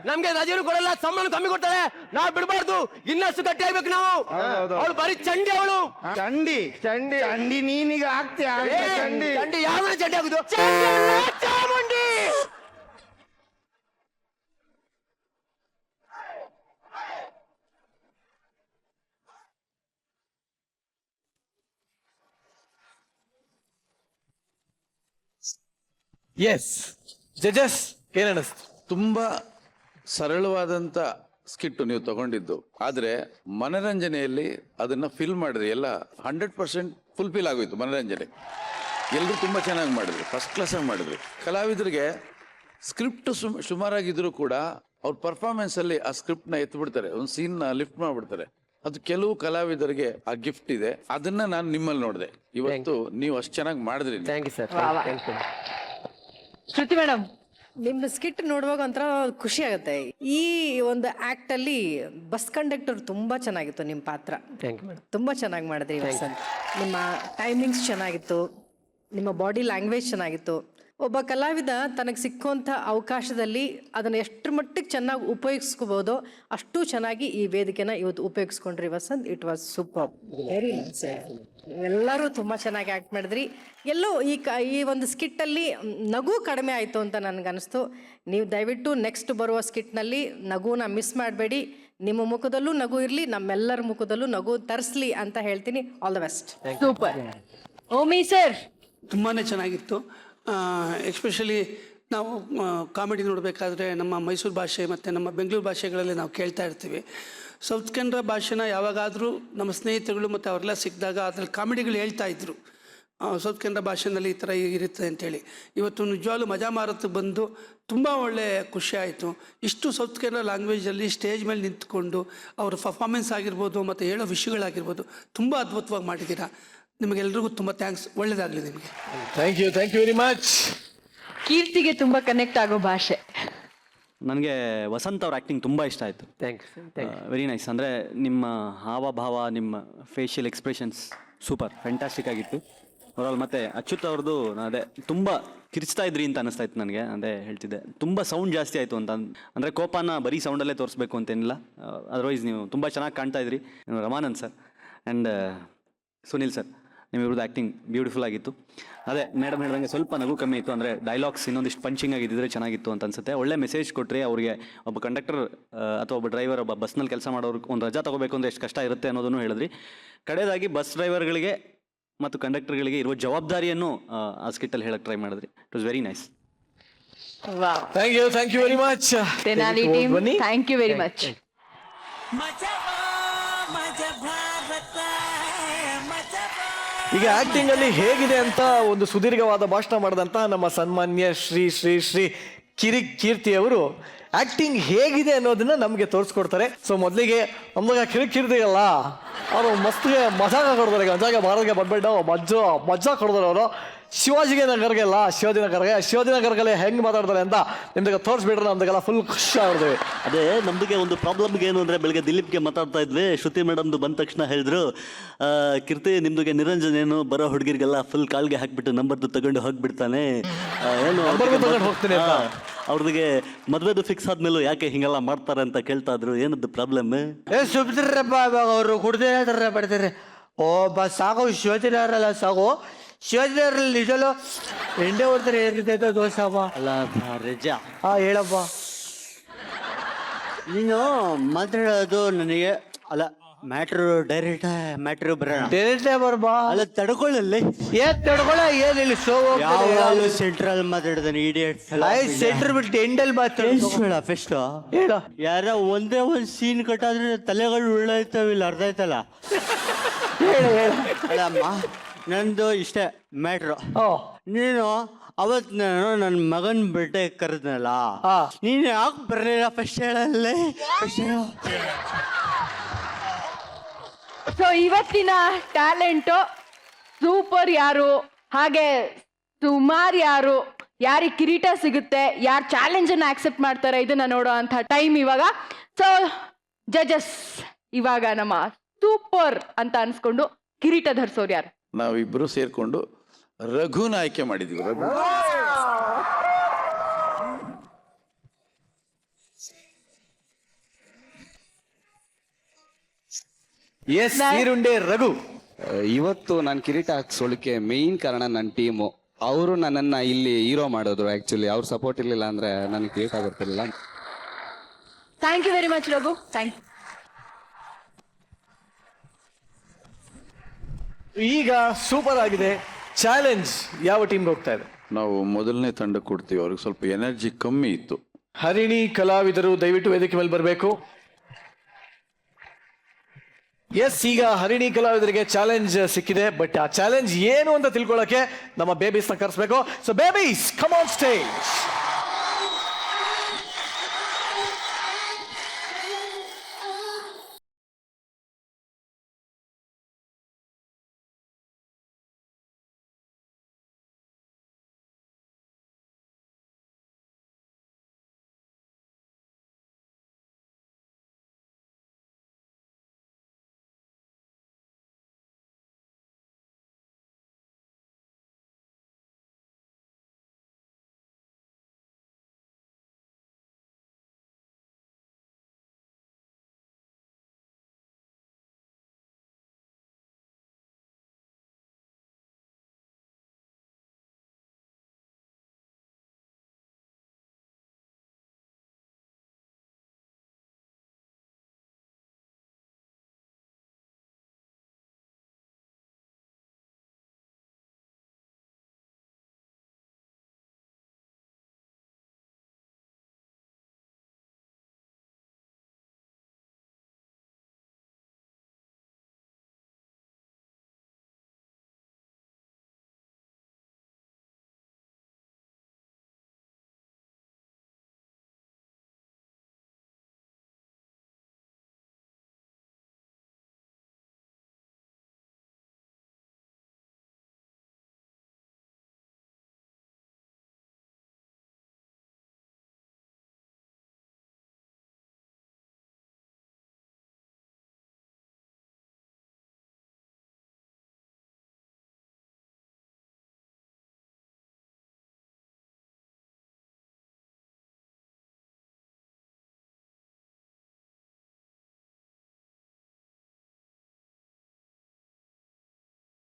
Speaker 7: ನಮ್ಗೆ ರಜೆನೂ ಕೊಡಲ್ಲ, ಸಂಬಳ ಕಮ್ಮಿ ಕೊಡ್ತಾಳೆ. ನಾವು ಬಿಡಬಾರ್ದು, ಇನ್ನಷ್ಟು ಗಟ್ಟಿ ಆಗ್ಬೇಕು ನಾವು. ಅವಳು ಬರೀ ಚಂಡಿ. ಅವಳು
Speaker 9: ಚಂಡಿ ನೀನೀಗ ಆಗ್ತೀಯ?
Speaker 7: ಚಂಡಿ ಯಾವ ಚಂಡಿ ಆಗುದು? ಚಾಮುಂಡಿ.
Speaker 3: ಎಸ್ ಜಜಸ್ ಏನನ್ನಿಸ್ತು?
Speaker 11: ತುಂಬಾ ಸರಳವಾದಂಥ ಸ್ಕಿಟ್ಟು ನೀವು ತಗೊಂಡಿದ್ದು, ಆದರೆ ಮನರಂಜನೆಯಲ್ಲಿ ಅದನ್ನ ಫಿಲ್ ಮಾಡಿದ್ರಿ. ಎಲ್ಲ 100% ಫುಲ್ಫಿಲ್ ಆಗೋಯ್ತು ಮನರಂಜನೆ. ಎಲ್ಲರೂ ತುಂಬ ಚೆನ್ನಾಗಿ ಮಾಡಿದ್ರಿ, ಫಸ್ಟ್ ಕ್ಲಾಸಾಗಿ ಮಾಡಿದ್ರಿ. ಕಲಾವಿದರಿಗೆ ಸ್ಕ್ರಿಪ್ಟ್ ಸುಮಾರಾಗಿದ್ರು ಕೂಡ ಅವ್ರ ಪರ್ಫಾರ್ಮೆನ್ಸಲ್ಲಿ ಆ ಸ್ಕ್ರಿಪ್ಟ್ನ ಎತ್ಬಿಡ್ತಾರೆ, ಒಂದು ಸೀನ್ನ ಲಿಫ್ಟ್ ಮಾಡಿಬಿಡ್ತಾರೆ. ಅದು ಕೆಲವು ಕಲಾವಿದರಿಗೆ ಆ ಗಿಫ್ಟ್ ಇದೆ. ಅದನ್ನ ನಾನು ನಿಮ್ಮಲ್ಲಿ ನೋಡಿದೆ ಇವತ್ತು. ನೀವು ಅಷ್ಟು ಚೆನ್ನಾಗಿ ಮಾಡಿದ್ರಿ.
Speaker 7: Thank you sir.
Speaker 2: Shruti madam,
Speaker 12: ನಿಮ್ಮ ಸ್ಕಿಟ್ ನೋಡುವಾಗ ಒಂಥರ ಖುಷಿ ಆಗುತ್ತೆ. ಈ ಒಂದು ಆಕ್ಟ್ ಅಲ್ಲಿ ಬಸ್ ಕಂಡಕ್ಟರ್ ತುಂಬಾ ಚೆನ್ನಾಗಿತ್ತು. ನಿಮ್ಮ ಪಾತ್ರ ತುಂಬಾ ಚೆನ್ನಾಗಿ ಮಾಡಿದ್ರಿ ವಸಂತ್. ನಿಮ್ಮ ಟೈಮಿಂಗ್ಸ್ ಚೆನ್ನಾಗಿತ್ತು, ನಿಮ್ಮ ಬಾಡಿ ಲ್ಯಾಂಗ್ವೇಜ್ ಚೆನ್ನಾಗಿತ್ತು. ಒಬ್ಬ ಕಲಾವಿದ ತನಗೆ ಸಿಕ್ಕುವಂಥ ಅವಕಾಶದಲ್ಲಿ ಅದನ್ನು ಎಷ್ಟರ ಮಟ್ಟಿಗೆ ಚೆನ್ನಾಗಿ ಉಪಯೋಗಿಸ್ಕೋಬೋದೋ ಅಷ್ಟು ಚೆನ್ನಾಗಿ ಈ ವೇದಿಕೆನ ಇವತ್ತು ಉಪಯೋಗಿಸ್ಕೊಂಡ್ರಿ Vasanth. It was super, very nice. ಎಲ್ಲರೂ ತುಂಬ ಚೆನ್ನಾಗಿ ಆ್ಯಕ್ಟ್ ಮಾಡಿದ್ರಿ. ಎಲ್ಲೋ ಈ ಒಂದು ಸ್ಕಿಟ್ಟಲ್ಲಿ ನಗು ಕಡಿಮೆ ಆಯಿತು ಅಂತ ನನಗನ್ನಿಸ್ತು. ನೀವು ದಯವಿಟ್ಟು ನೆಕ್ಸ್ಟ್ ಬರುವ ಸ್ಕಿಟ್ನಲ್ಲಿ ನಗುನ ಮಿಸ್ ಮಾಡಬೇಡಿ. ನಿಮ್ಮ ಮುಖದಲ್ಲೂ ನಗು ಇರಲಿ, ನಮ್ಮೆಲ್ಲರ ಮುಖದಲ್ಲೂ ನಗು ತರಿಸ್ಲಿ ಅಂತ ಹೇಳ್ತೀನಿ. All the best.
Speaker 2: Super. ಓಮಿ sir,
Speaker 5: ತುಂಬಾ ಚೆನ್ನಾಗಿತ್ತು. ಎಸ್ಪೆಷಲಿ ನಾವು ಕಾಮಿಡಿ ನೋಡಬೇಕಾದ್ರೆ ನಮ್ಮ ಮೈಸೂರು ಭಾಷೆ ಮತ್ತು ನಮ್ಮ ಬೆಂಗಳೂರು ಭಾಷೆಗಳಲ್ಲಿ ನಾವು ಕೇಳ್ತಾ ಇರ್ತೀವಿ. ಸೌತ್ ಕನ್ನಡ ಭಾಷೆನ ಯಾವಾಗಾದರೂ ನಮ್ಮ ಸ್ನೇಹಿತರುಗಳು ಮತ್ತು ಅವರೆಲ್ಲ ಸಿಕ್ಕಿದಾಗ ಅದರಲ್ಲಿ ಕಾಮಿಡಿಗಳು ಹೇಳ್ತಾ ಇದ್ರು, ಸೌತ್ ಕನ್ನಡ ಭಾಷೆನಲ್ಲಿ ಈ ಥರ ಇರುತ್ತೆ ಅಂತೇಳಿ. ಇವತ್ತು ನಿಜವಾಗ್ಲೂ ಮಜಾ ಮಾರತ್ತು ಬಂದು ತುಂಬ ಒಳ್ಳೆ ಖುಷಿ ಆಯಿತು. ಇಷ್ಟು ಸೌತ್ ಕನ್ನಡ ಲ್ಯಾಂಗ್ವೇಜಲ್ಲಿ ಸ್ಟೇಜ್ ಮೇಲೆ ನಿಂತ್ಕೊಂಡು ಅವ್ರ ಪರ್ಫಾರ್ಮೆನ್ಸ್ ಆಗಿರ್ಬೋದು ಮತ್ತು ಹೇಳೋ ವಿಷಯಗಳಾಗಿರ್ಬೋದು ತುಂಬ ಅದ್ಭುತವಾಗಿ ಮಾಡಿದ್ದೀರಾ. ನಿಮಗೆಲ್ರಿಗೂ ತುಂಬ ಥ್ಯಾಂಕ್ಸ್. ಒಳ್ಳೆಯದಾಗಲಿ ನಿಮಗೆ.
Speaker 3: Thank you very much.
Speaker 2: ಕೀರ್ತಿಗೆ ತುಂಬಾ ಕನೆಕ್ಟ್ ಆಗೋ ಭಾಷೆ.
Speaker 4: ನನಗೆ ವಸಂತ್ ಅವ್ರ ಆ್ಯಕ್ಟಿಂಗ್ ತುಂಬ ಇಷ್ಟ ಆಯಿತು. Very nice. ಅಂದರೆ ನಿಮ್ಮ ಹಾವಭಾವ, ನಿಮ್ಮ ಫೇಶಿಯಲ್ ಎಕ್ಸ್ಪ್ರೆಷನ್ಸ್ ಸೂಪರ್, ಫ್ಯಾಂಟಾಸ್ಟಿಕ್ ಆಗಿತ್ತು ಓವರಾಲ್. ಮತ್ತು ಅಚ್ಯುತ್ ಅವ್ರದ್ದು ಅದೇ ತುಂಬ ಕಿರ್ಚ್ತಾ ಇದ್ರಿ ಅಂತ ಅನಿಸ್ತಾ ಇತ್ತು ನನಗೆ. ಅದೇ ಹೇಳ್ತಿದ್ದೆ, ತುಂಬ ಸೌಂಡ್ ಜಾಸ್ತಿ ಆಯಿತು ಅಂತ. ಅಂದರೆ ಕೋಪನ ಬರೀ ಸೌಂಡಲ್ಲೇ ತೋರಿಸ್ಬೇಕು ಅಂತೇನಿಲ್ಲ. ಅದರ್ವೈಸ್ ನೀವು ತುಂಬ ಚೆನ್ನಾಗಿ ಕಾಣ್ತಾ ಇದ್ರಿ. Ramanand sir and Sunil sir, ನಿಮ್ಮಿವ್ರದ್ದು ಆ್ಯಕ್ಟಿಂಗ್ ಬ್ಯೂಟಿಫುಲ್ ಆಗಿತ್ತು. ಅದೇ ಮೇಡಮ್ ಹೇಳ್ದಂಗೆ ಸ್ವಲ್ಪ ನಗು ಕಮ್ಮಿ ಇತ್ತು. ಅಂದರೆ ಡೈಲಾಗ್ಸ್ ಇನ್ನೊಂದಿಷ್ಟು ಪಂಚಿಂಗ್ ಆಗಿದ್ದರೆ ಚೆನ್ನಾಗಿತ್ತು ಅಂತ ಅನ್ಸುತ್ತೆ. ಒಳ್ಳೆ ಮೆಸೇಜ್ ಕೊಟ್ಟರೆ ಅವ್ರಿಗೆ. ಒಬ್ಬ ಕಂಡಕ್ಟರ್ ಅಥವಾ ಒಬ್ಬ ಡ್ರೈವರ್, ಒಬ್ಬ ಬಸ್ನಲ್ಲಿ ಕೆಲಸ ಮಾಡೋರು ಒಂದು ರಜಾ ತೊಗೋಬೇಕು ಅಂದರೆ ಎಷ್ಟು ಕಷ್ಟ ಇರುತ್ತೆ ಅನ್ನೋದನ್ನು ಹೇಳಿದ್ರಿ. ಕಡೆಯದಾಗಿ ಬಸ್ ಡ್ರೈವರ್ಗಳಿಗೆ ಮತ್ತು ಕಂಡಕ್ಟರ್ಗಳಿಗೆ ಇರುವ ಜವಾಬ್ದಾರಿಯನ್ನು ಆ ಸ್ಕಿಟ್ಟಲ್ಲಿ ಹೇಳಕ್ಕೆ ಟ್ರೈ ಮಾಡಿದ್ರಿ. It was very nice.
Speaker 3: Thank you very much.
Speaker 2: Tenali team, thank you very much.
Speaker 3: ಈಗ ಆಕ್ಟಿಂಗ್ ಅಲ್ಲಿ ಹೇಗಿದೆ ಅಂತ ಒಂದು ಸುದೀರ್ಘವಾದ ಭಾಷಣ ಮಾಡಿದಂತ ನಮ್ಮ ಸನ್ಮಾನ್ಯ ಶ್ರೀ ಶ್ರೀ ಶ್ರೀ ಕೀರ್ತಿ ಅವರು ಆಕ್ಟಿಂಗ್ ಹೇಗಿದೆ ಅನ್ನೋದನ್ನ ನಮಗೆ ತೋರಿಸ್ಕೊಡ್ತಾರೆ. ಸೊ ಮೊದಲಿಗೆ ನಮ್ದಾಗ ಕಿರಿಕೀರ್ತಿ ಅಲ್ಲ, ಅವರು ಮಸ್ತ್ಗೆ ಮಜಾಗ ಕೊಡ್ತಾರೆ. ಮಜಾಗ ಭಾರತಗೆ ಬಂದ್ಬಿಟ್ಟ ಮಜಾ ಕೊಡ್ತಾರೆ ಅವರು. ಶಿವಾಜಿಗೆ ನಗರ್ಗೆಲ್ಲ ಶಿವಾಜಿನಗರ್ಗೆ ಹೆಂಗೆ ಮಾತಾಡ್ತಾರೆ ಅಂತ ನಿಮ್ಗೆ ತೋರಿಸ್ಬಿಟ್ರೆ ನಮ್ದೆಲ್ಲ ಫುಲ್ ಖುಷಿ ಆಗ್ತದೆ.
Speaker 4: ಅದೇ ನಮಗೆ ಒಂದು ಪ್ರಾಬ್ಲಮ್ಗೆ ಏನು ಅಂದರೆ, ಬೆಳಗ್ಗೆ ದಿಲೀಪ್ಗೆ ಮಾತಾಡ್ತಾ ಇದ್ವಿ, ಶ್ರುತಿ ಮೇಡಮ್ದು ಬಂದ ತಕ್ಷಣ ಹೇಳಿದ್ರು, ಕೀರ್ತಿ ನಿಮ್ದುಗೆ ನಿರಂಜನ್ ಏನು ಬರೋ ಹುಡುಗಿರಿಗೆಲ್ಲ ಫುಲ್ ಕಾಲ್ಗೆ ಹಾಕ್ಬಿಟ್ಟು ನಂಬರ್ದು ತಗೊಂಡು ಹೋಗ್ಬಿಡ್ತಾನೆ, ಏನು
Speaker 3: ಹೋಗ್ತೀನಿ
Speaker 4: ಅವ್ರಿಗೆ ಮದುವೆದು ಫಿಕ್ಸ್ ಆದ್ಮೇಲೂ ಯಾಕೆ ಹಿಂಗೆಲ್ಲ ಮಾಡ್ತಾರೆ ಅಂತ ಕೇಳ್ತಾ ಇದ್ರು. ಏನದ್ದು ಪ್ರಾಬ್ಲಮ್?
Speaker 7: ಸುಬ್ರಪ್ಪ ಅವರು ಕುಡ್ದೇ ಬರ್ತಾರೆ. ಓ ಬಸ್ ಸಾಕು, ಶಿವತಿರಲ್ಲ ಸಾಕು, ಶಿವಾಜಿ ಅವರಲ್ಲಿ ನಿಜಲು ಎಂಡೆ ಹೊಡ್ತಾರೆ ಏನಿರ್ತೈತೆ ದೋಸಪ್ಪ.
Speaker 4: ಅಲ್ಲ ರಜಾ,
Speaker 7: ಹೇಳಪ್ಪ.
Speaker 4: ನೀನು ಮಾತಾಡೋದು ನನಗೆ ಅಲ್ಲ ಮ್ಯಾಟ್ರು ಮ್ಯಾಟ್ರು ಬರೋಣ.
Speaker 7: ಡೈರೆಕ್ಟೇ ಬರ್ಬಾ.
Speaker 4: ಅಲ್ಲ ತಡ್ಕೊಳ್ಳಲ್ಲಿ
Speaker 7: ಏನ್ ತಡ್ಕೊಳ, ಏನಿಲ್ಲ ಶೋ
Speaker 4: ಯಾವ ಸೆಂಟ್ರಲ್ ಮಾತಾಡಿದಾನೆ ಇಡಿಯಟ್.
Speaker 7: ಸೆಂಟರ್ ಬಿಟ್ಟು ಎಂಡಲ್ ಮಾತಾಡ
Speaker 4: ಫೆಸ್ಟ್
Speaker 7: ಹೇಳ.
Speaker 4: ಯಾರ ಒಂದೇ ಒಂದ್ ಸೀನ್ ಕಟ್ಟಾದ್ರೆ ತಲೆಗಳು ಉಳ್ಳಾಯ್ತಾವ, ಇಲ್ಲ ಅರ್ಧ ಆಯ್ತಲ್ಲ. ಅಲ್ಲಮ್ಮ ನಂದು ಇಷ್ಟೇ ಮ್ಯಾಟ್ರು. ನೀನು ಅವತ್ ನಾನು ನನ್ನ ಮಗನ್ ಬರ್ಡೇ ಕರೆದ್ನಲ್ಲ, ನೀನು ಯಾಕೆ ಬರ್ಲಿಲ್ಲ ಫಸ್ಟ್ ಹೇಳಲ್ಲೇ?
Speaker 2: ಸೊ ಇವತ್ತಿನ ಟ್ಯಾಲೆಂಟು ಸೂಪರ್ ಯಾರು, ಹಾಗೆ ಸುಮಾರು ಯಾರು, ಯಾರಿಗೆ ಕಿರೀಟ ಸಿಗುತ್ತೆ, ಯಾರು ಚಾಲೆಂಜನ್ನು ಆಕ್ಸೆಪ್ಟ್ ಮಾಡ್ತಾರೆ, ಇದನ್ನ ನೋಡೋ ಅಂತ ಟೈಮ್ ಇವಾಗ. ಸೊ ಜಜಸ್, ಇವಾಗ ನಮ್ಮ ಸೂಪರ್ ಅಂತ ಅನ್ಸ್ಕೊಂಡು ಕಿರೀಟ ಧರಿಸೋರು ಯಾರು?
Speaker 11: ನಾವಿಬ್ರು ಸೇರ್ಕೊಂಡು ರಘುನ ಆಯ್ಕೆ ಮಾಡಿದ್ವಿ. ರಘು
Speaker 3: ಎಸ್ ನೀರುಂಡೆ ರಘು.
Speaker 13: ಇವತ್ತು ನಾನು ಕಿರೀಟ ಹಾಕ್ಸೋಳಿಕೆ ಮೇಯ್ನ್ ಕಾರಣ ನನ್ನ ಟೀಮು. ಅವರು ನನ್ನನ್ನ ಇಲ್ಲಿ ಹೀರೋ ಮಾಡಿದ್ರು. ಆಕ್ಚುಲಿ ಅವ್ರ ಸಪೋರ್ಟ್ ಇರಲಿಲ್ಲ ಅಂದ್ರೆ ನನಗೆ ಕಿರೀಟ ಬರ್ತಿರ್ಲಿಲ್ಲ.
Speaker 2: Thank you very much Raghu, thank you.
Speaker 3: ಈಗ ಸೂಪರ್ ಆಗಿದೆ. ಚಾಲೆಂಜ್ ಯಾವ ಟೀಮ್ಗೆ ಹೋಗ್ತಾ ಇದೆ?
Speaker 11: ನಾವು ಮೊದಲನೇ ತಂಡಕ್ಕೆ ಕೊಡ್ತೀವಿ. ಅವ್ರಿಗೆ ಸ್ವಲ್ಪ ಎನರ್ಜಿ ಕಮ್ಮಿ ಇತ್ತು.
Speaker 3: ಹರಿಣಿ ಕಲಾವಿದರು ದಯವಿಟ್ಟು ವೇದಿಕೆ ಮೇಲೆ ಬರಬೇಕು. ಎಸ್, ಈಗ ಹರಿಣಿ ಕಲಾವಿದರಿಗೆ ಚಾಲೆಂಜ್ ಸಿಕ್ಕಿದೆ. ಬಟ್ ಆ ಚಾಲೆಂಜ್ ಏನು ಅಂತ ತಿಳ್ಕೊಳ್ಳೋಕೆ ನಮ್ಮ ಬೇಬೀಸ್ನ ಕರೆಸ್ಬೇಕು. So babies, come on stage.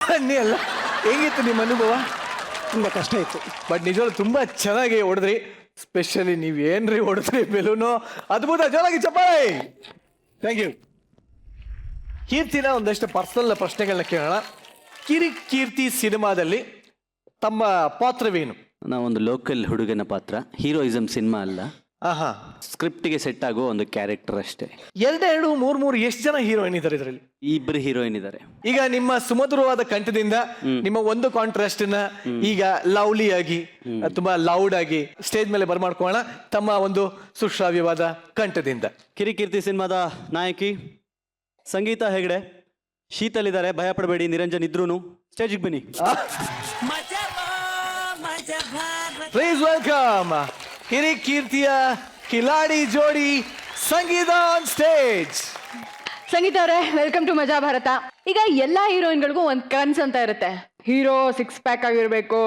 Speaker 3: ಬನ್ನಿ ಅಲ್ಲ, ಹೇಗಿತ್ತು ನಿಮ್ಮ ಅನುಭವ?
Speaker 5: ತುಂಬ ಕಷ್ಟ ಇತ್ತು.
Speaker 3: ಬಟ್ ನಿಜವಾಗ್ಲೂ ತುಂಬಾ ಚೆನ್ನಾಗಿ ಹೊಡೆದ್ರಿ. ಸ್ಪೆಷಲಿ ನೀವು ಏನ್ರಿ ಹೊಡೆದ್ರಿ ಬೆಲೂನು, ಅದ್ಭುತ. ಜೋರಾಗಿ ಚಪ್ಪಾಳೆ. Thank you. ಕೀರ್ತಿನ ಒಂದಷ್ಟು ಪರ್ಸನಲ್ ಪ್ರಶ್ನೆಗಳನ್ನ ಕೇಳೋಣ. ಕಿರಿಕೀರ್ತಿ ಸಿನಿಮಾದಲ್ಲಿ ತಮ್ಮ ಪಾತ್ರವೇನು?
Speaker 4: ನಾವೊಂದು ಲೋಕಲ್ ಹುಡುಗನ ಪಾತ್ರ, ಹೀರೋಯಿಸಮ್ ಸಿನಿಮಾ ಅಲ್ಲ.
Speaker 3: ಆಹಾ,
Speaker 4: ಸ್ಕ್ರಿಪ್ಟಿಗೆ ಸೆಟ್ ಆಗೋ ಒಂದು ಕ್ಯಾರೆಕ್ಟರ್ ಅಷ್ಟೇ.
Speaker 3: 2 3 ಎಷ್ಟು ಜನ ಹೀರೋಯಿನ್ ಇದ್ದಾರೆ ಇದರಲ್ಲಿ?
Speaker 4: 2 ಹೀರೋಯಿನ್ ಇದ್ದಾರೆ.
Speaker 3: ಈಗ ನಿಮ್ಮ ಸುಮಧುರವಾದ ಕಂಠದಿಂದ ನಿಮ್ಮ ಒಂದು ಕಾಂಟ್ರಾಸ್ಟ್ ನ ಈಗ ಲವ್ಲಿ ಆಗಿ ತುಂಬಾ ಲೌಡ್ ಆಗಿ ಸ್ಟೇಜ್ ಮೇಲೆ ಬರ್ಮಾಡ್ಕೋಣ ತಮ್ಮ ಒಂದು ಸುಶ್ರಾವ್ಯವಾದ ಕಂಠದಿಂದ.
Speaker 4: ಕಿರಿಕೀರ್ತಿ ಸಿನಿಮಾದ ನಾಯಕಿ ಸಂಗೀತಾ ಹೆಗಡೆ, ಶೀತಲ್ ಇದ್ದಾರೆ, ಭಯ ಪಡಬೇಡಿ. ನಿರಂಜನ್ ಇದ್ರೂನು ಸ್ಟೇಜಿಗೆ ಬನ್ನಿ.
Speaker 3: ಪ್ಲೀಸ್ ವೆಲ್ಕಮ್ ಕಿರಿಕೀರ್ತಿಯ ಕಿಲಾಡಿ ಜೋಡಿ ಸಂಗೀತ ಆನ್ ಸ್ಟೇಜ್.
Speaker 2: ಸಂಗೀತ ಅವರೇ, ವೆಲ್ಕಮ್ ಟು ಮಜಾ ಭಾರತ. ಈಗ ಎಲ್ಲಾ ಹೀರೋಯಿನ್ಗಳಿಗೂ ಒಂದು ಕನ್ಸ್ ಅಂತ ಇರುತ್ತೆ. ಹೀರೋ 6 ಪ್ಯಾಕ್ ಆಗಿರ್ಬೇಕು,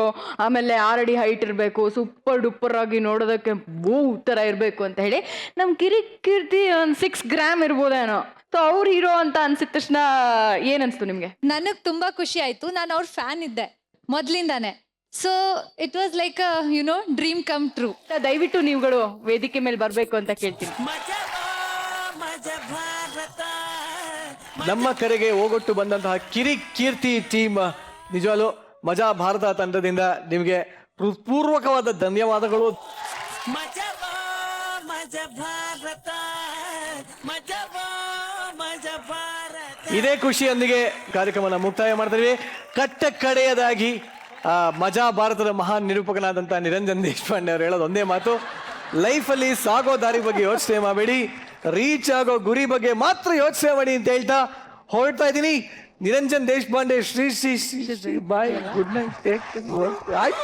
Speaker 2: ಆಮೇಲೆ 6 ಅಡಿ ಹೈಟ್ ಇರಬೇಕು, ಸೂಪರ್ ಡೂಪರ್ ಆಗಿ ನೋಡೋದಕ್ಕೆ ಬೂ ಥರ ಇರಬೇಕು ಅಂತ ಹೇಳಿ. ನಮ್ಮ ಕಿರಿಕೀರ್ತಿ ಒಂದು 6 ಗ್ರಾಮ್ ಇರ್ಬೋದೇನೋ. ಸೊ ಅವ್ರ ಹೀರೋ ಅಂತ ಅನ್ಸಿದ ತಕ್ಷಣ ಏನ್ ಅನ್ಸ್ತು ನಿಮ್ಗೆ?
Speaker 10: ನನಗ್ ತುಂಬಾ ಖುಷಿ ಆಯ್ತು. ನಾನು ಅವ್ರ ಫ್ಯಾನ್ ಇದ್ದೆ. ಮೊದ್ಲಿಂದಾನೆ. So it was like dream come true.
Speaker 2: ದಯವಿಟ್ಟು ನೀವುಗಳು ವೇದಿಕೆ ಮೇಲೆ ಬರ್ಬೇಕು ಅಂತ ಕೇಳ್ತೀನಿ.
Speaker 3: ನಮ್ಮ ಕರೆಗೆ ಓಗೊಟ್ಟು ಬಂದಂತಹ ಕೀರ್ತಿ ಟೀಮ್ ನಿಜವಾಗ್ಲೂ ಮಜಾ ಭಾರತ ತಂಡದಿಂದ ನಿಮಗೆ ಹೃತ್ಪೂರ್ವಕವಾದ ಧನ್ಯವಾದಗಳು. ಇದೇ ಖುಷಿಯೊಂದಿಗೆ ಕಾರ್ಯಕ್ರಮನ ಮುಕ್ತಾಯ ಮಾಡ್ತೀವಿ. ಕಟ್ಟ ಕಡೆಯದಾಗಿ ಮಜಾ ಭಾರತದ ಮಹಾನ್ ನಿರೂಪಕನಾದಂಥ ನಿರಂಜನ್ ದೇಶಪಾಂಡೆ ಅವರು ಹೇಳೋದು ಒಂದೇ ಮಾತು, ಲೈಫಲ್ಲಿ ಸಾಗೋ ದಾರಿ ಬಗ್ಗೆ ಯೋಚನೆ ಮಾಡಬೇಡಿ, ರೀಚ್ ಆಗೋ ಗುರಿ ಬಗ್ಗೆ ಮಾತ್ರ ಯೋಚನೆ ಮಾಡಿ ಅಂತ ಹೇಳ್ತಾ ಹೊರಡ್ತಾ ಇದ್ದೀನಿ. ನಿರಂಜನ್ ದೇಶಪಾಂಡೆ ಶ್ರೀ ಶ್ರೀ ಶ್ರೀ ಶ್ರೀ ಬಾಯ್, ಗುಡ್ ನೈಟ್, ಟೇಕ್ ಆಯ್ತು.